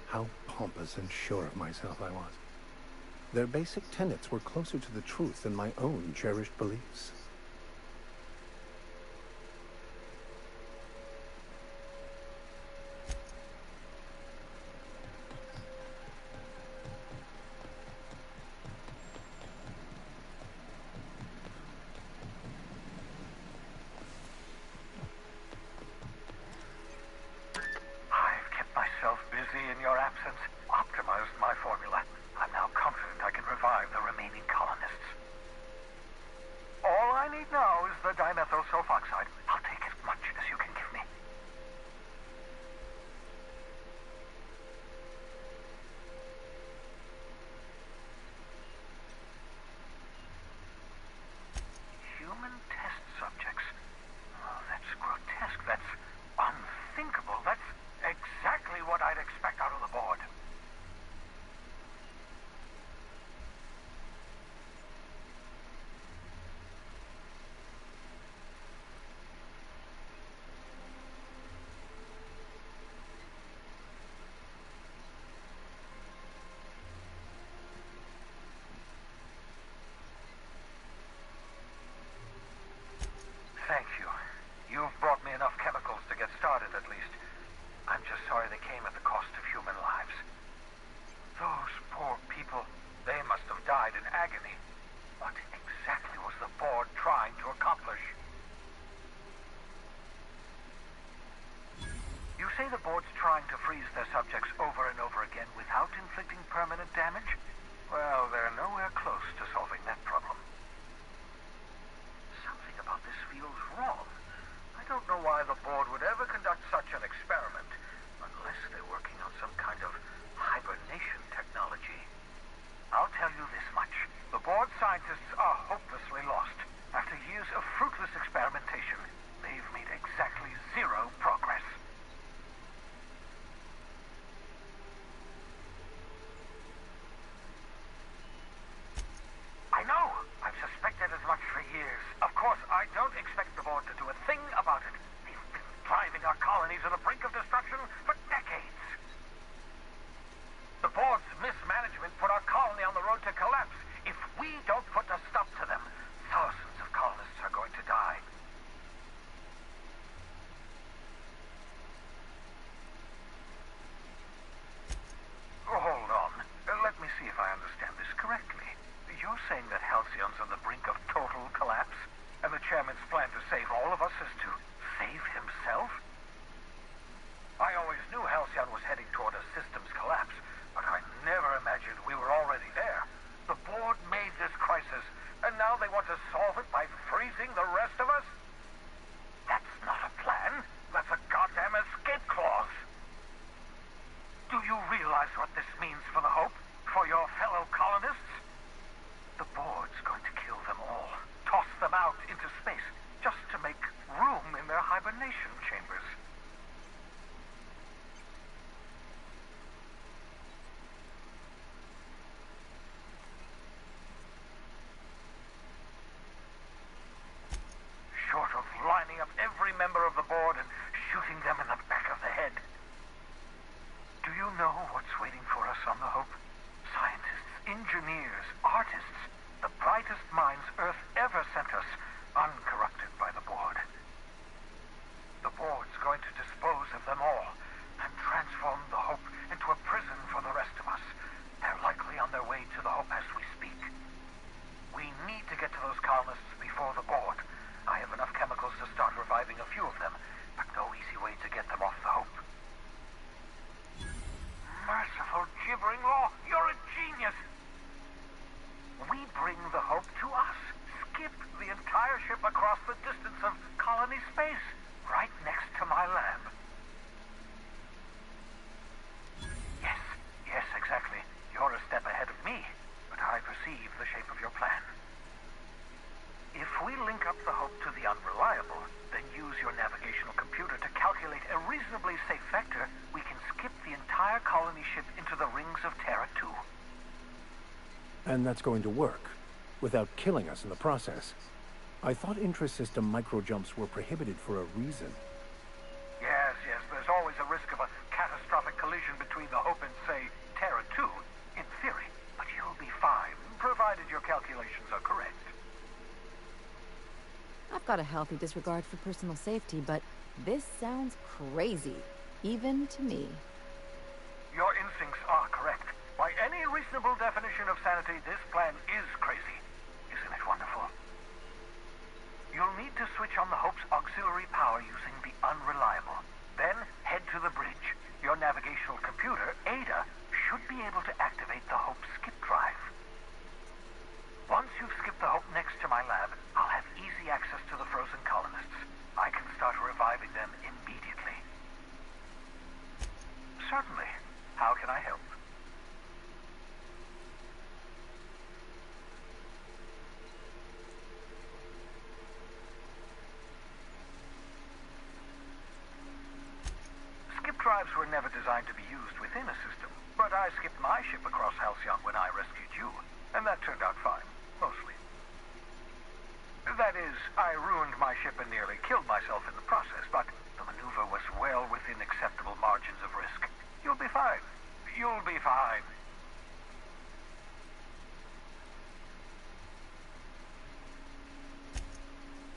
How pompous and sure of myself I was. Their basic tenets were closer to the truth than my own cherished beliefs. me. What exactly was the board trying to accomplish? You say the board's trying to freeze their subjects over and over again without inflicting permanent damage? Well, they're nowhere close to solving that problem. Something about this feels wrong. I don't know why the board would ever conduct such an experiment, unless they're working on some kind of hibernation technology. I'll tell you this much. The board scientists are hopelessly lost. After years of fruitless experimentation, they've made exactly zero progress. I know! I've suspected as much for years. Of course, I don't expect the board to do a thing about it. They've been driving our colony to the brink of destruction for decades. The board's mismanagement put our colony on the road to collapse. If we don't put a stop to them, thousands of colonists are going to die. Oh, hold on. Let me see if I understand this correctly. You're saying that Halcyon's on the brink of total collapse, and the chairman's plan to save all of us is to save himself? I always knew Halcyon was heading toward a systems collapse, but I never imagined we were already there. The board made this crisis, and now they want to solve it by freezing the rest of us? That's not a plan. That's a goddamn escape clause. Do you realize what this means for the Hope? For your fellow colonists? The board's going to kill them all, toss them out into space, just to make room in their hibernation chambers. Short of lining up every member of the board and shooting them in the back of the head. Do you know what's waiting for us on the Hope? Scientists, engineers, artists, the brightest minds Earth ever sent us, uncorrupted by the board. The board's going to dispose of them all and transform the Hope into a prison for the rest of us. They're likely on their way to the Hope as we speak. We need to get to those colonists before the board. I have enough chemicals to start reviving a few of them, but no easy way to get them off the Hope. Merciful gibbering law, you're a genius! We bring the Hope to us. Skip the entire ship across the distance of colony space, right next to my lab. Yes, exactly. You're a step ahead of me, but I perceive the shape of your plan. If we link up the Hope to the Unreliable, then use your navigational computer to calculate a reasonably safe vector, we can skip the entire colony ship into the rings of Terra 2. And that's going to work, without killing us in the process. I thought intra-system micro-jumps were prohibited for a reason. Yes, there's always a risk of a catastrophic collision between the Hope and, say, Terra 2, in theory. But you'll be fine, provided your calculations are correct. I've got a healthy disregard for personal safety, but this sounds crazy, even to me. Your instincts are correct. By any reasonable definition of sanity, this plan is crazy. Isn't it wonderful? You'll need to switch on the Hope's auxiliary power using the Unreliable. Then head to the bridge. Your navigational computer, Ada, should be able to activate the Hope's skip drive. Once you've skipped the Hope next to my lab, I'll have easy access to the frozen colonists. I can start reviving them immediately. Certainly. How can I help? Skip drives were never designed to be used within a system, but I skipped my ship across Halcyon when I rescued you, and that turned out fine, mostly. That is, I ruined my ship and nearly killed myself in the process, but the maneuver was well within acceptable margins of risk. You'll be fine. You'll be fine.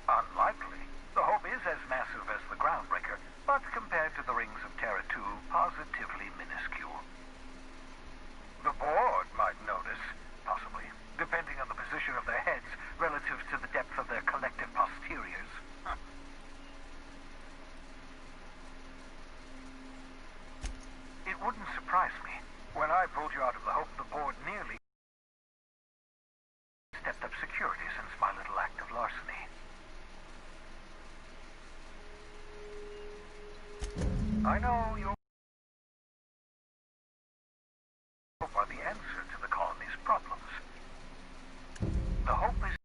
Unlikely. The Hope is as massive as the Groundbreaker, but compared to the rings of Terra 2, positively minuscule. The board might notice, possibly, depending on the position I know you are the answer to the colony's problems. The hope is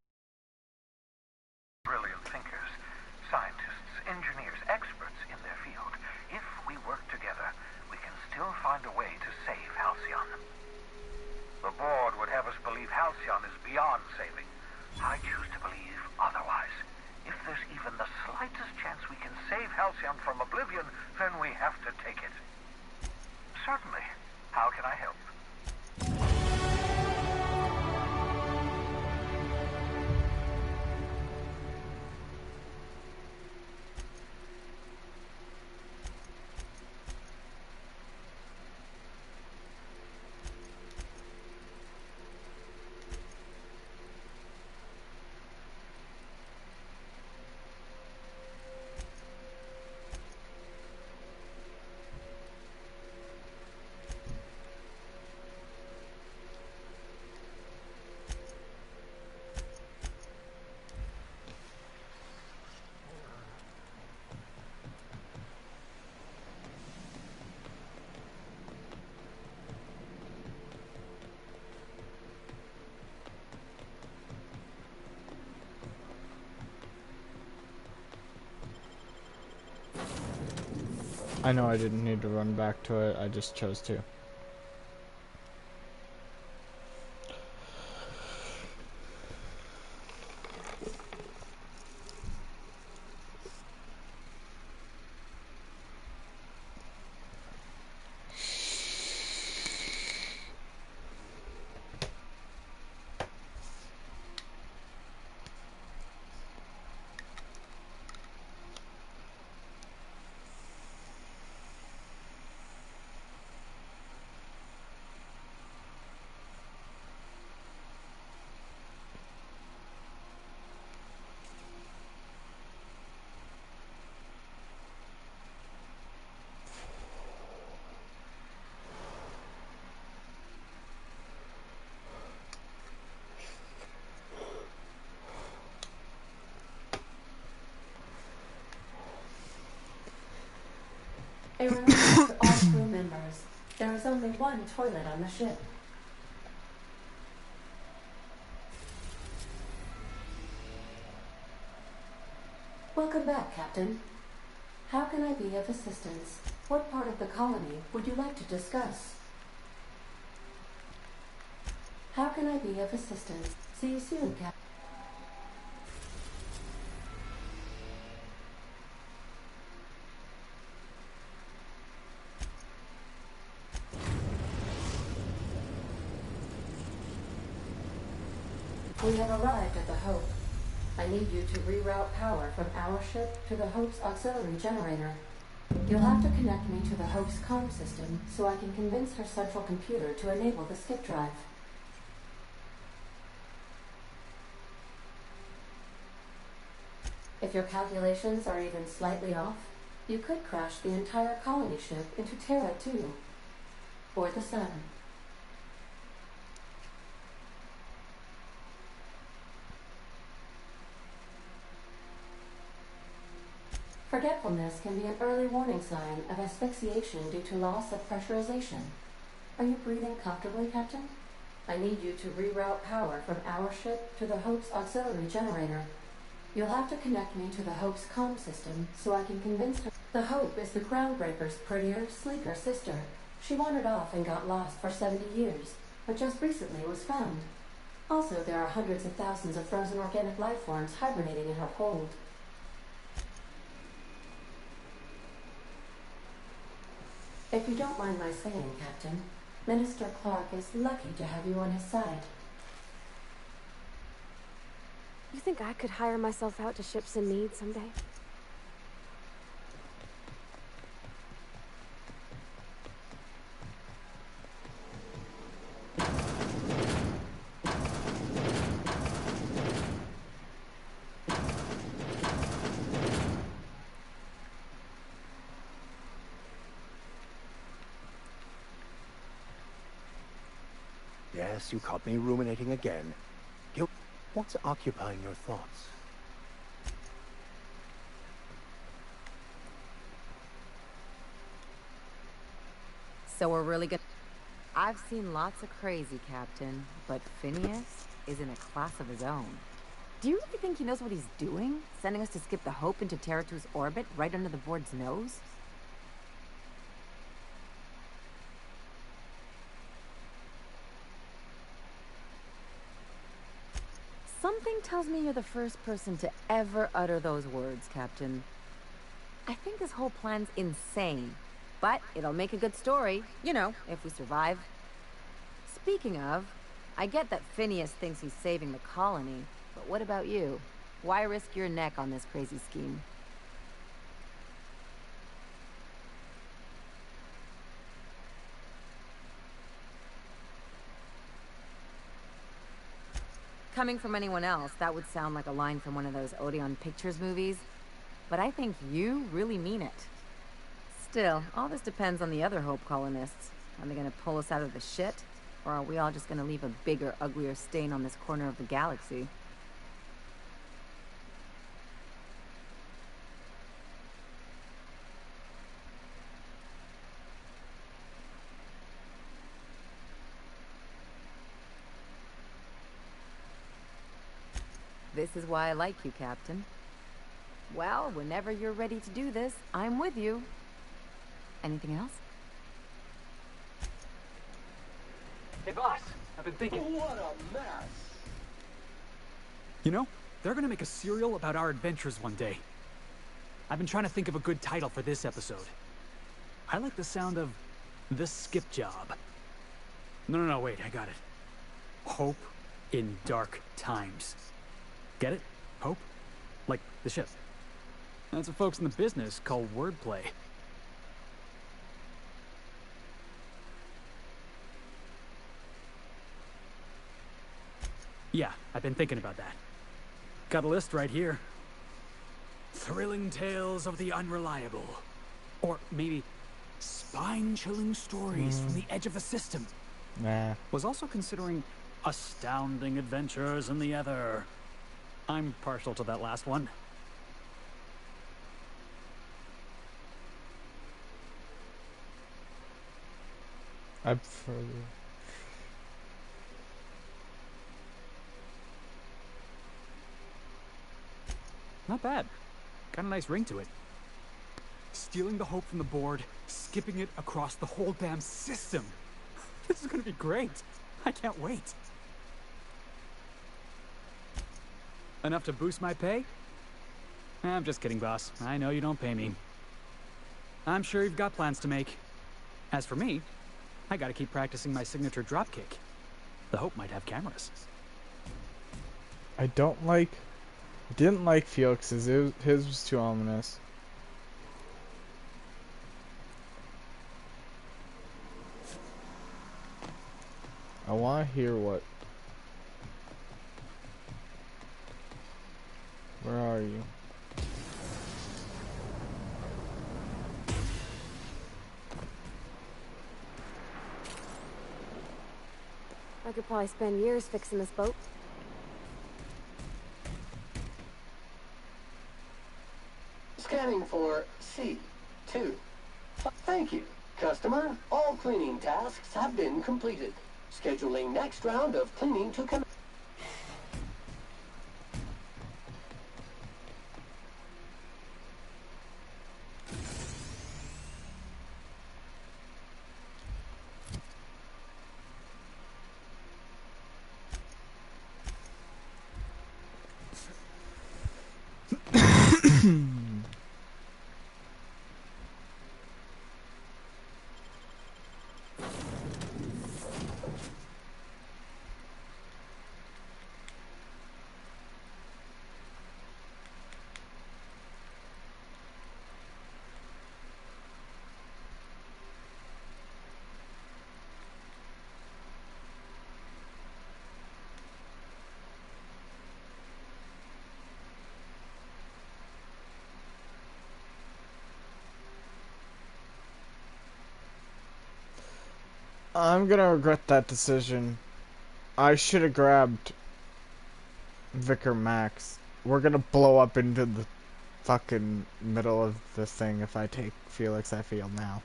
brilliant thinkers, scientists, engineers, experts in their field. If we work together, we can still find a way to save Halcyon. The board would have us believe Halcyon is beyond saving. I choose to believe otherwise. If there's even the slightest chance we can save Halcyon from oblivion, then we have to take it. Certainly. How can I help? I know I didn't need to run back to it, I just chose to. A reminder to all crew members, there is only one toilet on the ship. Welcome back, Captain. How can I be of assistance? What part of the colony would you like to discuss? How can I be of assistance? See you soon, Captain. We have arrived at the Hope. I need you to reroute power from our ship to the Hope's auxiliary generator. You'll have to connect me to the Hope's comm system so I can convince her central computer to enable the skip drive. If your calculations are even slightly off, you could crash the entire colony ship into Terra 2, or the Sun. Forgetfulness can be an early warning sign of asphyxiation due to loss of pressurization. Are you breathing comfortably, Captain? I need you to reroute power from our ship to the Hope's auxiliary generator. You'll have to connect me to the Hope's comm system so I can convince her. The Hope is the Groundbreaker's prettier, sleeker sister. She wandered off and got lost for 70 years, but just recently was found. Also, there are hundreds of thousands of frozen organic life forms hibernating in her hold. If you don't mind my saying, Captain, Minister Clark is lucky to have you on his side. You think I could hire myself out to ships in need someday? Yes, you caught me ruminating again. What's occupying your thoughts? So we're really gonna... I've seen lots of crazy, Captain, but Phineas is in a class of his own. Do you really think he knows what he's doing? Sending us to skip the Hope into Terra 2's orbit right under the board's nose? Something tells me you're the first person to ever utter those words, Captain. I think this whole plan's insane, but it'll make a good story, you know, if we survive. Speaking of, I get that Phineas thinks he's saving the colony, but what about you? Why risk your neck on this crazy scheme? Coming from anyone else, that would sound like a line from one of those Odeon Pictures movies, but I think you really mean it. Still, all this depends on the other Hope colonists. Are they gonna pull us out of the shit? Or are we all just gonna leave a bigger, uglier stain on this corner of the galaxy? This is why I like you, Captain. Well, whenever you're ready to do this, I'm with you. Anything else? Hey, boss. I've been thinking... What a mess! You know, they're gonna make a serial about our adventures one day. I've been trying to think of a good title for this episode. I like the sound of The Skip Job. No, wait, I got it. Hope in Dark Times. Get it? Hope? Like the ship. That's what folks in the business call wordplay. Yeah, I've been thinking about that. Got a list right here. Thrilling tales of the unreliable. Or maybe spine-chilling stories from the edge of the system. Nah. Was also considering astounding adventures in the ether. I'm partial to that last one. I prefer the... Not bad. Got a nice ring to it. Stealing the Hope from the board, skipping it across the whole damn system. This is gonna be great. I can't wait. Enough to boost my pay? I'm just kidding, boss. I know you don't pay me. I'm sure you've got plans to make. As for me, I gotta keep practicing my signature dropkick. The Hope might have cameras. I didn't like Felix's. His was too ominous. I want to hear what... Where are you? I could probably spend years fixing this boat. Scanning for C2. Thank you, customer. All cleaning tasks have been completed. Scheduling next round of cleaning to commence. I'm gonna regret that decision. I should have grabbed Vicar Max. We're gonna blow up into the fucking middle of the thing if I take Felix. I feel now.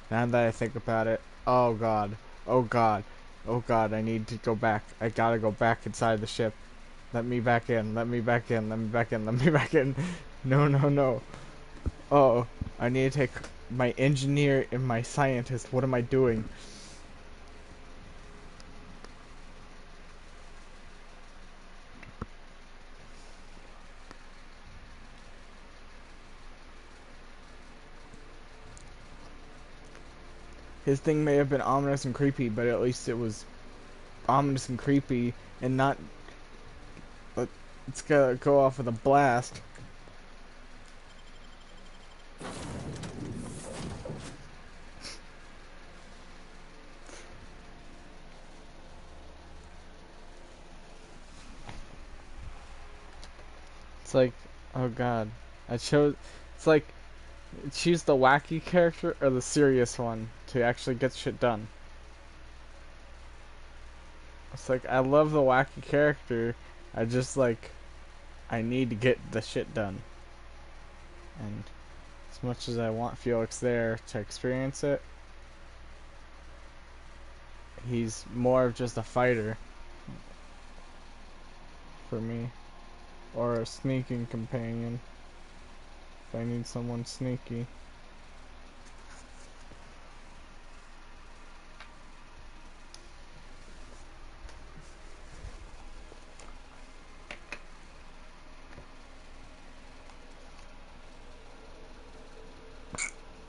Now that I think about it, Oh god. Oh god. Oh god, I need to go back. I gotta go back inside the ship. Let me back in. Let me back in. Let me back in. Let me back in. No, no, no. Oh, I need to take my engineer and my scientist. What am I doing? His thing may have been ominous and creepy, but at least it was ominous and creepy and not... It's gonna go off with a blast. It's like, oh god. I chose... It's like, choose the wacky character or the serious one to actually get shit done. It's like, I love the wacky character, I just like, I need to get the shit done. And as much as I want Felix there to experience it, he's more of just a fighter for me. Or a sneaking companion, if I need someone sneaky.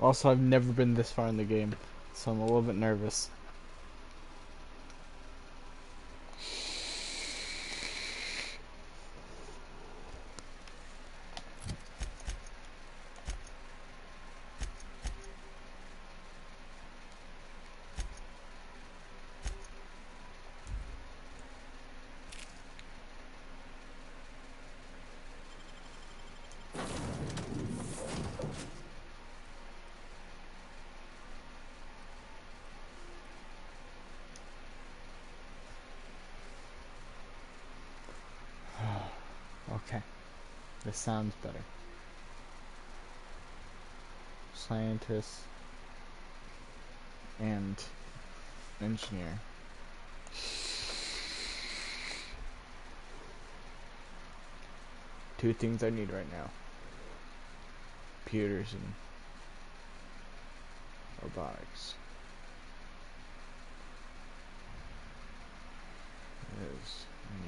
Also, I've never been this far in the game, so I'm a little bit nervous. Okay, this sounds better. Scientist and engineer. Two things I need right now. Computers and robotics. I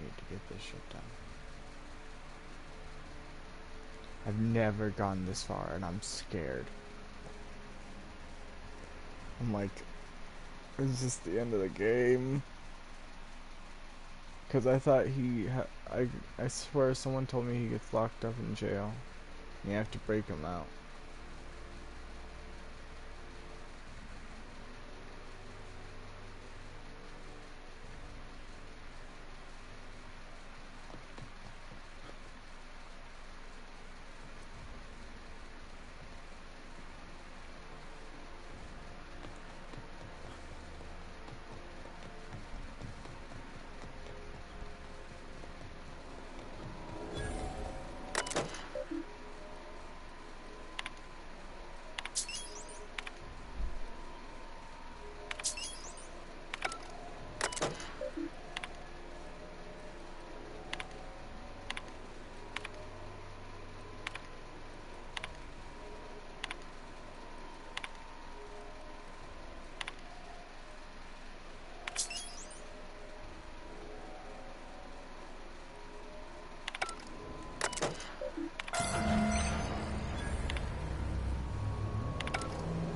need to get this shit done. I've never gone this far and I'm scared. I'm like, is this the end of the game? Because I thought I swear someone told me he gets locked up in jail. And you have to break him out.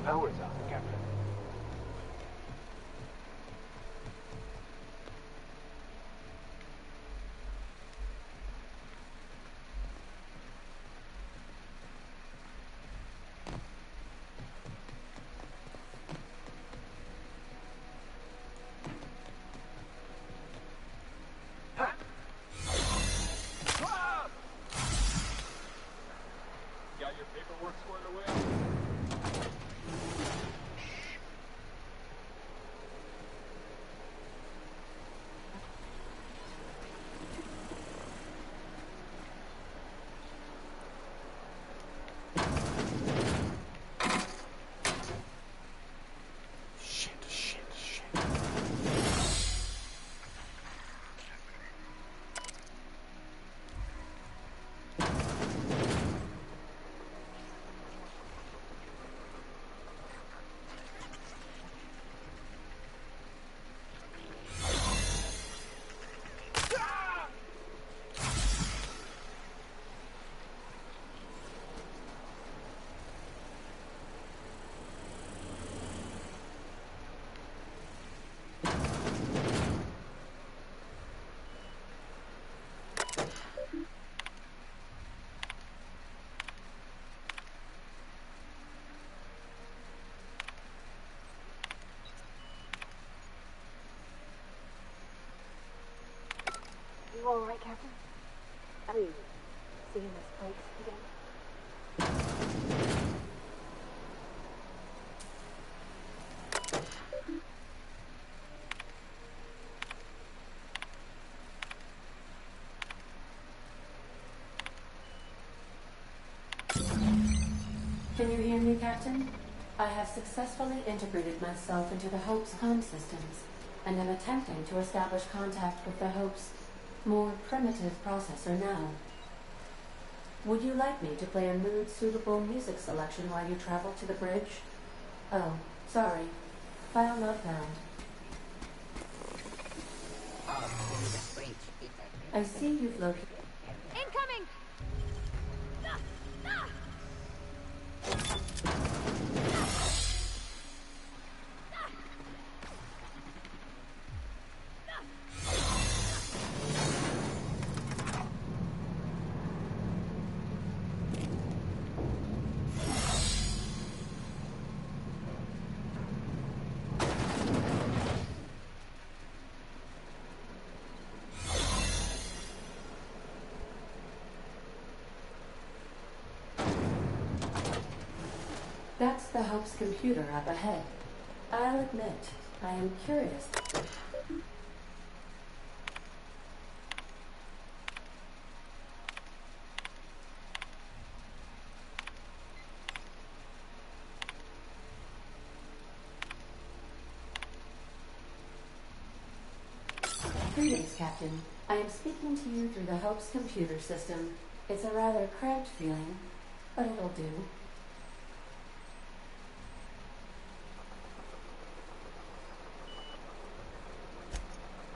Power's up, Captain. Got your paperwork squared away? I mean, seeing this place again. Can you hear me, Captain? I have successfully integrated myself into the Hope's comm systems, and am attempting to establish contact with the Hope's more primitive processor now. Would you like me to play a mood-suitable music selection while you travel to the bridge? Oh, sorry. File not found. I see you've located... Incoming! That's the Hope's computer up ahead. I'll admit, I am curious. Greetings, Captain. I am speaking to you through the Hope's computer system. It's a rather cramped feeling, but it'll do.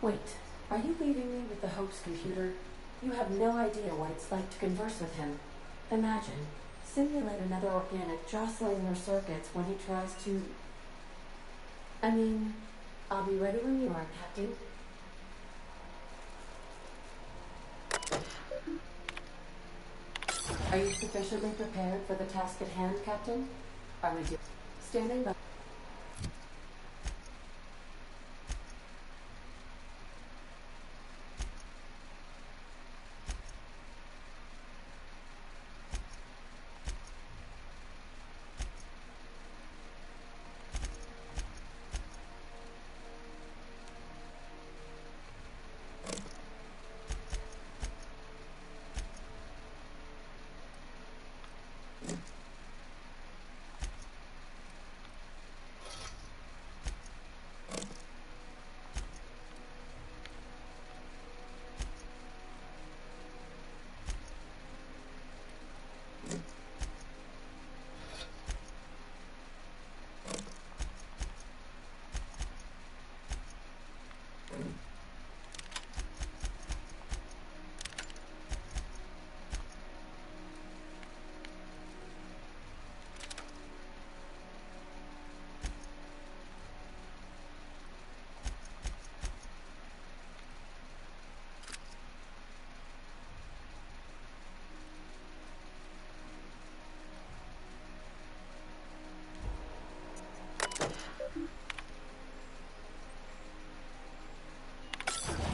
Wait, are you leaving me with the Hope's computer? You have no idea what it's like to converse with him. Imagine, simulate another organic jostling your circuits when he tries to... I mean, I'll be ready when you are, Captain. Are you sufficiently prepared for the task at hand, Captain? Are we standing by?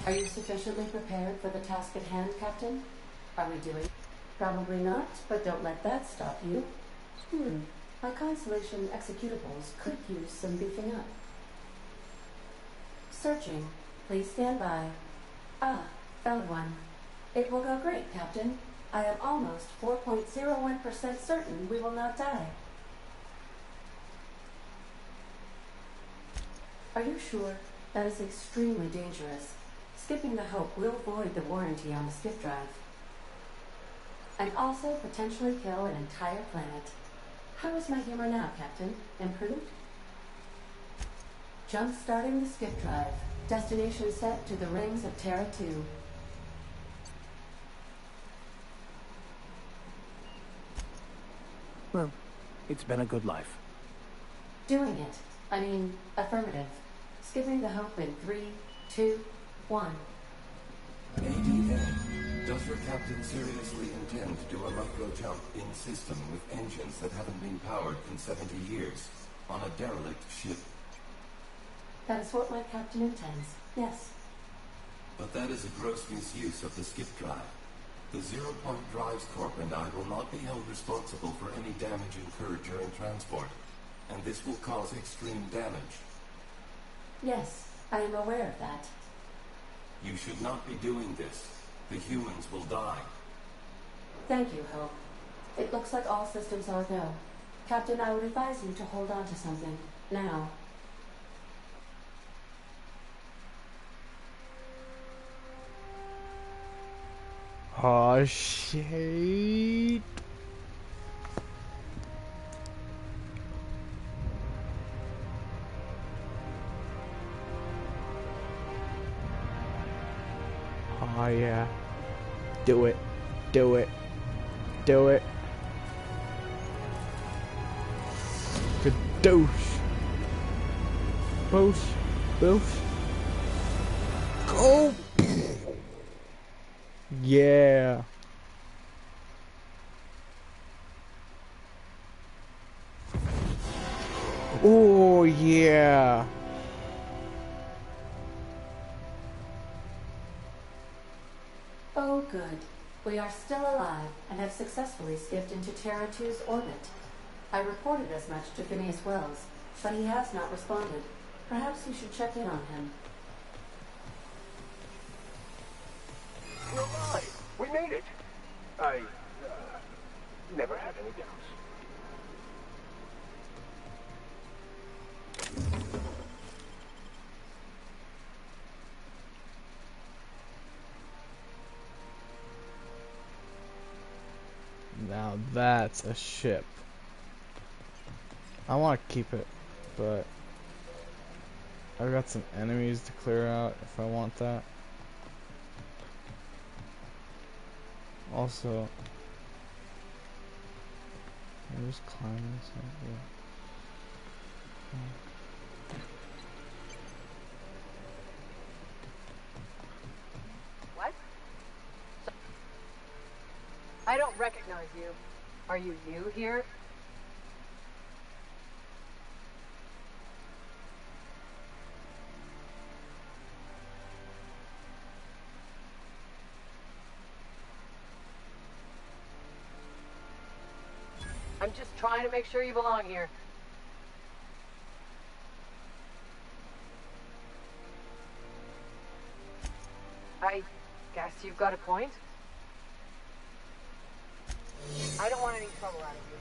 Are you sufficiently prepared for the task at hand, Captain? Are we doing? Probably not, but don't let that stop you. My Constellation executables could use some beefing up. Searching. Please stand by. Ah, found one. It will go great, Captain. I am almost 4.01% certain we will not die. Are you sure? That is extremely dangerous. Skipping the Hope will void the warranty on the skip drive. And also potentially kill an entire planet. How is my humor now, Captain? Improved? Jump-starting the skip drive. Destination set to the rings of Terra 2. Well, it's been a good life. Doing it. I mean, affirmative. Skipping the Hope in 3, 2, 1. ADN, does your captain seriously intend to do a micro jump in system with engines that haven't been powered in 70 years on a derelict ship? That is what my captain intends, yes. But that is a gross misuse of the skip drive. The Zero Point Drives Corp and I will not be held responsible for any damage incurred during transport, and this will cause extreme damage. Yes, I am aware of that. You should not be doing this. The humans will die. Thank you, Hope. It looks like all systems are go. Captain, I would advise you to hold on to something. Now. Oh, shit. Oh, yeah. Do it. Do it. Do it. Kadoosh. Boosh. Boosh. Go! Yeah. Oh, yeah. Oh, good. We are still alive and have successfully skipped into Terra 2's orbit. I reported as much to Phineas Wells, but he has not responded. Perhaps you should check in on him. We're alive! We made it! I, never had any doubts. Now that's a ship. I want to keep it, but I've got some enemies to clear out if I want that. Also, I'm just climbing this up, yeah. What? I don't recognize you. Are you new here? I'm just trying to make sure you belong here. I guess you've got a point. I don't want any trouble out of you.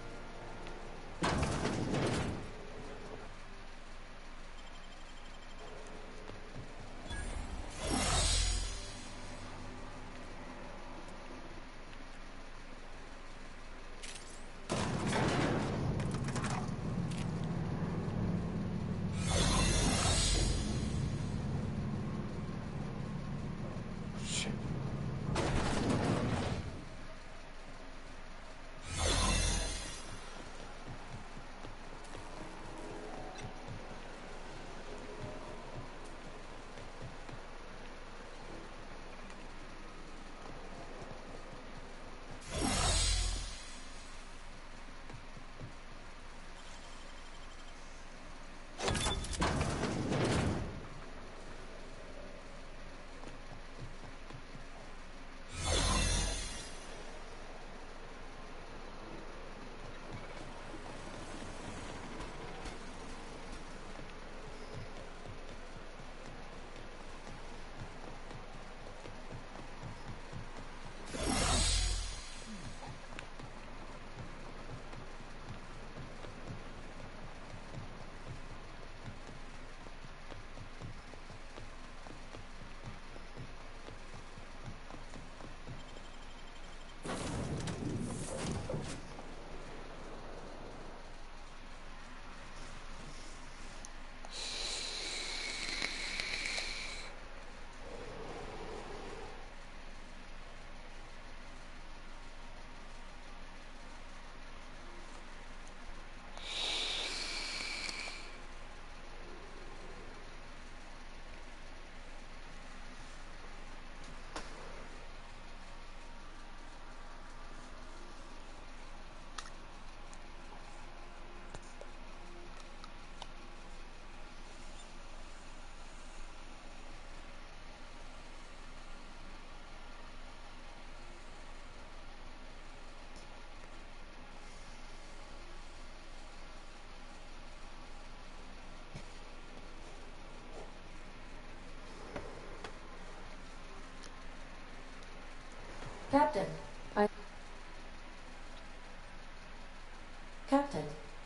Captain,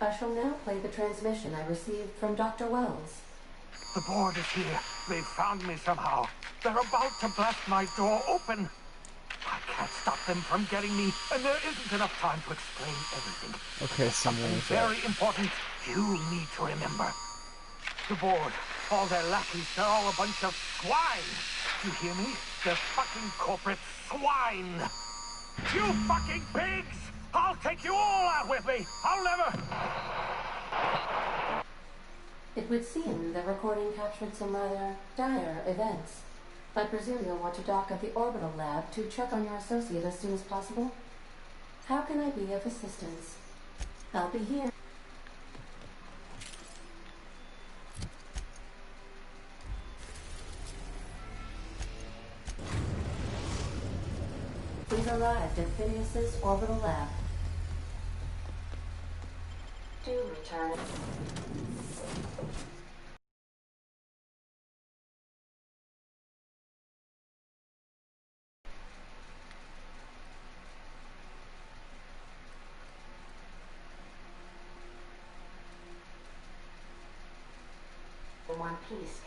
I shall now play the transmission I received from Dr. Wells. The board is here. They've found me somehow. They're about to blast my door open. I can't stop them from getting me, and there isn't enough time to explain everything. Okay, something very important you need to remember. The board, all their lackeys, they're all a bunch of swine. You hear me? They're fucking corporate swine. You fucking pigs! I'll take you all out with me. I'll never... It would seem the recording captured some rather dire events. I presume you'll want to dock at the orbital lab to check on your associate as soon as possible. How can I be of assistance? I'll be here. We've arrived at Phineas's orbital lab. Do return. In one piece.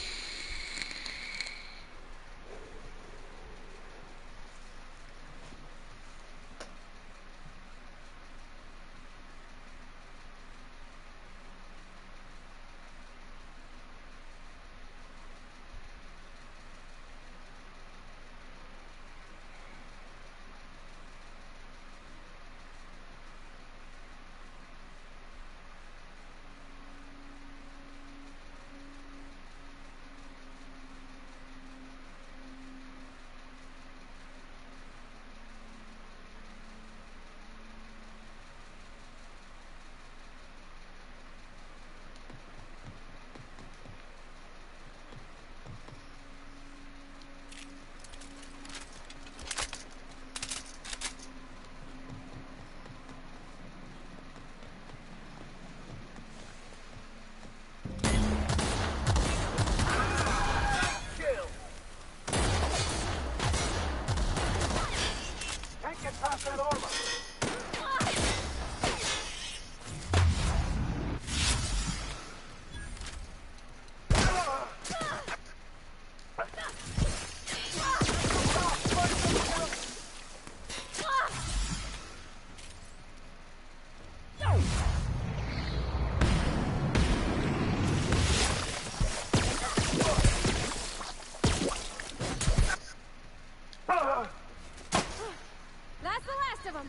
That's the last of them.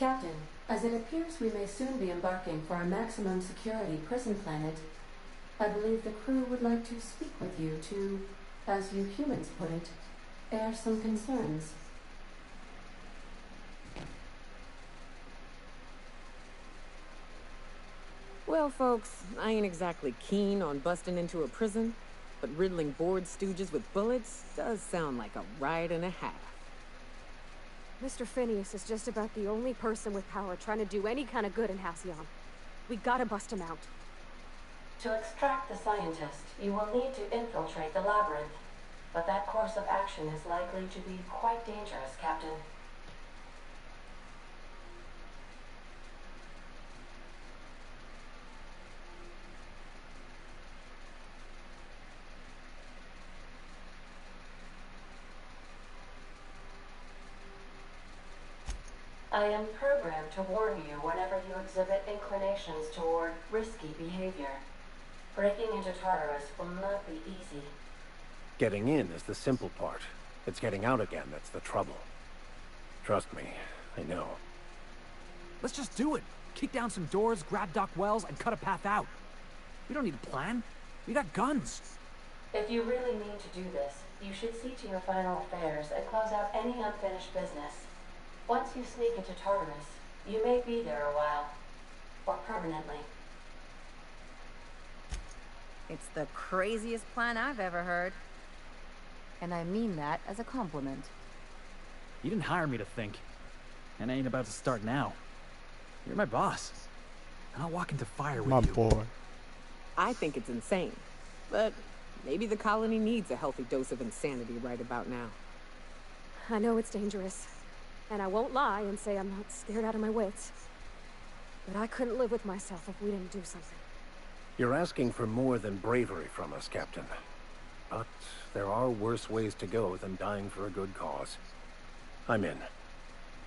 Captain, as it appears we may soon be embarking for a maximum security prison planet, I believe the crew would like to speak with you to, as you humans put it, air some concerns. Well, folks, I ain't exactly keen on busting into a prison, but riddling bored stooges with bullets does sound like a ride and a half. Mr. Phineas is just about the only person with power trying to do any kind of good in Halcyon. We gotta bust him out. To extract the scientist, you will need to infiltrate the labyrinth, but that course of action is likely to be quite dangerous, Captain. I am programmed to warn you whenever you exhibit inclinations toward risky behavior. Breaking into Tartarus will not be easy. Getting in is the simple part. It's getting out again that's the trouble. Trust me, I know. Let's just do it. Kick down some doors, grab Doc Wells, and cut a path out. We don't need a plan. We got guns. If you really mean to do this, you should see to your final affairs and close out any unfinished business. Once you sneak into Tartarus, you may be there a while. Or permanently. It's the craziest plan I've ever heard. And I mean that as a compliment. You didn't hire me to think. And I ain't about to start now. You're my boss. And I'll walk into fire with My you. boy. I think it's insane, but maybe the colony needs a healthy dose of insanity right about now. I know it's dangerous. And I won't lie and say I'm not scared out of my wits. But I couldn't live with myself if we didn't do something. You're asking for more than bravery from us, Captain. But there are worse ways to go than dying for a good cause. I'm in.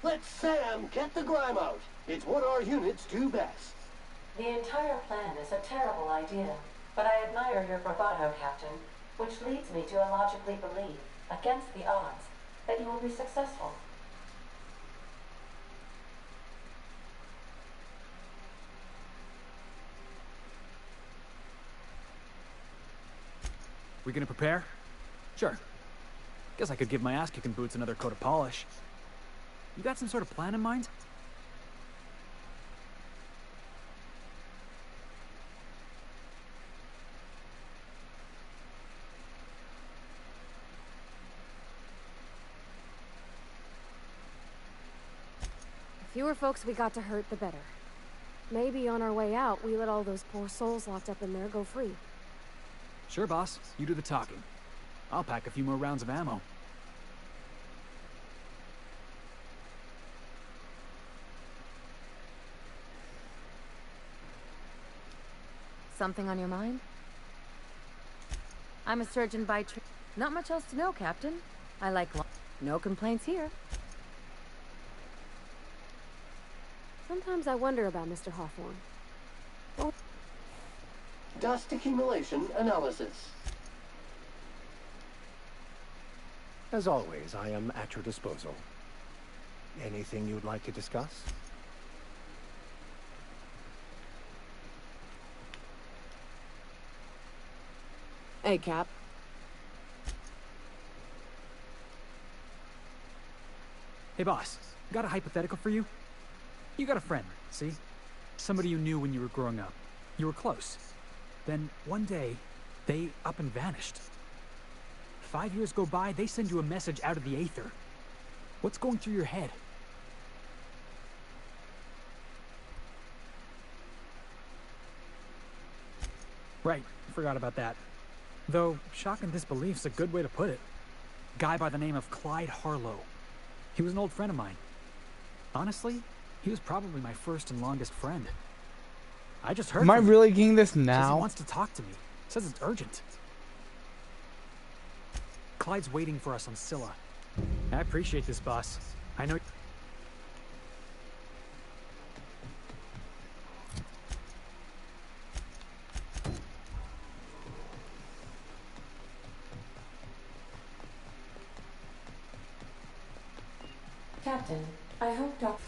Let Sam get the grime out. It's what our units do best. The entire plan is a terrible idea, but I admire your bravado, Captain, which leads me to illogically believe, against the odds, that you will be successful. We gonna prepare? Sure. Guess I could give my ass-kicking boots another coat of polish. You got some sort of plan in mind? The fewer folks we got to hurt, the better. Maybe on our way out, we let all those poor souls locked up in there go free. Sure, boss. You do the talking. I'll pack a few more rounds of ammo. Something on your mind? I'm a surgeon by trade. Not much else to know, Captain. I like no complaints here. Sometimes I wonder about Mr. Hawthorne. Well, Dust accumulation analysis. As always, I am at your disposal. Anything you'd like to discuss? Hey, Cap. Hey, boss. Got a hypothetical for you? You got a friend, see? Somebody you knew when you were growing up. You were close. Then, one day, they up and vanished. 5 years go by, they send you a message out of the aether. What's going through your head? Right, forgot about that. Though, shock and disbelief's a good way to put it. Guy by the name of Clyde Harlow. He was an old friend of mine. Honestly, he was probably my first and longest friend. I just heard Am I from him. really getting this Says he now? wants to talk to me. Says it's urgent. Clyde's waiting for us on Scylla. I appreciate this, boss. I know... Captain, I hope Doc...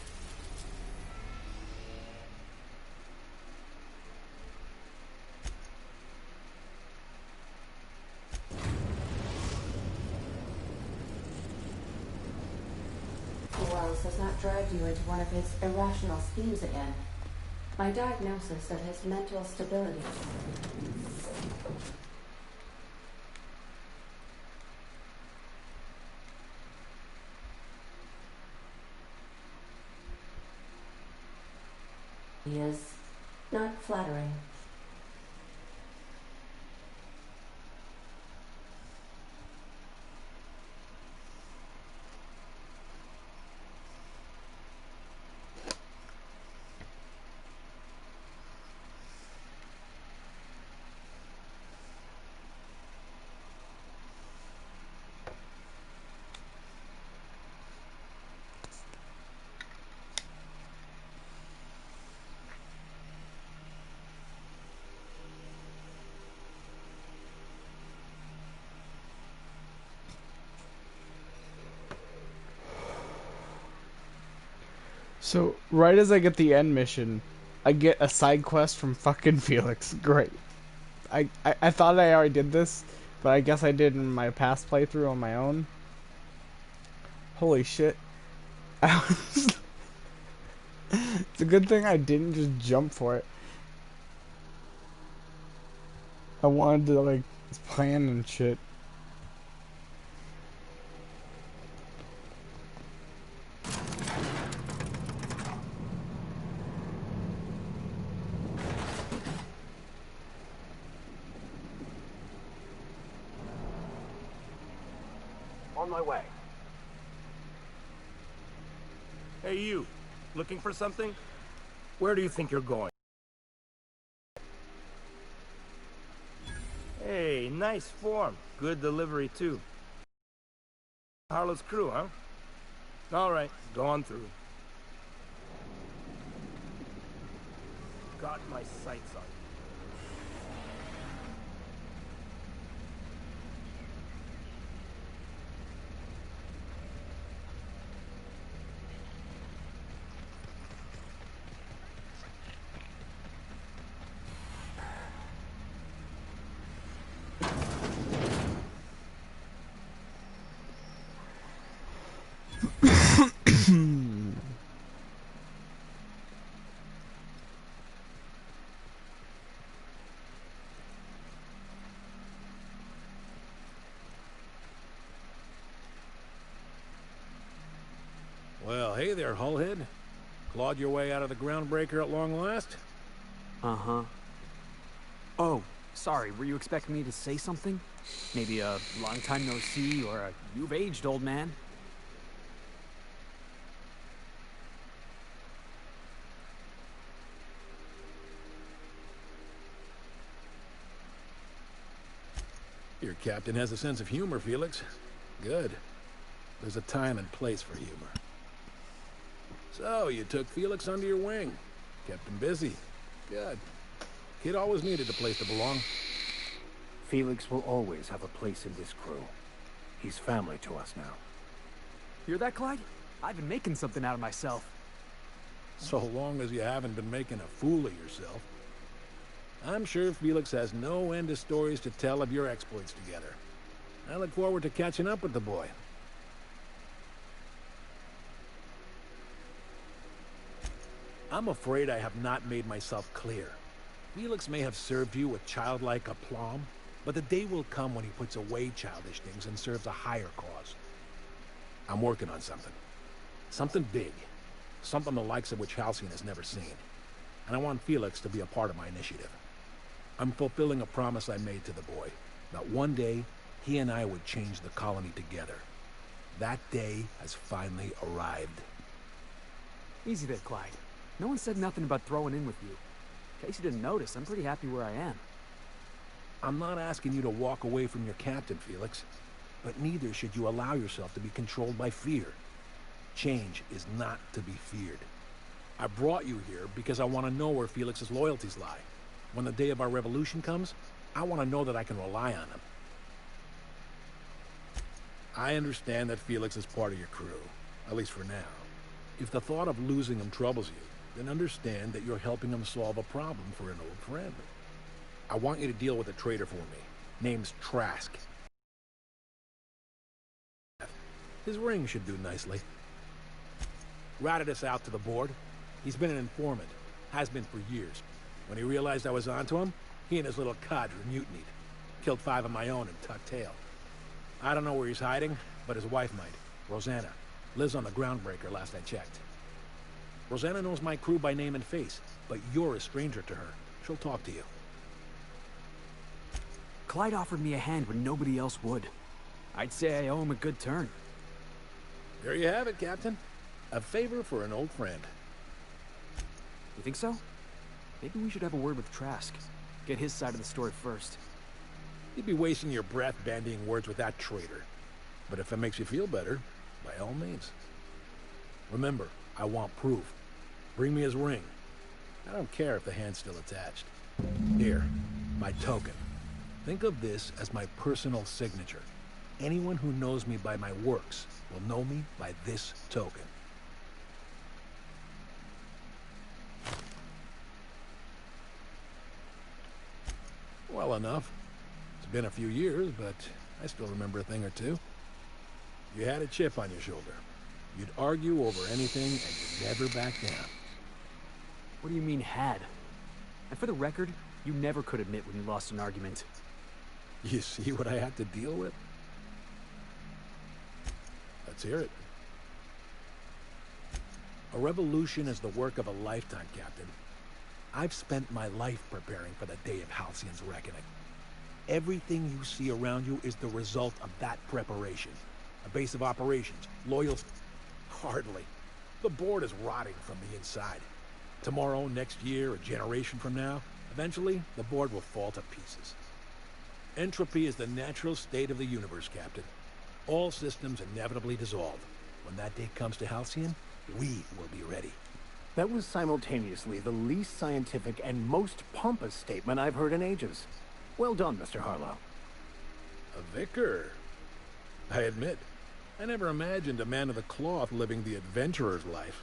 not drive you into one of his irrational schemes again. My diagnosis of his mental stability. He is not flattering. So, right as I get the end mission, I get a side quest from fucking Felix. Great. I thought I already did this, but I guess I did in my past playthrough on my own. Holy shit. It's a good thing I didn't just jump for it. I wanted to, like, plan and shit. On my way. Hey, you. Looking for something? Where do you think you're going? Hey, nice form. Good delivery, too. Harlow's crew, huh? All right, go on through. Got my sights on you. Well, hey there, Hullhead. Clawed your way out of the groundbreaker at long last? Uh-huh. Oh, sorry, were you expecting me to say something? Maybe a long time no see, or a you've aged, old man? Your captain has a sense of humor, Felix. Good. There's a time and place for humor. So, you took Felix under your wing. Kept him busy. Good. Kid always needed a place to belong. Felix will always have a place in this crew. He's family to us now. Hear that, Clyde? I've been making something out of myself. So long as you haven't been making a fool of yourself. I'm sure Felix has no end of stories to tell of your exploits together. I look forward to catching up with the boy. I'm afraid I have not made myself clear. Felix may have served you with childlike aplomb, but the day will come when he puts away childish things and serves a higher cause. I'm working on something. Something big. Something the likes of which Halcyon has never seen. And I want Felix to be a part of my initiative. I'm fulfilling a promise I made to the boy, that one day he and I would change the colony together. That day has finally arrived. Easy there, Clyde. No one said nothing about throwing in with you. In case you didn't notice, I'm pretty happy where I am. I'm not asking you to walk away from your captain, Felix. But neither should you allow yourself to be controlled by fear. Change is not to be feared. I brought you here because I want to know where Felix's loyalties lie. When the day of our revolution comes, I want to know that I can rely on him. I understand that Felix is part of your crew, at least for now. If the thought of losing him troubles you, then understand that you're helping him solve a problem for an old friend. I want you to deal with a traitor for me. Name's Trask. His ring should do nicely. Ratted us out to the board. He's been an informant. Has been for years. When he realized I was onto him, he and his little cadre mutinied. Killed 5 of my own and tucked tail. I don't know where he's hiding, but his wife might. Rosanna. Lives on the Groundbreaker, last I checked. Rosanna knows my crew by name and face, but you're a stranger to her. She'll talk to you. Clyde offered me a hand when nobody else would. I'd say I owe him a good turn. There you have it, Captain. A favor for an old friend. You think so? Maybe we should have a word with Trask. Get his side of the story first. You'd be wasting your breath bandying words with that traitor. But if it makes you feel better, by all means. Remember, I want proof. Bring me his ring. I don't care if the hand's still attached. Here, my token. Think of this as my personal signature. Anyone who knows me by my works will know me by this token. Well enough. It's been a few years, but I still remember a thing or two. You had a chip on your shoulder. You'd argue over anything, and you'd never back down. What do you mean, had? And for the record, you never could admit when you lost an argument. You see what I had to deal with? Let's hear it. A revolution is the work of a lifetime, Captain. I've spent my life preparing for the day of Halcyon's reckoning. Everything you see around you is the result of that preparation. A base of operations, loyal... Hardly. The board is rotting from the inside. Tomorrow, next year, a generation from now, eventually, the board will fall to pieces. Entropy is the natural state of the universe, Captain. All systems inevitably dissolve. When that day comes to Halcyon, we will be ready. That was simultaneously the least scientific and most pompous statement I've heard in ages. Well done, Mr. Harlow. A vicar. I admit, I never imagined a man of the cloth living the adventurer's life.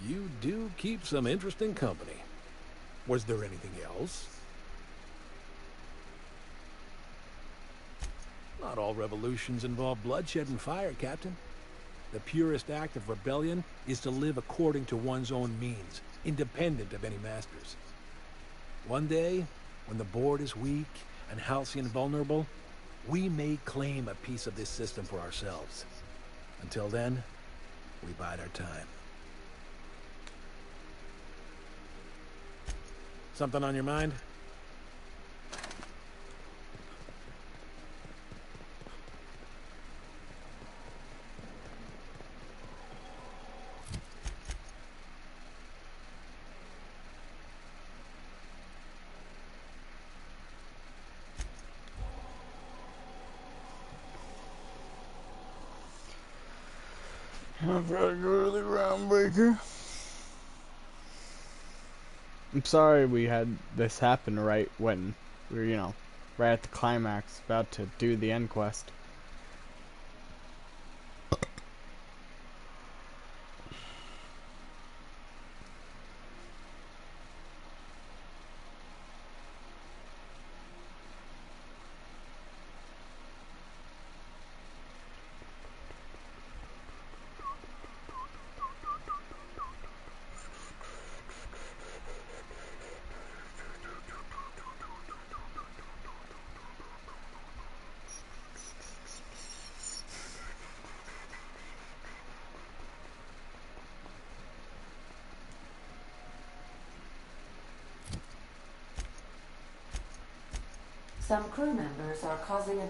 You do keep some interesting company. Was there anything else? Not all revolutions involve bloodshed and fire, Captain. The purest act of rebellion is to live according to one's own means, independent of any masters. One day, when the board is weak and Halcyon vulnerable, we may claim a piece of this system for ourselves. Until then, we bide our time. Something on your mind? I've got to go to the Groundbreaker. I'm sorry we had this happen right when we were, right at the climax, about to do the end quest. Some crew members are causing a...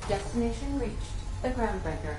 Destination reached. The Groundbreaker.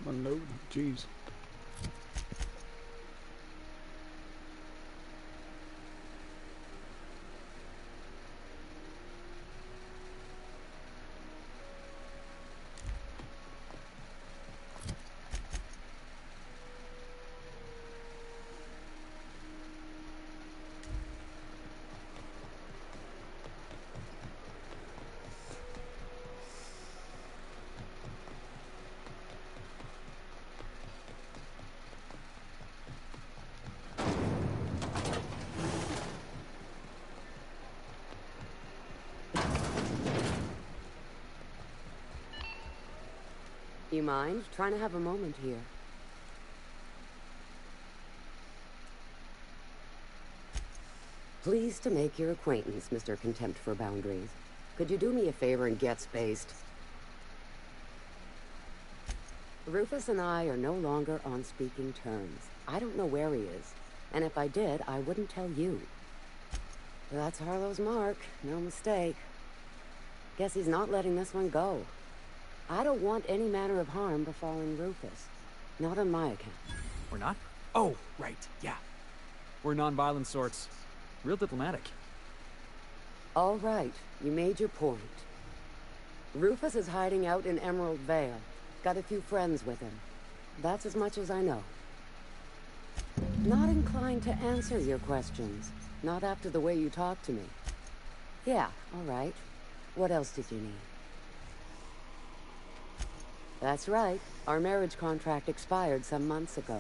Unload. Jeez. You mind? Trying to have a moment here. Pleased to make your acquaintance, Mr. Contempt for Boundaries. Could you do me a favor and get spaced? Rufus and I are no longer on speaking terms. I don't know where he is, and if I did, I wouldn't tell you. That's Harlow's mark, no mistake. Guess he's not letting this one go. I don't want any manner of harm befalling Rufus. Not on my account. We're not? Oh, right, yeah. We're non-violent sorts. Real diplomatic. All right, you made your point. Rufus is hiding out in Emerald Vale. Got a few friends with him. That's as much as I know. Not inclined to answer your questions. Not after the way you talked to me. Yeah, all right. What else did you need? That's right. Our marriage contract expired some months ago.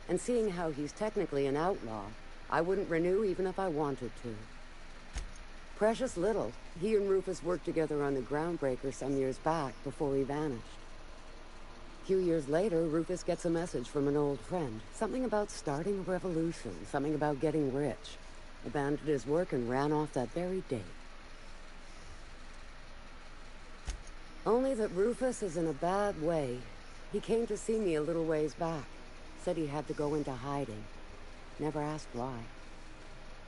And seeing how he's technically an outlaw, I wouldn't renew even if I wanted to. Precious little. He and Rufus worked together on the Groundbreaker some years back before he vanished. A few years later, Rufus gets a message from an old friend. Something about starting a revolution, something about getting rich. Abandoned his work and ran off that very day. Only that Rufus is in a bad way. He came to see me a little ways back. Said he had to go into hiding. Never asked why.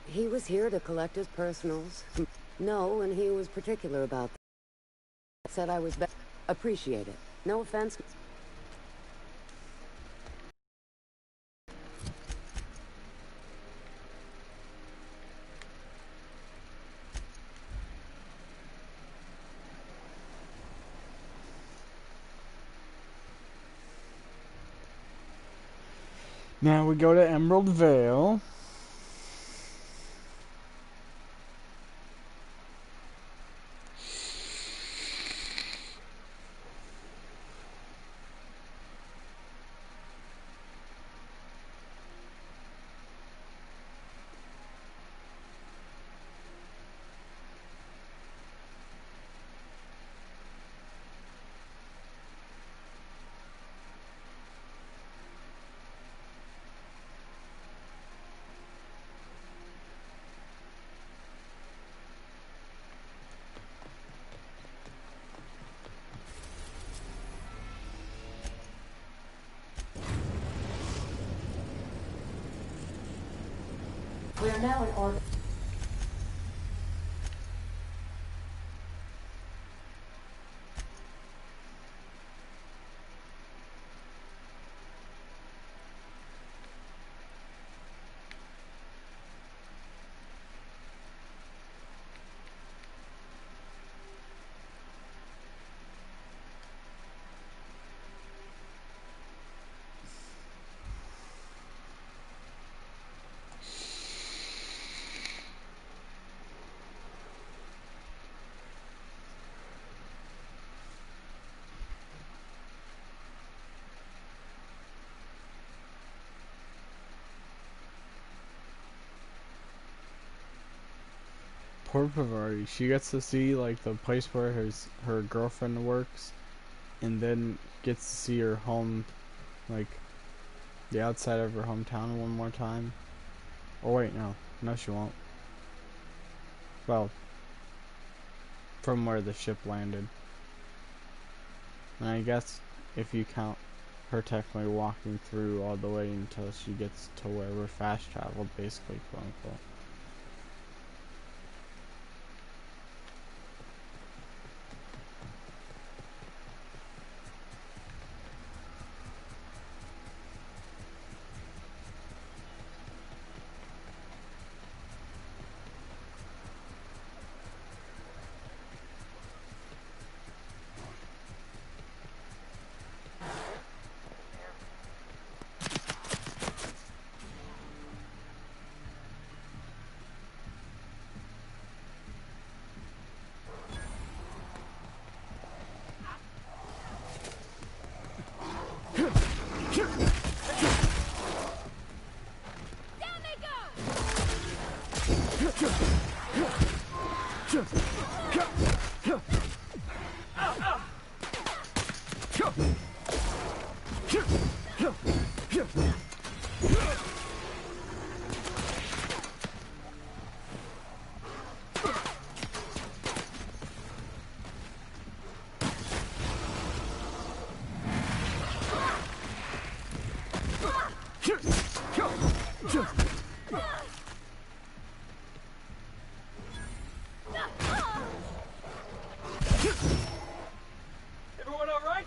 He was here to collect his personals. No, and he was particular about that. Said I was appreciate it. No offense. Now we go to Emerald Vale. We are now in orbit. Poor Pavari, she gets to see like the place where her girlfriend works, and then gets to see her home, like the outside of her hometown one more time. Oh wait, no she won't. Well, from where the ship landed. And I guess if you count her technically walking through all the way until she gets to where we're fast traveled, basically, quote unquote. Everyone all right?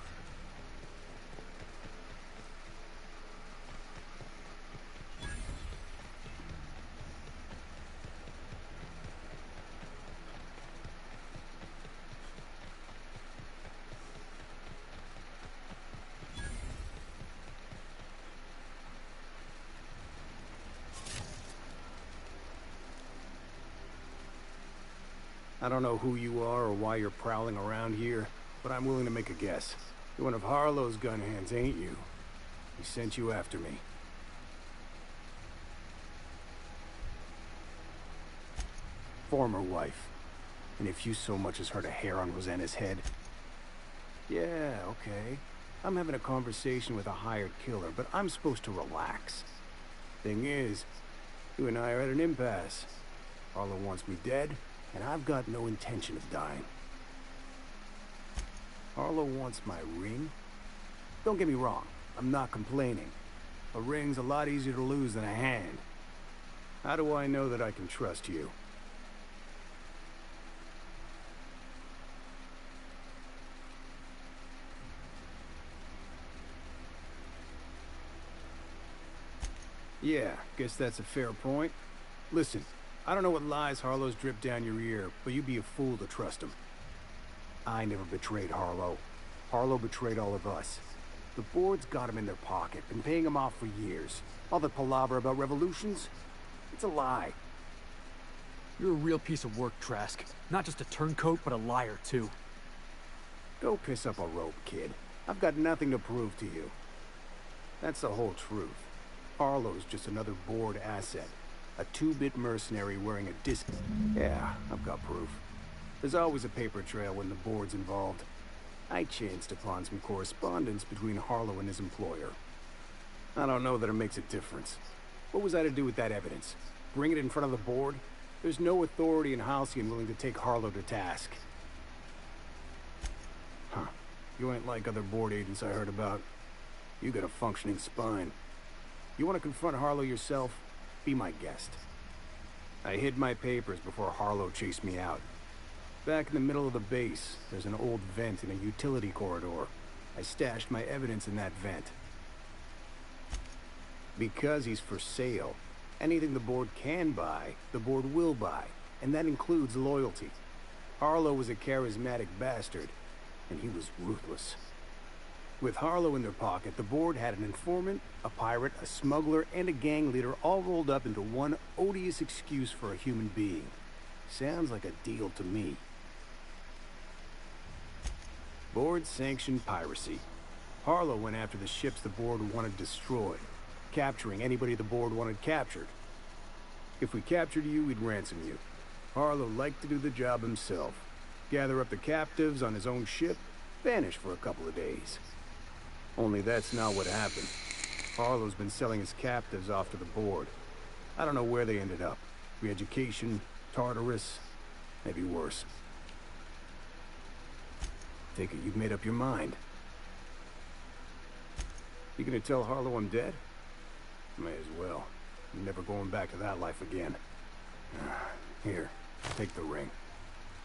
I don't know who you are or why you're prowling around here, but I'm willing to make a guess. You're one of Harlow's gun hands, ain't you? He sent you after me. Former wife. And if you so much as heard a hair on Rosanna's head... Yeah, okay. I'm having a conversation with a hired killer, but I'm supposed to relax. Thing is, you and I are at an impasse. Harlow wants me dead, and I've got no intention of dying. Harlow wants my ring? Don't get me wrong, I'm not complaining. A ring's a lot easier to lose than a hand. How do I know that I can trust you? Yeah, guess that's a fair point. Listen, I don't know what lies Harlow's dripped down your ear, but you'd be a fool to trust him. I never betrayed Harlow. Harlow betrayed all of us. The board's got him in their pocket, been paying him off for years. All the palaver about revolutions, it's a lie. You're a real piece of work, Trask. Not just a turncoat, but a liar, too. Go piss up a rope, kid. I've got nothing to prove to you. That's the whole truth. Harlow's just another board asset. A two-bit mercenary wearing a disc... Yeah, I've got proof. There's always a paper trail when the board's involved. I chanced upon some correspondence between Harlow and his employer. I don't know that it makes a difference. What was I to do with that evidence? Bring it in front of the board? There's no authority in Halcyon willing to take Harlow to task. Huh. You ain't like other board agents I heard about. You got a functioning spine. You want to confront Harlow yourself? Be my guest. I hid my papers before Harlow chased me out. Back in the middle of the base, there's an old vent in a utility corridor. I stashed my evidence in that vent. Because he's for sale, anything the board can buy, the board will buy, and that includes loyalty. Harlow was a charismatic bastard, and he was ruthless. With Harlow in their pocket, the board had an informant, a pirate, a smuggler, and a gang leader all rolled up into one odious excuse for a human being. Sounds like a deal to me. Board-sanctioned piracy. Harlow went after the ships the board wanted destroyed, capturing anybody the board wanted captured. If we captured you, we'd ransom you. Harlow liked to do the job himself. Gather up the captives on his own ship, vanish for a couple of days. Only that's not what happened. Harlow's been selling his captives off to the board. I don't know where they ended up. Re-education, Tartarus, maybe worse. Take it you've made up your mind. You gonna tell Harlow I'm dead? May as well. I'm never going back to that life again. Here, take the ring.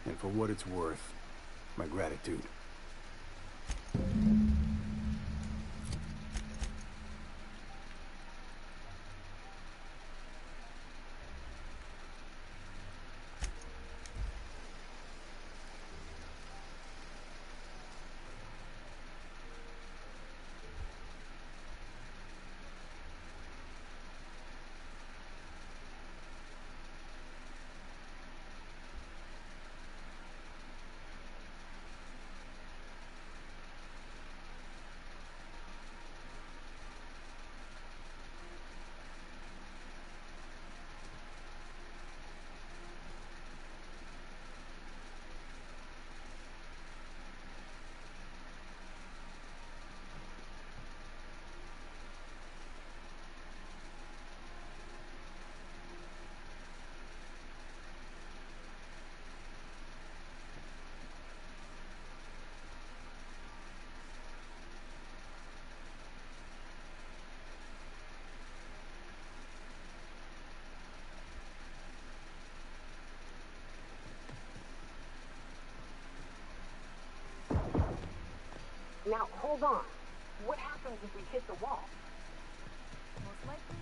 And for what it's worth, my gratitude. Now, hold on. What happens if we hit the wall? Most likely,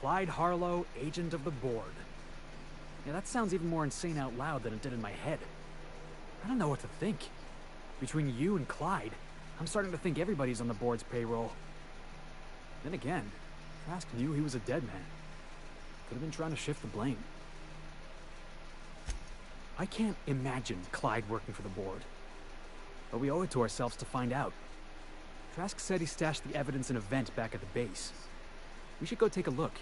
Clyde Harlow, agent of the board. Yeah, that sounds even more insane out loud than it did in my head. I don't know what to think. Between you and Clyde, I'm starting to think everybody's on the board's payroll. Then again, Trask knew he was a dead man. Could have been trying to shift the blame. I can't imagine Clyde working for the board. But we owe it to ourselves to find out. Trask said he stashed the evidence in a vent back at the base. We should go take a look.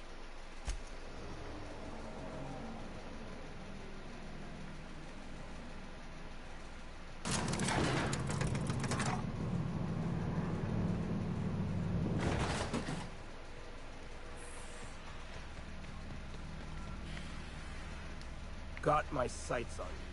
Got my sights on you.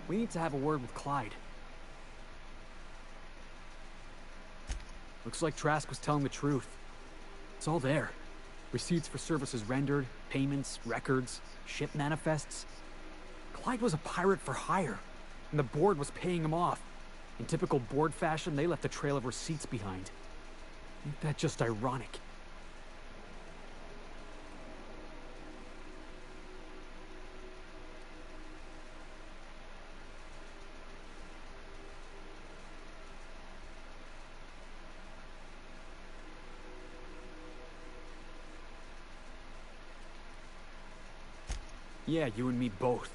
We need to have a word with Clyde. Looks like Trask was telling the truth. It's all there. Receipts for services rendered, payments, records, ship manifests. Clyde was a pirate for hire, and the board was paying him off. In typical board fashion, they left a trail of receipts behind. Ain't that just ironic? Yeah, you and me both.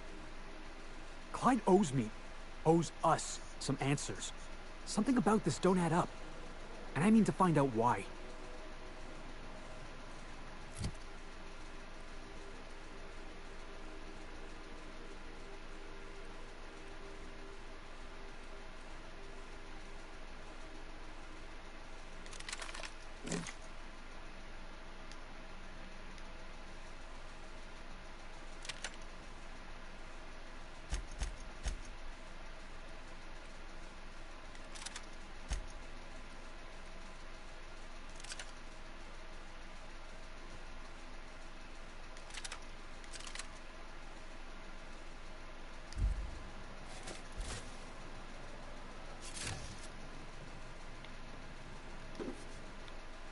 Clyde owes us some answers. Something about this don't add up. And I mean to find out why.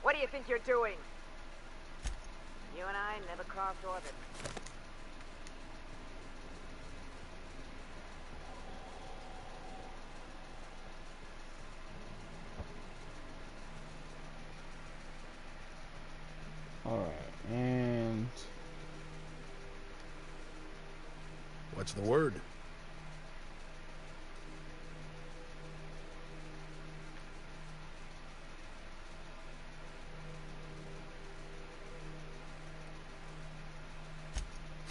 What do you think you're doing? You and I never crossed orbit. Alright, and... What's the word?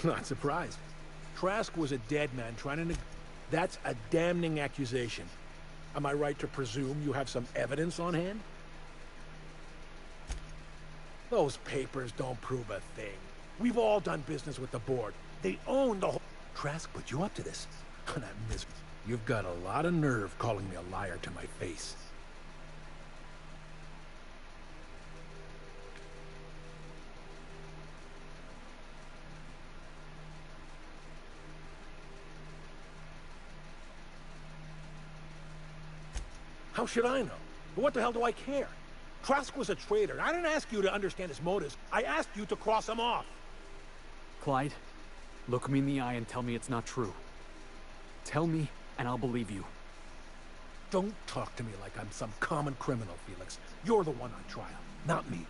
Not surprised. Trask was a dead man trying to... That's a damning accusation. Am I right to presume you have some evidence on hand? Those papers don't prove a thing. We've all done business with the board. They own the whole... Trask put you up to this. And I miss... You've got a lot of nerve calling me a liar to my face. How should I know? But what the hell do I care? Trask was a traitor. I didn't ask you to understand his motives. I asked you to cross him off. Clyde, look me in the eye and tell me it's not true. Tell me, and I'll believe you. Don't talk to me like I'm some common criminal, Felix. You're the one on trial, not me.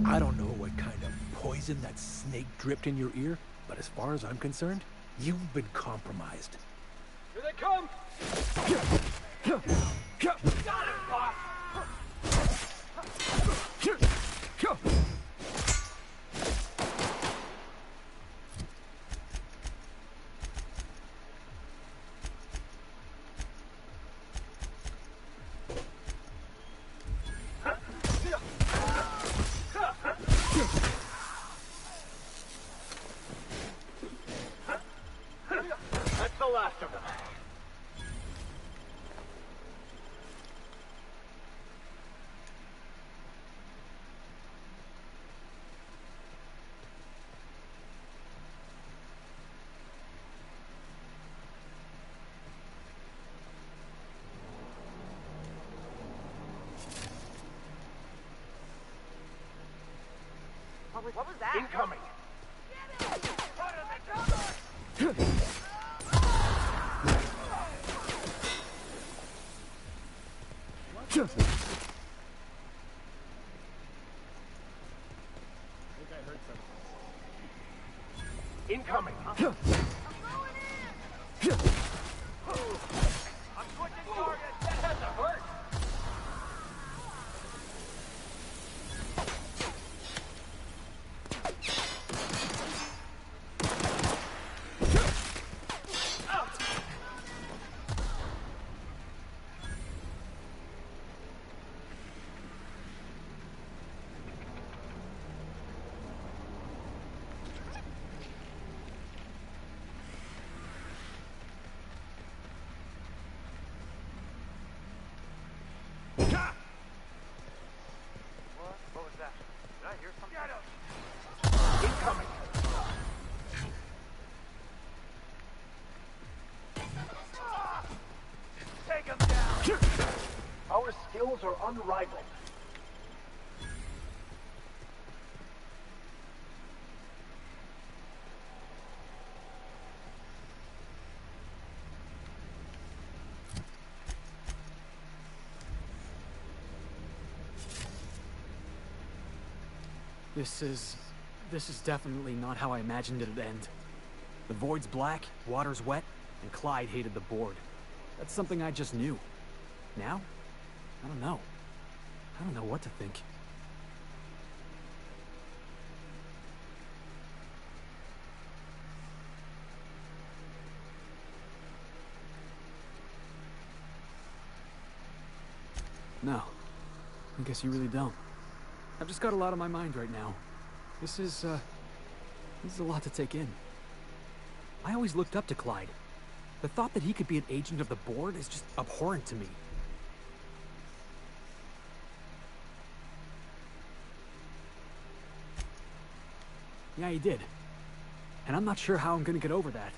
I don't know what kind of poison that snake dripped in your ear, but as far as I'm concerned, you've been compromised. Here they come! Got it, boss! That's the last of them. What was that? Incoming. Incoming. I'm switching targets. That has to hurt. What was that? Did I hear something? Get him! Incoming. Take him down. Our skills are unrivaled. This is definitely not how I imagined it'd end. The void's black, water's wet, and Clyde hated the board. That's something I just knew. Now? I don't know. I don't know what to think. No. I guess you really don't. I've just got a lot on my mind right now. This is a lot to take in. I always looked up to Clyde. The thought that he could be an agent of the board is just abhorrent to me. Yeah, he did. And I'm not sure how I'm gonna get over that.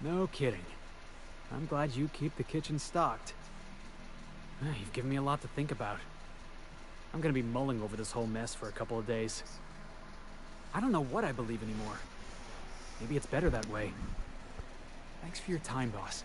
No kidding. I'm glad you keep the kitchen stocked. You've given me a lot to think about. I'm gonna be mulling over this whole mess for a couple of days. I don't know what I believe anymore. Maybe it's better that way. Thanks for your time, boss.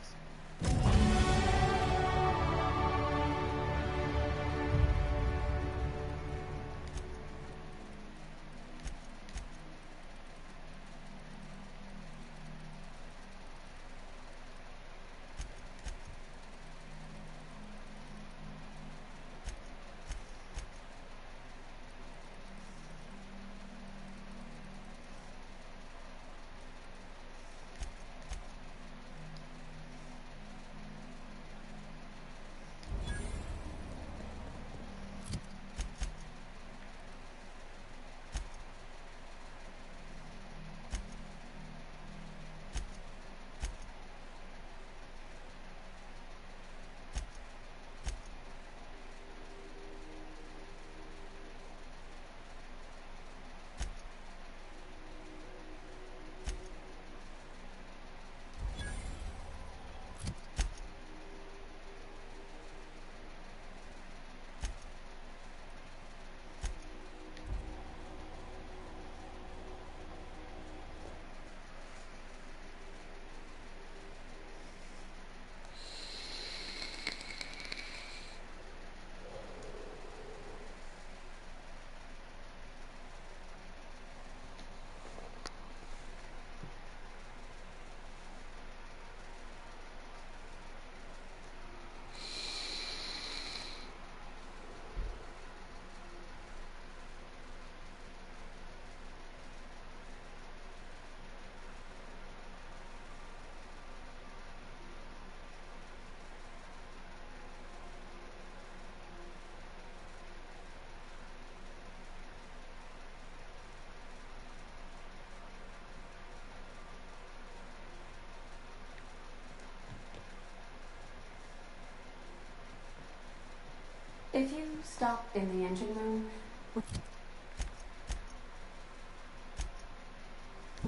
If you stop in the engine room, would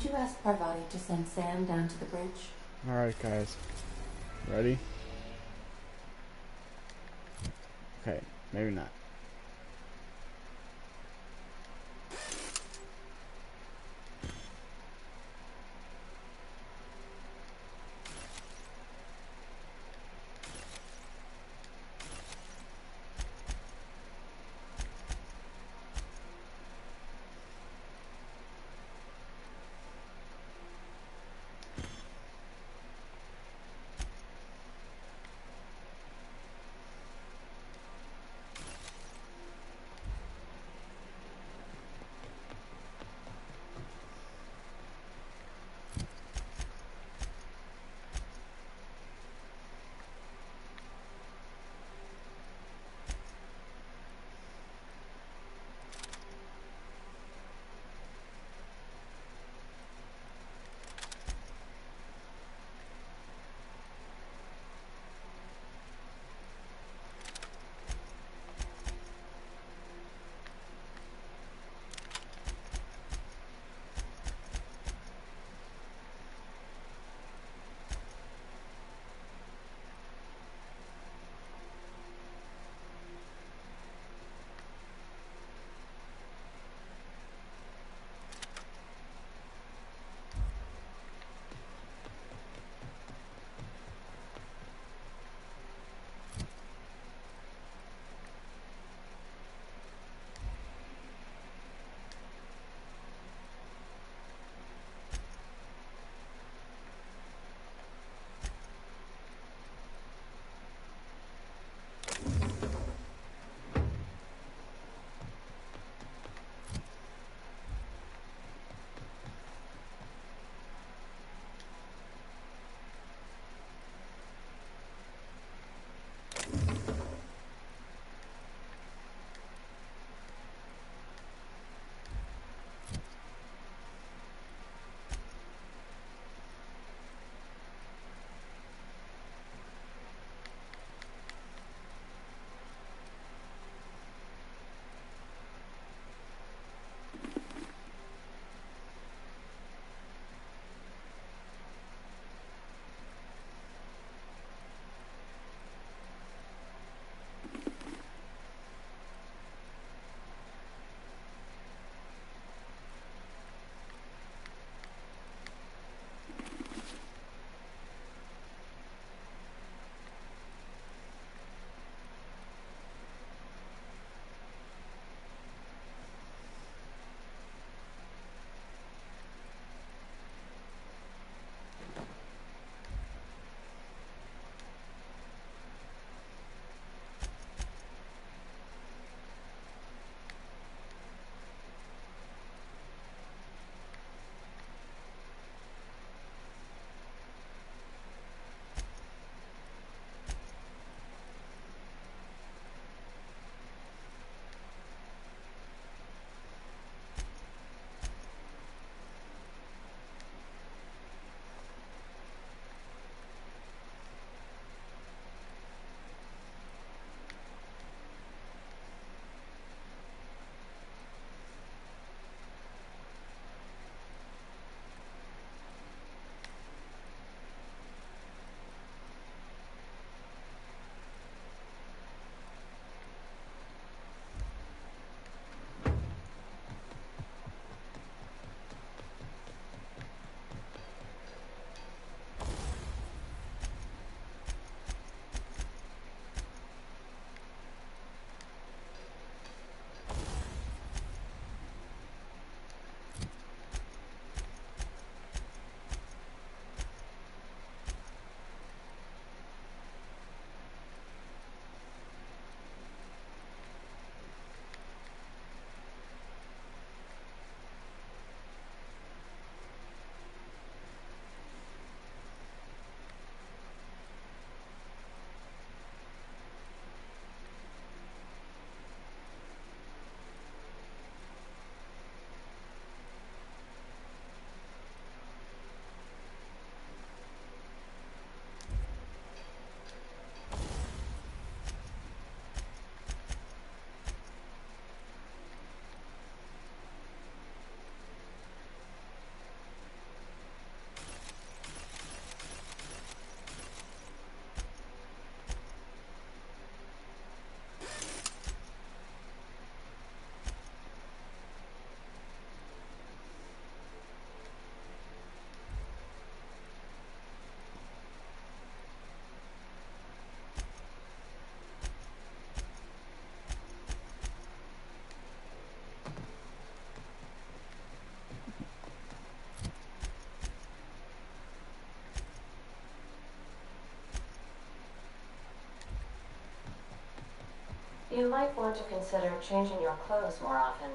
you ask Parvati to send Sam down to the bridge? Alright, guys. Ready? Okay, maybe not. might want to consider changing your clothes more often.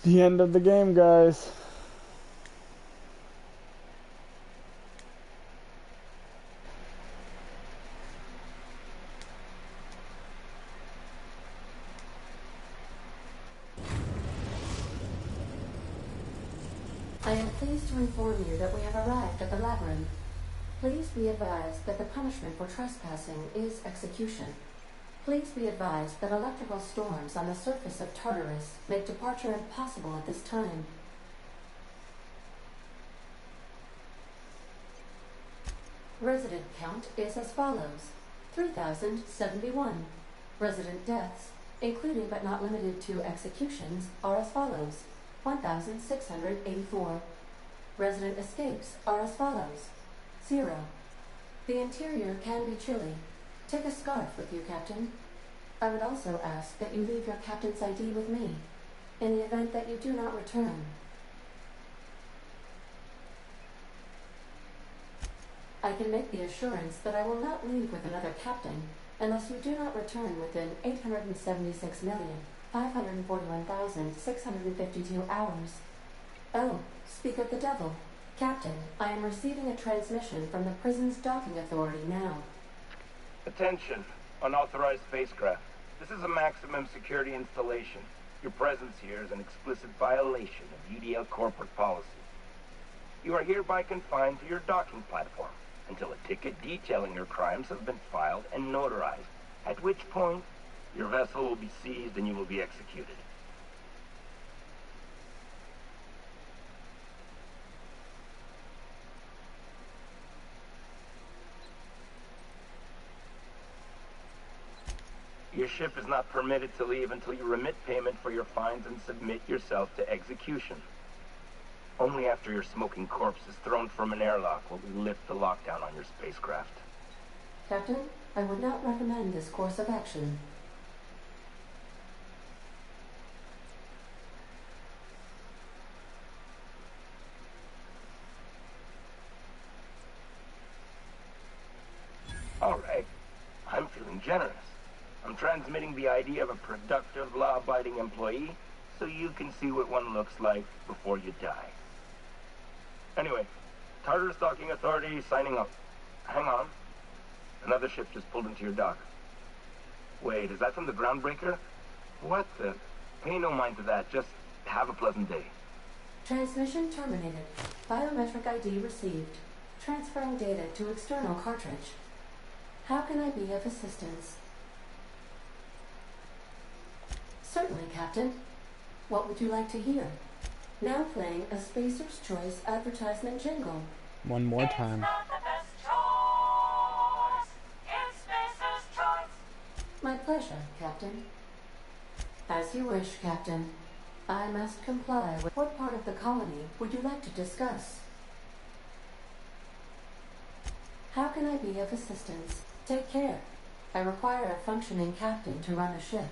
The end of the game, guys. I am pleased to inform you that we have arrived at the labyrinth. Please be advised that the punishment for trespassing is execution. Please be advised that electrical storms on the surface of Tartarus make departure impossible at this time. Resident count is as follows: 3,071. Resident deaths, including but not limited to executions, are as follows: 1,684. Resident escapes are as follows: 0. The interior can be chilly. Take a scarf with you, Captain. I would also ask that you leave your captain's ID with me, in the event that you do not return. I can make the assurance that I will not leave with another captain unless you do not return within 876,541,652 hours. Oh, speak of the devil. Captain, I am receiving a transmission from the prison's docking authority now. Attention, unauthorized spacecraft. This is a maximum security installation. Your presence here is an explicit violation of UDL corporate policy. You are hereby confined to your docking platform until a ticket detailing your crimes has been filed and notarized, at which point your vessel will be seized and you will be executed. Your ship is not permitted to leave until you remit payment for your fines and submit yourself to execution. Only after your smoking corpse is thrown from an airlock will we lift the lockdown on your spacecraft. Captain, I would not recommend this course of action. All right. I'm feeling generous. I'm transmitting the ID of a productive, law-abiding employee so you can see what one looks like before you die. Anyway, Tartarus Docking Authority signing up. Hang on. Another ship just pulled into your dock. Wait, is that from the Groundbreaker? What the? Pay no mind to that. Just have a pleasant day. Transmission terminated. Biometric ID received. Transferring data to external cartridge. How can I be of assistance? Certainly, Captain. What would you like to hear? Now playing a Spacer's Choice advertisement jingle. One more time. My pleasure, Captain. As you wish, Captain. I must comply with... What part of the colony would you like to discuss? How can I be of assistance? Take care. I require a functioning captain to run a ship.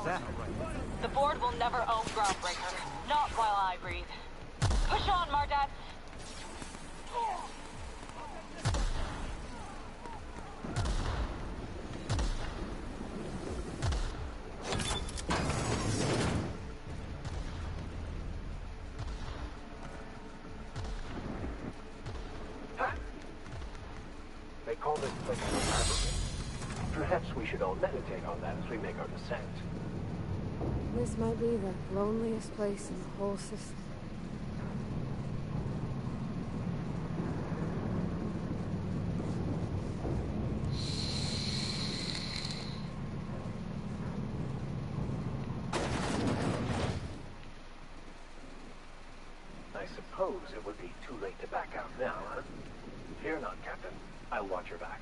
that? The board will never own Groundbreaker. Not while I breathe. Push on, Mardat! They call this place a labyrinth. Perhaps we should all meditate on that as we make our descent. This might be the loneliest place in the whole system. I suppose it would be too late to back out now, huh? Fear not, Captain. I'll watch your back.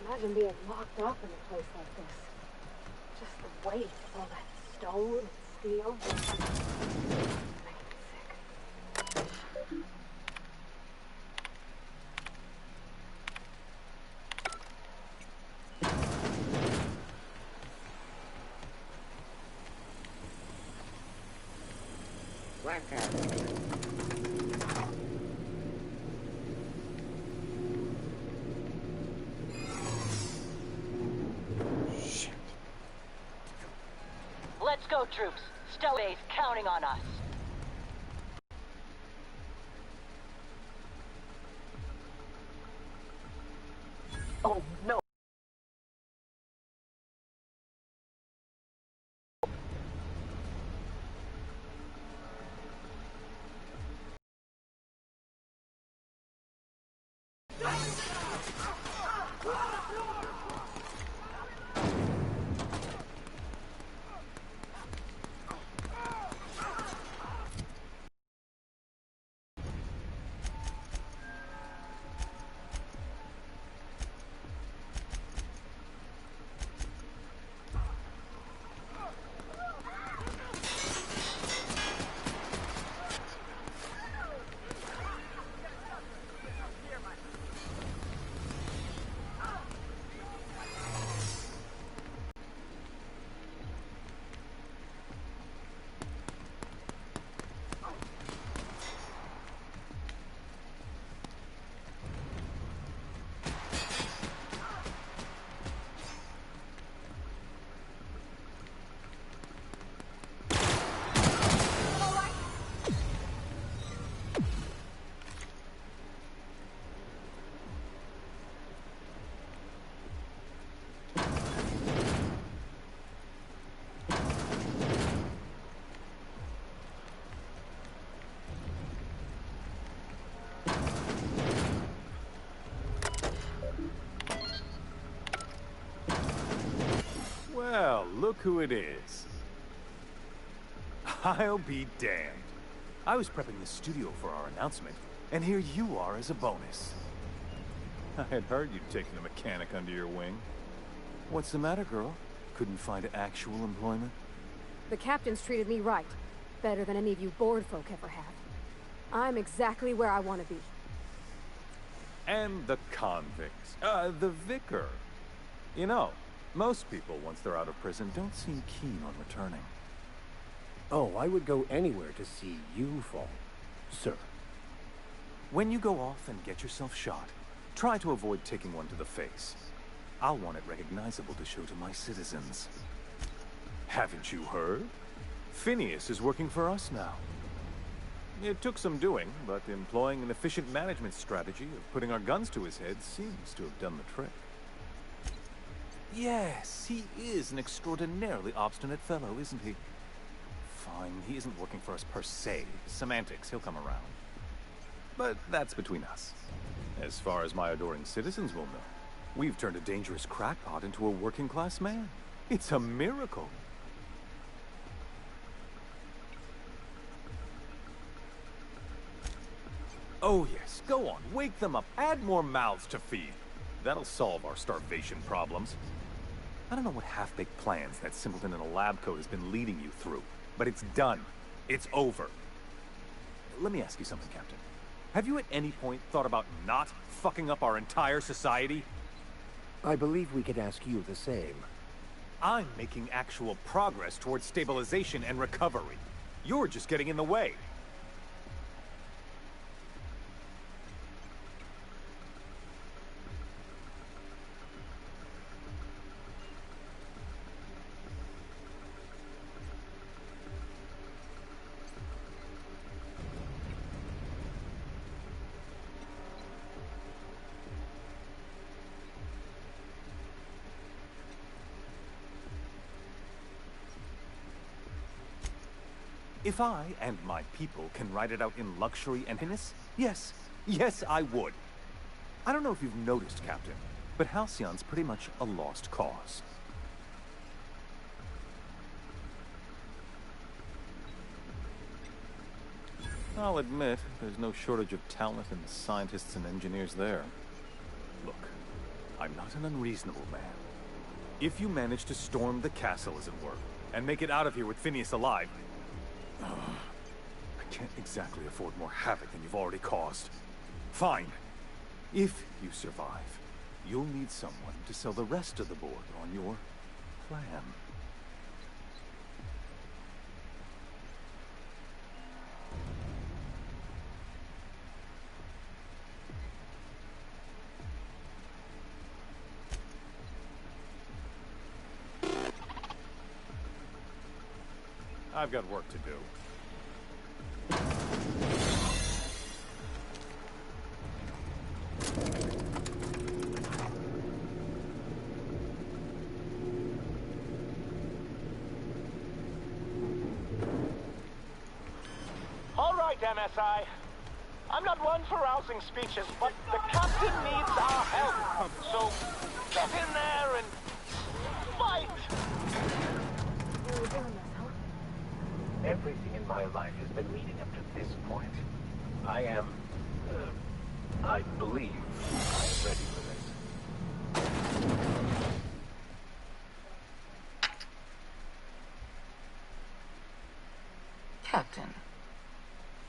Imagine being locked up in a place like this. Just the weight of all that stone and steel. Let's go, troops. Stowaway's counting on us. Oh, no! look who it is. I'll be damned. I was prepping the studio for our announcement, and here you are as a bonus. I had heard you'd taken a mechanic under your wing. What's the matter, girl? Couldn't find actual employment? The captain's treated me right. Better than any of you bored folk ever have. I'm exactly where I want to be. And the convicts. The vicar. You know, most people, once they're out of prison, don't seem keen on returning. Oh, I would go anywhere to see you fall, sir. When you go off and get yourself shot, try to avoid taking one to the face. I'll want it recognizable to show to my citizens. Haven't you heard? Phineas is working for us now. It took some doing, but employing an efficient management strategy of putting our guns to his head seems to have done the trick. Yes, he is an extraordinarily obstinate fellow, isn't he? Fine, he isn't working for us per se. Semantics, he'll come around. But that's between us. As far as my adoring citizens will know, we've turned a dangerous crackpot into a working-class man. It's a miracle. Oh yes, go on, wake them up, add more mouths to feed. That'll solve our starvation problems. I don't know what half-baked plans that simpleton in a lab coat has been leading you through, but it's done. It's over. Let me ask you something, Captain. Have you at any point thought about not fucking up our entire society? I believe we could ask you the same. I'm making actual progress towards stabilization and recovery. You're just getting in the way. If I and my people can ride it out in luxury and happiness, yes, I would. I don't know if you've noticed, Captain, but Halcyon's pretty much a lost cause. I'll admit, there's no shortage of talent in the scientists and engineers there. Look, I'm not an unreasonable man. If you manage to storm the castle, as it were, and make it out of here with Phineas alive, I can't exactly afford more havoc than you've already caused. Fine. If you survive, you'll need someone to sell the rest of the board on your plan. I've got work to do. All right, MSI. I'm not one for rousing speeches, but the captain needs our help. So get in there and fight! Everything in my life has been leading up to this point. I believe I'm ready for this. Captain,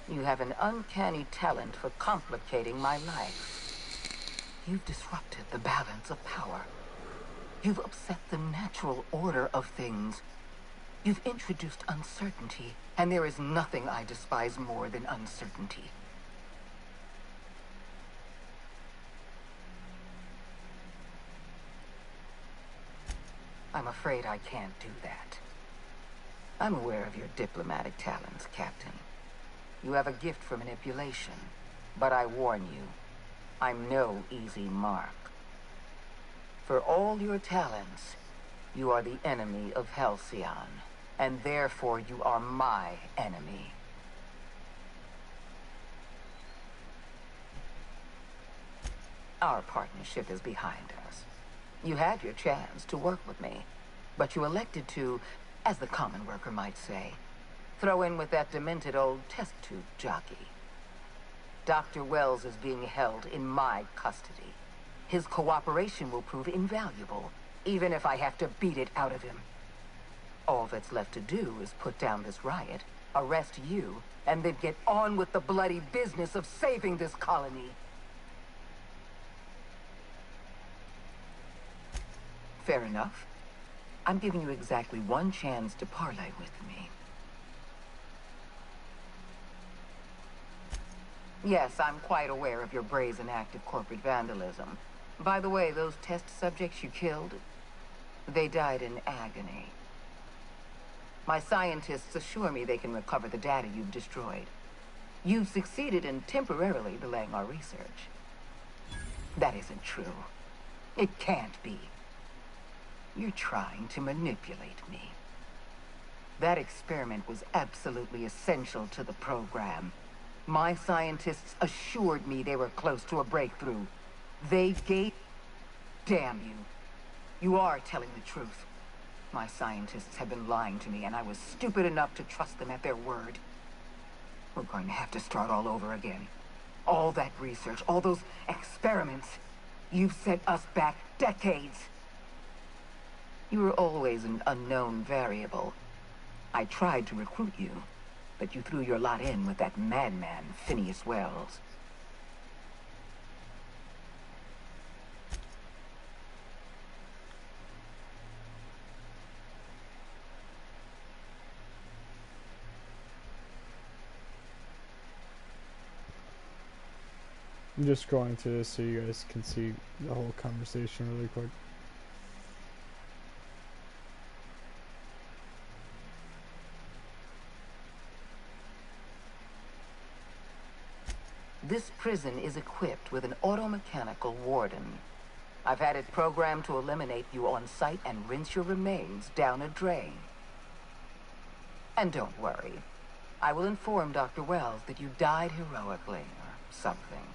you have an uncanny talent for complicating my life. You've disrupted the balance of power. You've upset the natural order of things. You've introduced uncertainty, and there is nothing I despise more than uncertainty. I'm afraid I can't do that. I'm aware of your diplomatic talents, Captain. You have a gift for manipulation, but I warn you, I'm no easy mark. For all your talents, you are the enemy of Halcyon, and therefore you are my enemy. Our partnership is behind us. You had your chance to work with me, But you elected to, as the common worker might say, throw in with that demented old test tube jockey. Dr. Wells is being held in my custody. His cooperation will prove invaluable, even if I have to beat it out of him. All that's left to do is put down this riot, arrest you, and then get on with the bloody business of saving this colony. Fair enough. I'm giving you exactly one chance to parley with me. Yes, I'm quite aware of your brazen act of corporate vandalism. By the way, those test subjects you killed, they died in agony. My scientists assure me they can recover the data you've destroyed. You've succeeded in temporarily delaying our research. That isn't true. It can't be. You're trying to manipulate me. That experiment was absolutely essential to the program. My scientists assured me they were close to a breakthrough. They gave... Damn you. You are telling the truth. My scientists have been lying to me, and I was stupid enough to trust them at their word. We're going to have to start all over again. All that research, all those experiments. You've set us back decades. You were always an unknown variable. I tried to recruit you, but you threw your lot in with that madman, Phineas Wells. I'm just going to this so you guys can see the whole conversation really quick. This prison is equipped with an automechanical warden. I've had it programmed to eliminate you on sight and rinse your remains down a drain. And don't worry. I will inform Dr. Wells that you died heroically or something.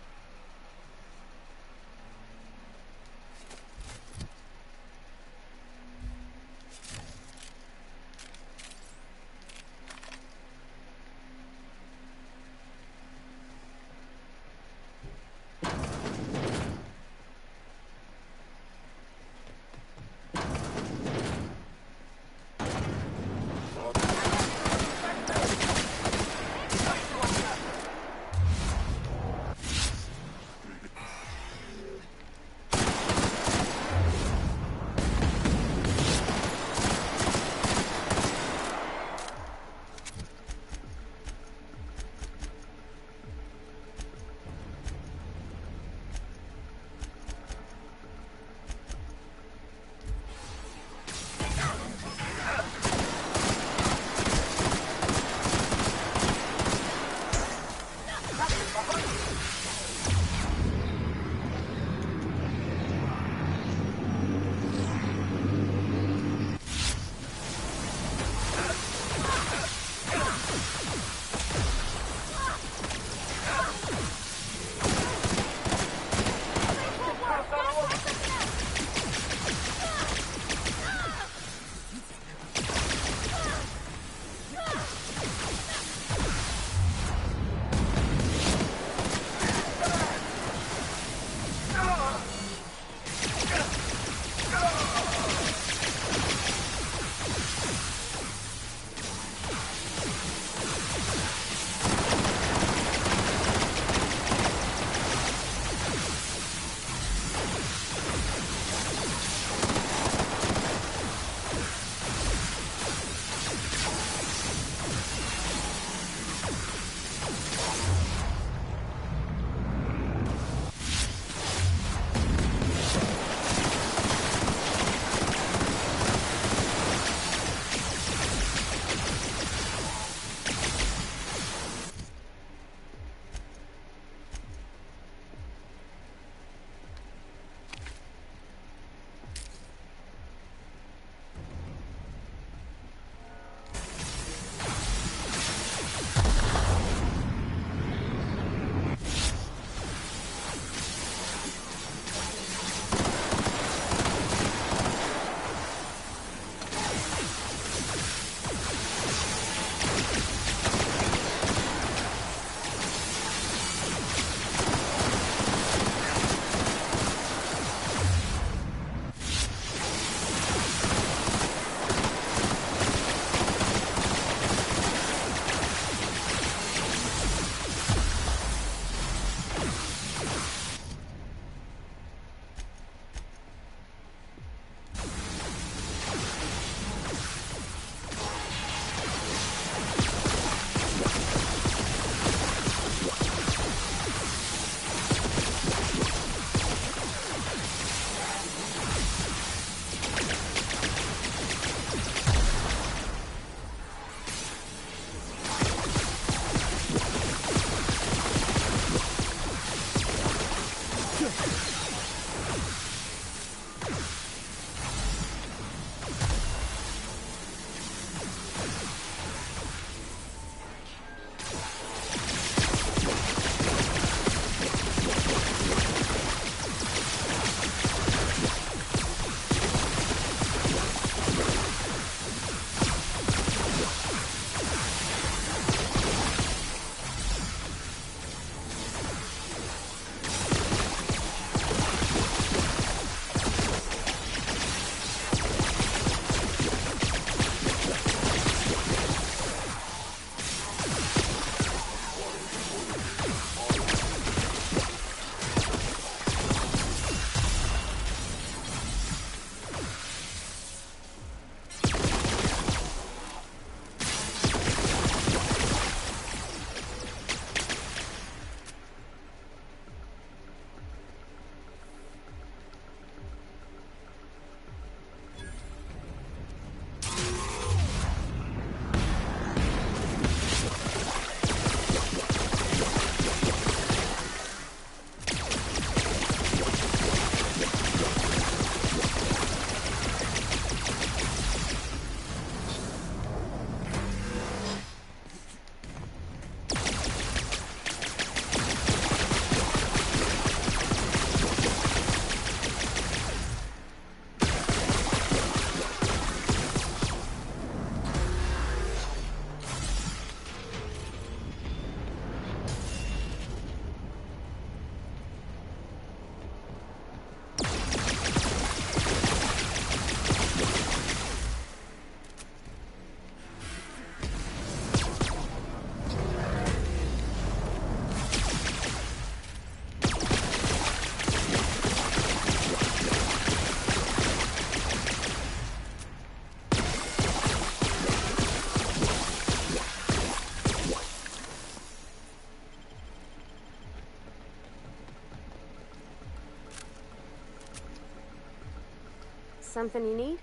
Something you need?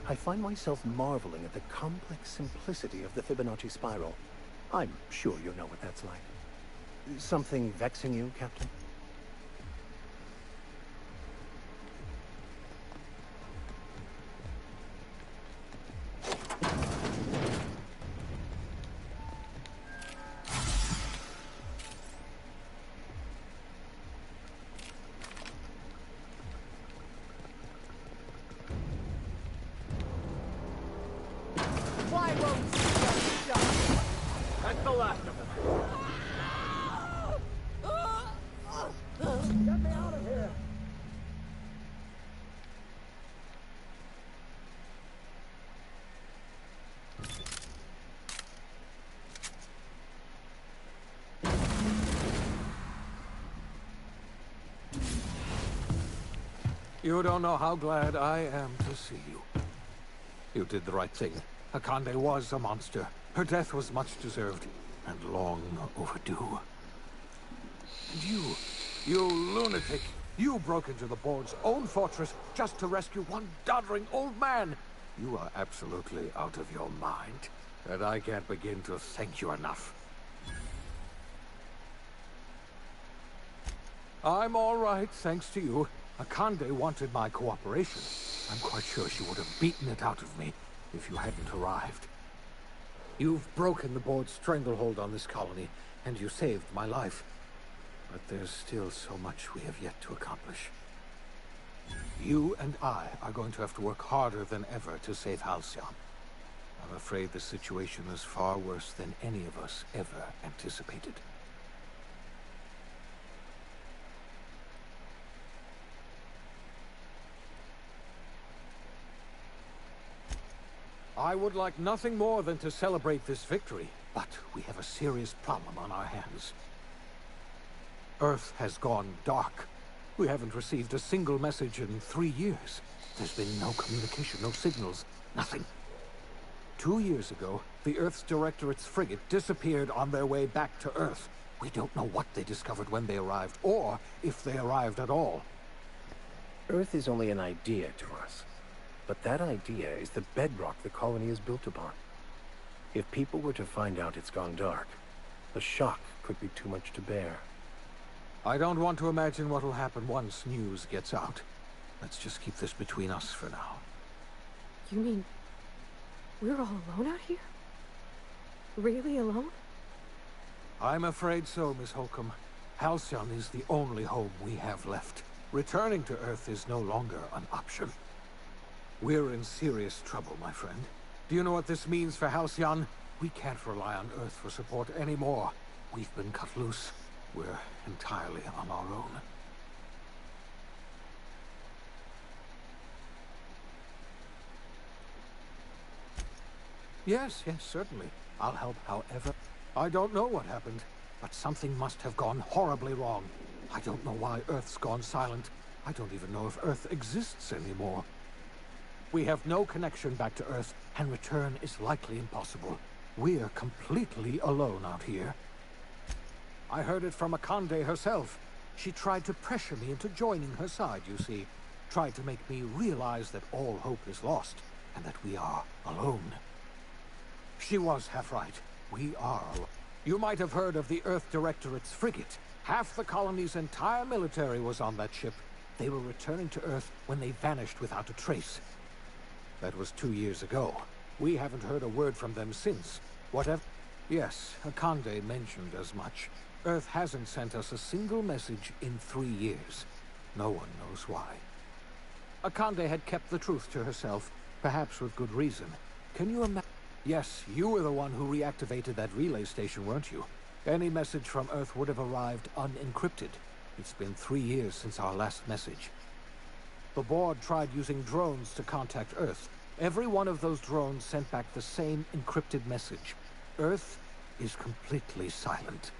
I find myself marveling at the complex simplicity of the Fibonacci spiral. I'm sure you know what that's like. Something vexing you, Captain? Why won't you shut? That's the last of them. Get me out of here! You don't know how glad I am to see you. You did the right thing. Akande was a monster. Her death was much deserved, and long overdue. And you lunatic, you broke into the board's own fortress just to rescue one doddering old man. You are absolutely out of your mind, and I can't begin to thank you enough. I'm all right, thanks to you. Akande wanted my cooperation. I'm quite sure she would have beaten it out of me if you hadn't arrived. You've broken the board's stranglehold on this colony, and you saved my life. But there's still so much we have yet to accomplish. You and I are going to have to work harder than ever to save Halcyon. I'm afraid the situation is far worse than any of us ever anticipated. I would like nothing more than to celebrate this victory, but we have a serious problem on our hands. Earth has gone dark. We haven't received a single message in 3 years. There's been no communication, no signals, nothing. 2 years ago, the Earth's Directorate's frigate disappeared on their way back to Earth. We don't know what they discovered when they arrived, or if they arrived at all. Earth is only an idea to us. But that idea is the bedrock the colony is built upon. If people were to find out it's gone dark, the shock could be too much to bear. I don't want to imagine what will happen once news gets out. Let's just keep this between us for now. You mean we're all alone out here? Really alone? I'm afraid so, Miss Holcomb. Halcyon is the only home we have left. Returning to Earth is no longer an option. We're in serious trouble, my friend. Do you know what this means for Halcyon? We can't rely on Earth for support anymore. We've been cut loose. We're entirely on our own. Yes, certainly. I'll help however. I don't know what happened, but something must have gone horribly wrong. I don't know why Earth's gone silent. I don't even know if Earth exists anymore. We have no connection back to Earth, and return is likely impossible. We're completely alone out here. I heard it from Akande herself. She tried to pressure me into joining her side, you see. Tried to make me realize that all hope is lost, and that we are alone. She was half right. We are alone. You might have heard of the Earth Directorate's frigate. Half the colony's entire military was on that ship. They were returning to Earth when they vanished without a trace. That was 2 years ago. We haven't heard a word from them since. Whatever... Yes, Akande mentioned as much. Earth hasn't sent us a single message in 3 years. No one knows why. Akande had kept the truth to herself, perhaps with good reason. Can you imagine? Yes, you were the one who reactivated that relay station, weren't you? Any message from Earth would have arrived unencrypted. It's been 3 years since our last message. The board tried using drones to contact Earth. Every one of those drones sent back the same encrypted message. Earth is completely silent.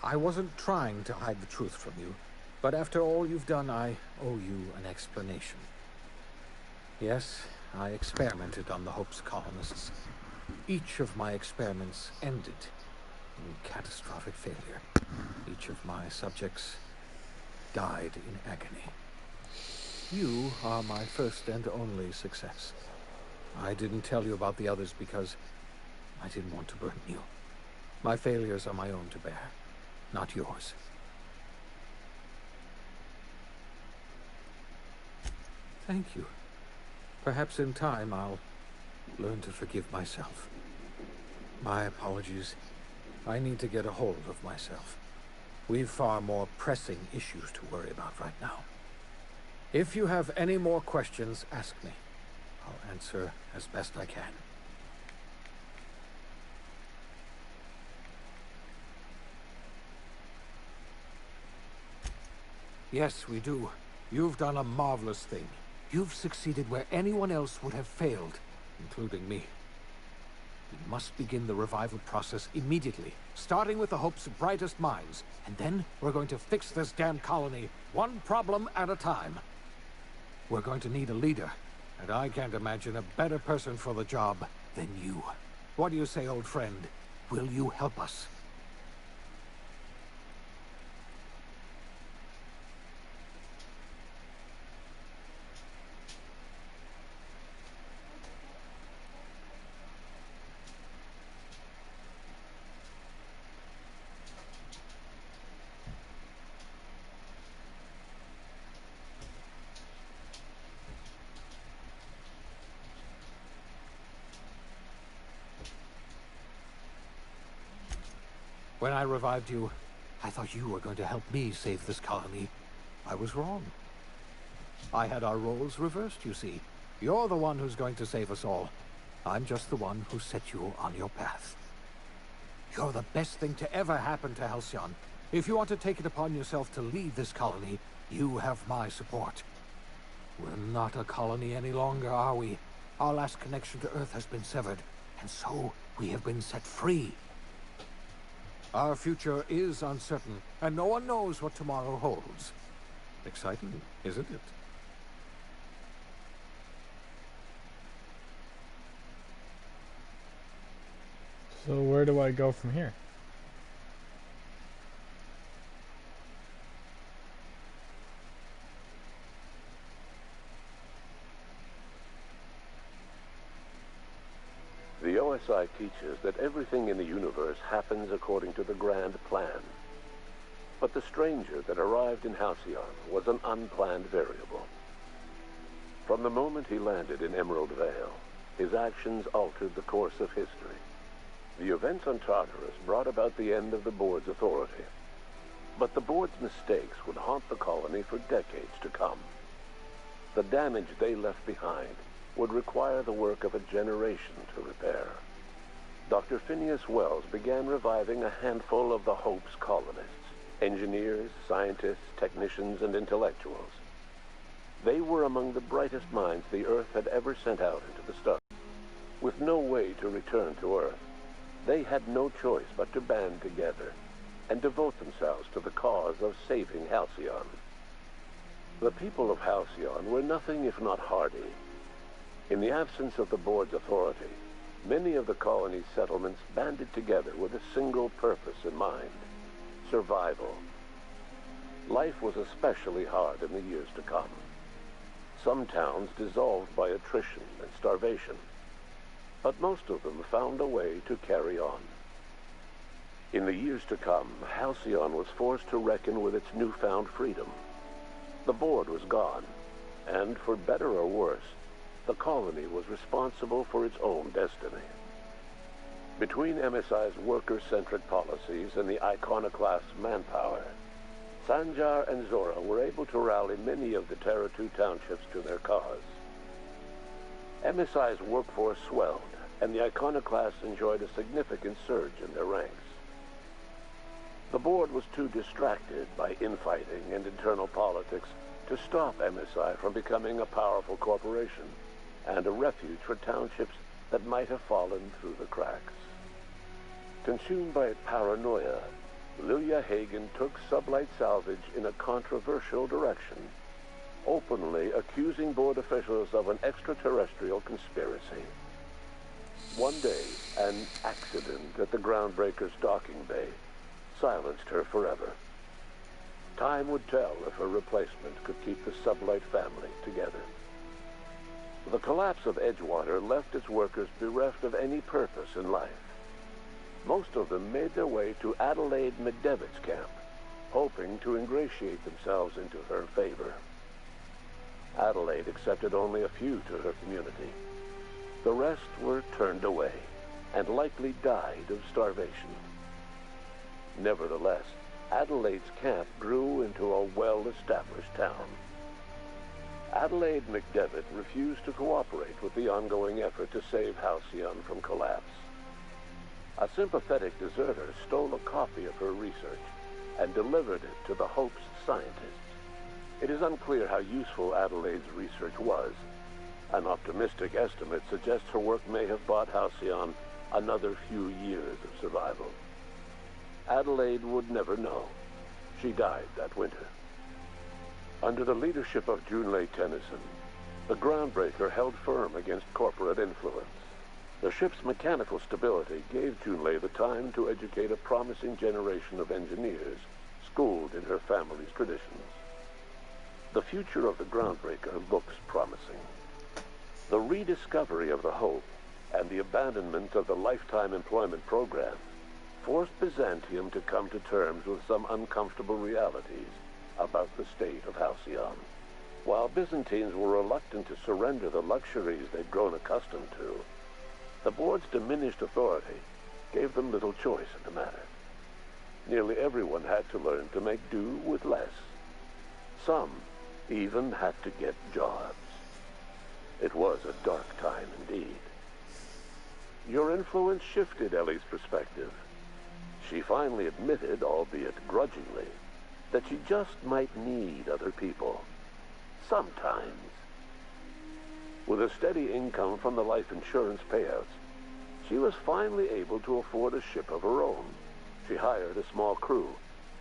I wasn't trying to hide the truth from you, but after all you've done, I owe you an explanation. Yes, I experimented on the Hope's colonists. Each of my experiments ended in catastrophic failure. Each of my subjects died in agony. You are my first and only success. I didn't tell you about the others because I didn't want to burden you. My failures are my own to bear, not yours. Thank you. Perhaps in time I'll learn to forgive myself. My apologies. I need to get a hold of myself. We've far more pressing issues to worry about right now. If you have any more questions, ask me. I'll answer as best I can. Yes, we do. You've done a marvelous thing. You've succeeded where anyone else would have failed, including me. We must begin the revival process immediately, starting with the Hope's brightest minds. And then we're going to fix this damn colony, one problem at a time. We're going to need a leader, and I can't imagine a better person for the job than you. What do you say, old friend? Will you help us? When I revived you, I thought you were going to help me save this colony. I was wrong. I had our roles reversed, you see. You're the one who's going to save us all. I'm just the one who set you on your path. You're the best thing to ever happen to Halcyon. If you want to take it upon yourself to lead this colony, you have my support. We're not a colony any longer, are we? Our last connection to Earth has been severed, and so we have been set free. Our future is uncertain, and no one knows what tomorrow holds. Exciting, isn't it? So where do I go from here? The OSI teaches that everything in the universe happens according to the grand plan. But the stranger that arrived in Halcyon was an unplanned variable. From the moment he landed in Emerald Vale, his actions altered the course of history. The events on Tartarus brought about the end of the Board's authority. But the Board's mistakes would haunt the colony for decades to come. The damage they left behind would require the work of a generation to repair. Dr. Phineas Wells began reviving a handful of the Hope's colonists, engineers, scientists, technicians, and intellectuals. They were among the brightest minds the Earth had ever sent out into the stars. With no way to return to Earth, they had no choice but to band together and devote themselves to the cause of saving Halcyon. The people of Halcyon were nothing if not hardy. In the absence of the Board's authority, many of the colony's settlements banded together with a single purpose in mind: survival. Life was especially hard in the years to come. Some towns dissolved by attrition and starvation, but most of them found a way to carry on. In the years to come, Halcyon was forced to reckon with its newfound freedom. The Board was gone, and for better or worse, the colony was responsible for its own destiny. Between MSI's worker-centric policies and the iconoclast manpower, Sanjar and Zora were able to rally many of the Terra 2 townships to their cause. MSI's workforce swelled, and the iconoclasts enjoyed a significant surge in their ranks. The Board was too distracted by infighting and internal politics to stop MSI from becoming a powerful corporation and a refuge for townships that might have fallen through the cracks. Consumed by paranoia, Lilia Hagen took Sublight Salvage in a controversial direction. openly accusing board officials of an extraterrestrial conspiracy. One day, an accident at the Groundbreaker's docking bay silenced her forever. Time would tell if her replacement could keep the Sublight family together. The collapse of Edgewater left its workers bereft of any purpose in life. Most of them made their way to Adelaide McDevitt's camp, hoping to ingratiate themselves into her favor. Adelaide accepted only a few to her community. The rest were turned away and likely died of starvation. Nevertheless, Adelaide's camp grew into a well-established town. Adelaide McDevitt refused to cooperate with the ongoing effort to save Halcyon from collapse. A sympathetic deserter stole a copy of her research and delivered it to the Hope's scientists. It is unclear how useful Adelaide's research was. An optimistic estimate suggests her work may have bought Halcyon another few years of survival. Adelaide would never know. She died that winter. Under the leadership of Junlei Tennyson, the Groundbreaker held firm against corporate influence. The ship's mechanical stability gave Junlei the time to educate a promising generation of engineers schooled in her family's traditions. The future of the Groundbreaker looks promising. The rediscovery of the Hope and the abandonment of the lifetime employment program forced Byzantium to come to terms with some uncomfortable realities about the state of Halcyon. While Byzantines were reluctant to surrender the luxuries they'd grown accustomed to, the board's diminished authority gave them little choice in the matter. Nearly everyone had to learn to make do with less. Some even had to get jobs. It was a dark time indeed. Your influence shifted Ellie's perspective. She finally admitted, albeit grudgingly, that she just might need other people. Sometimes. With a steady income from the life insurance payouts, she was finally able to afford a ship of her own. She hired a small crew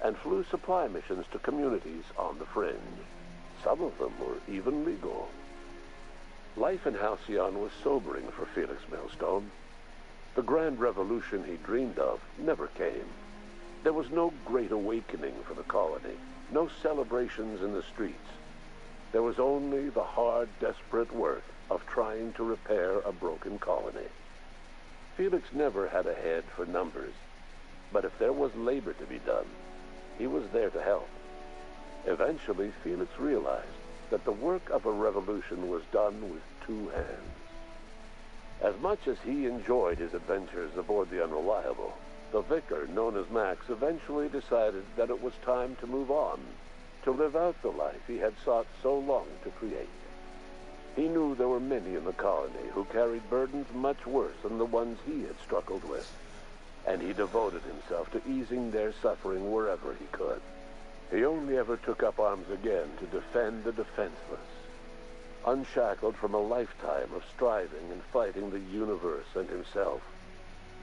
and flew supply missions to communities on the fringe. Some of them were even legal. Life in Halcyon was sobering for Felix Millstone. The grand revolution he dreamed of never came. There was no great awakening for the colony, no celebrations in the streets. There was only the hard, desperate work of trying to repair a broken colony. Felix never had a head for numbers, but if there was labor to be done, he was there to help. Eventually, Felix realized that the work of a revolution was done with two hands. As much as he enjoyed his adventures aboard the Unreliable, the vicar, known as Max, eventually decided that it was time to move on, to live out the life he had sought so long to create. He knew there were many in the colony who carried burdens much worse than the ones he had struggled with, and he devoted himself to easing their suffering wherever he could. He only ever took up arms again to defend the defenseless. Unshackled from a lifetime of striving and fighting the universe and himself,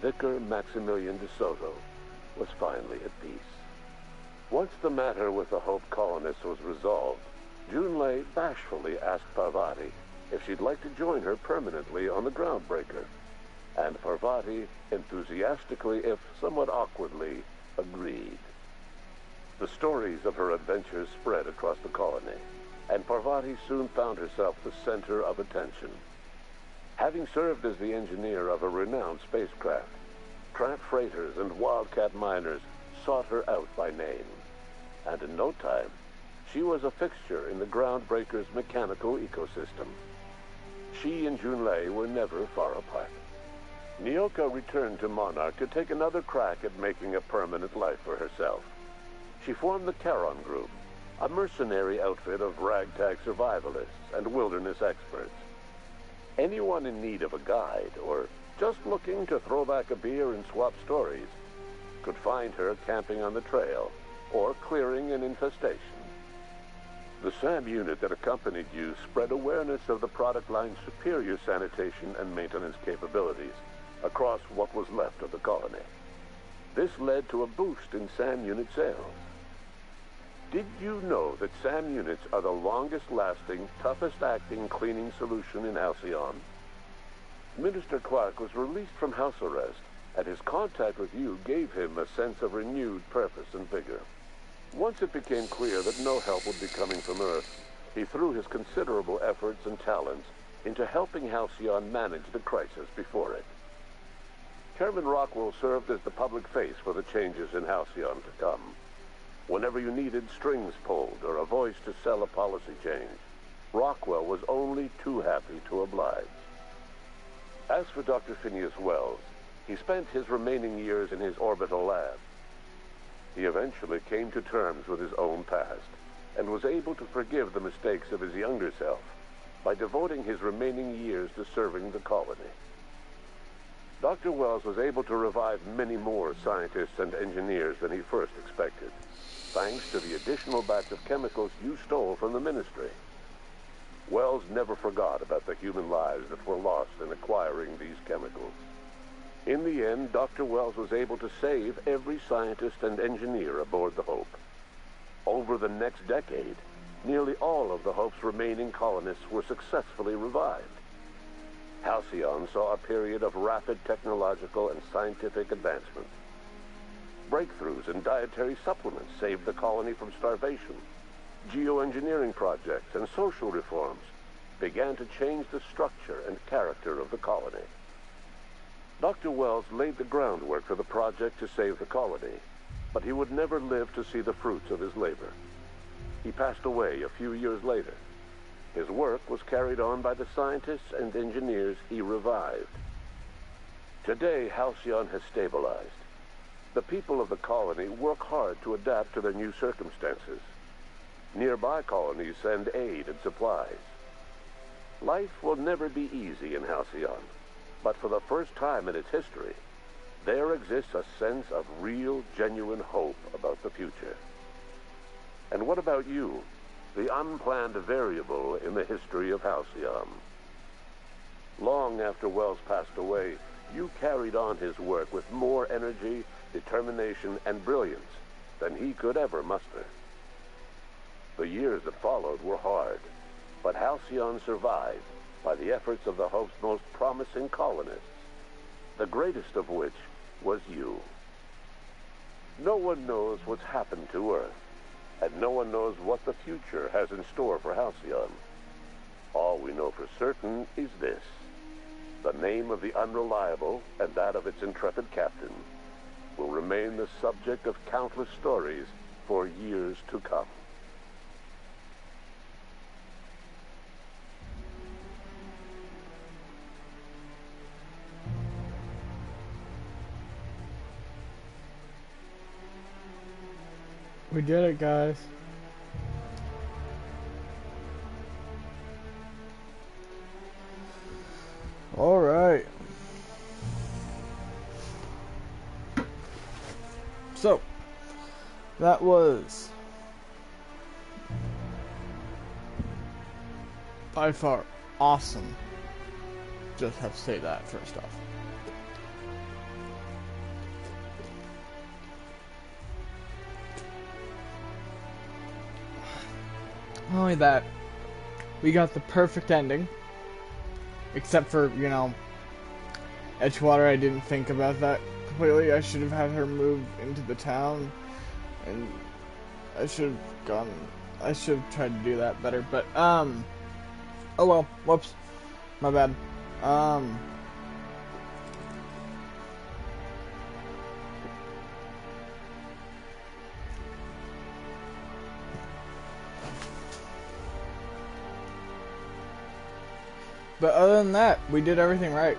Vicar Maximilian de Soto was finally at peace. Once the matter with the Hope colonists was resolved, Junlei bashfully asked Parvati if she'd like to join her permanently on the Groundbreaker, and Parvati enthusiastically, if somewhat awkwardly, agreed. The stories of her adventures spread across the colony, and Parvati soon found herself the center of attention. Having served as the engineer of a renowned spacecraft, tramp freighters and wildcat miners sought her out by name, and in no time, she was a fixture in the Groundbreaker's mechanical ecosystem. She and Junlei were never far apart. Nyoka returned to Monarch to take another crack at making a permanent life for herself. She formed the Charon Group, a mercenary outfit of ragtag survivalists and wilderness experts. Anyone in need of a guide, or just looking to throw back a beer and swap stories, could find her camping on the trail, or clearing an infestation. The SAM unit that accompanied you spread awareness of the product line's superior sanitation and maintenance capabilities across what was left of the colony. This led to a boost in SAM unit sales. Did you know that SAM units are the longest-lasting, toughest-acting cleaning solution in Halcyon? Minister Clark was released from house arrest, and his contact with you gave him a sense of renewed purpose and vigor. Once it became clear that no help would be coming from Earth, he threw his considerable efforts and talents into helping Halcyon manage the crisis before it. Chairman Rockwell served as the public face for the changes in Halcyon to come. Whenever you needed strings pulled or a voice to sell a policy change, Rockwell was only too happy to oblige. As for Dr. Phineas Wells, he spent his remaining years in his orbital lab. He eventually came to terms with his own past and was able to forgive the mistakes of his younger self by devoting his remaining years to serving the colony. Dr. Wells was able to revive many more scientists and engineers than he first expected, thanks to the additional batch of chemicals you stole from the Ministry. Wells never forgot about the human lives that were lost in acquiring these chemicals. In the end, Dr. Wells was able to save every scientist and engineer aboard the Hope. Over the next decade, nearly all of the Hope's remaining colonists were successfully revived. Halcyon saw a period of rapid technological and scientific advancement. Breakthroughs in dietary supplements saved the colony from starvation. Geoengineering projects and social reforms began to change the structure and character of the colony. Dr. Wells laid the groundwork for the project to save the colony, but he would never live to see the fruits of his labor. He passed away a few years later. His work was carried on by the scientists and engineers he revived. Today, Halcyon has stabilized. The people of the colony work hard to adapt to their new circumstances. Nearby colonies send aid and supplies. Life will never be easy in Halcyon, but for the first time in its history, there exists a sense of real, genuine hope about the future. And what about you, the unplanned variable in the history of Halcyon? Long after Wells passed away, you carried on his work with more energy, determination, and brilliance than he could ever muster. The years that followed were hard, but Halcyon survived by the efforts of the Hope's most promising colonists, the greatest of which was you. No one knows what's happened to Earth, and no one knows what the future has in store for Halcyon. All we know for certain is this: the name of the Unreliable and that of its intrepid captain will remain the subject of countless stories for years to come. We did it, guys. All right. So, that was by far awesome. Just have to say that first off. Not only that, we got the perfect ending. Except for, you know, Edgewater. I didn't think about that completely. I should have had her move into the town. And I should have tried to do that better. But, oh well. Whoops. My bad. But other than that, we did everything right.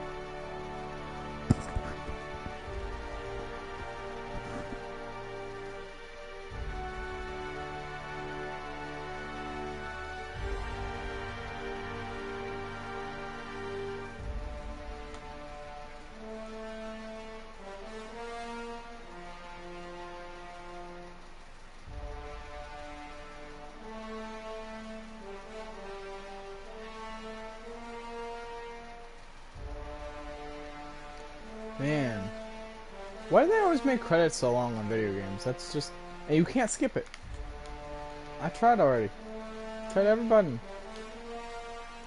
Man, why do they always make credits so long on video games? That's just... you can't skip it. I tried already. Tried every button.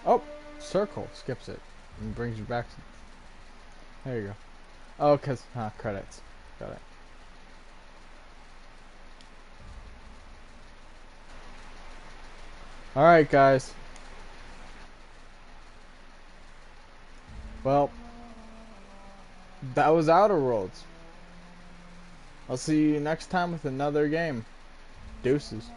Oh, circle skips it and brings you back to. There you go. Oh, cause credits. Got it. All right, guys. Well, that was Outer Worlds. I'll see you next time with another game. Deuces.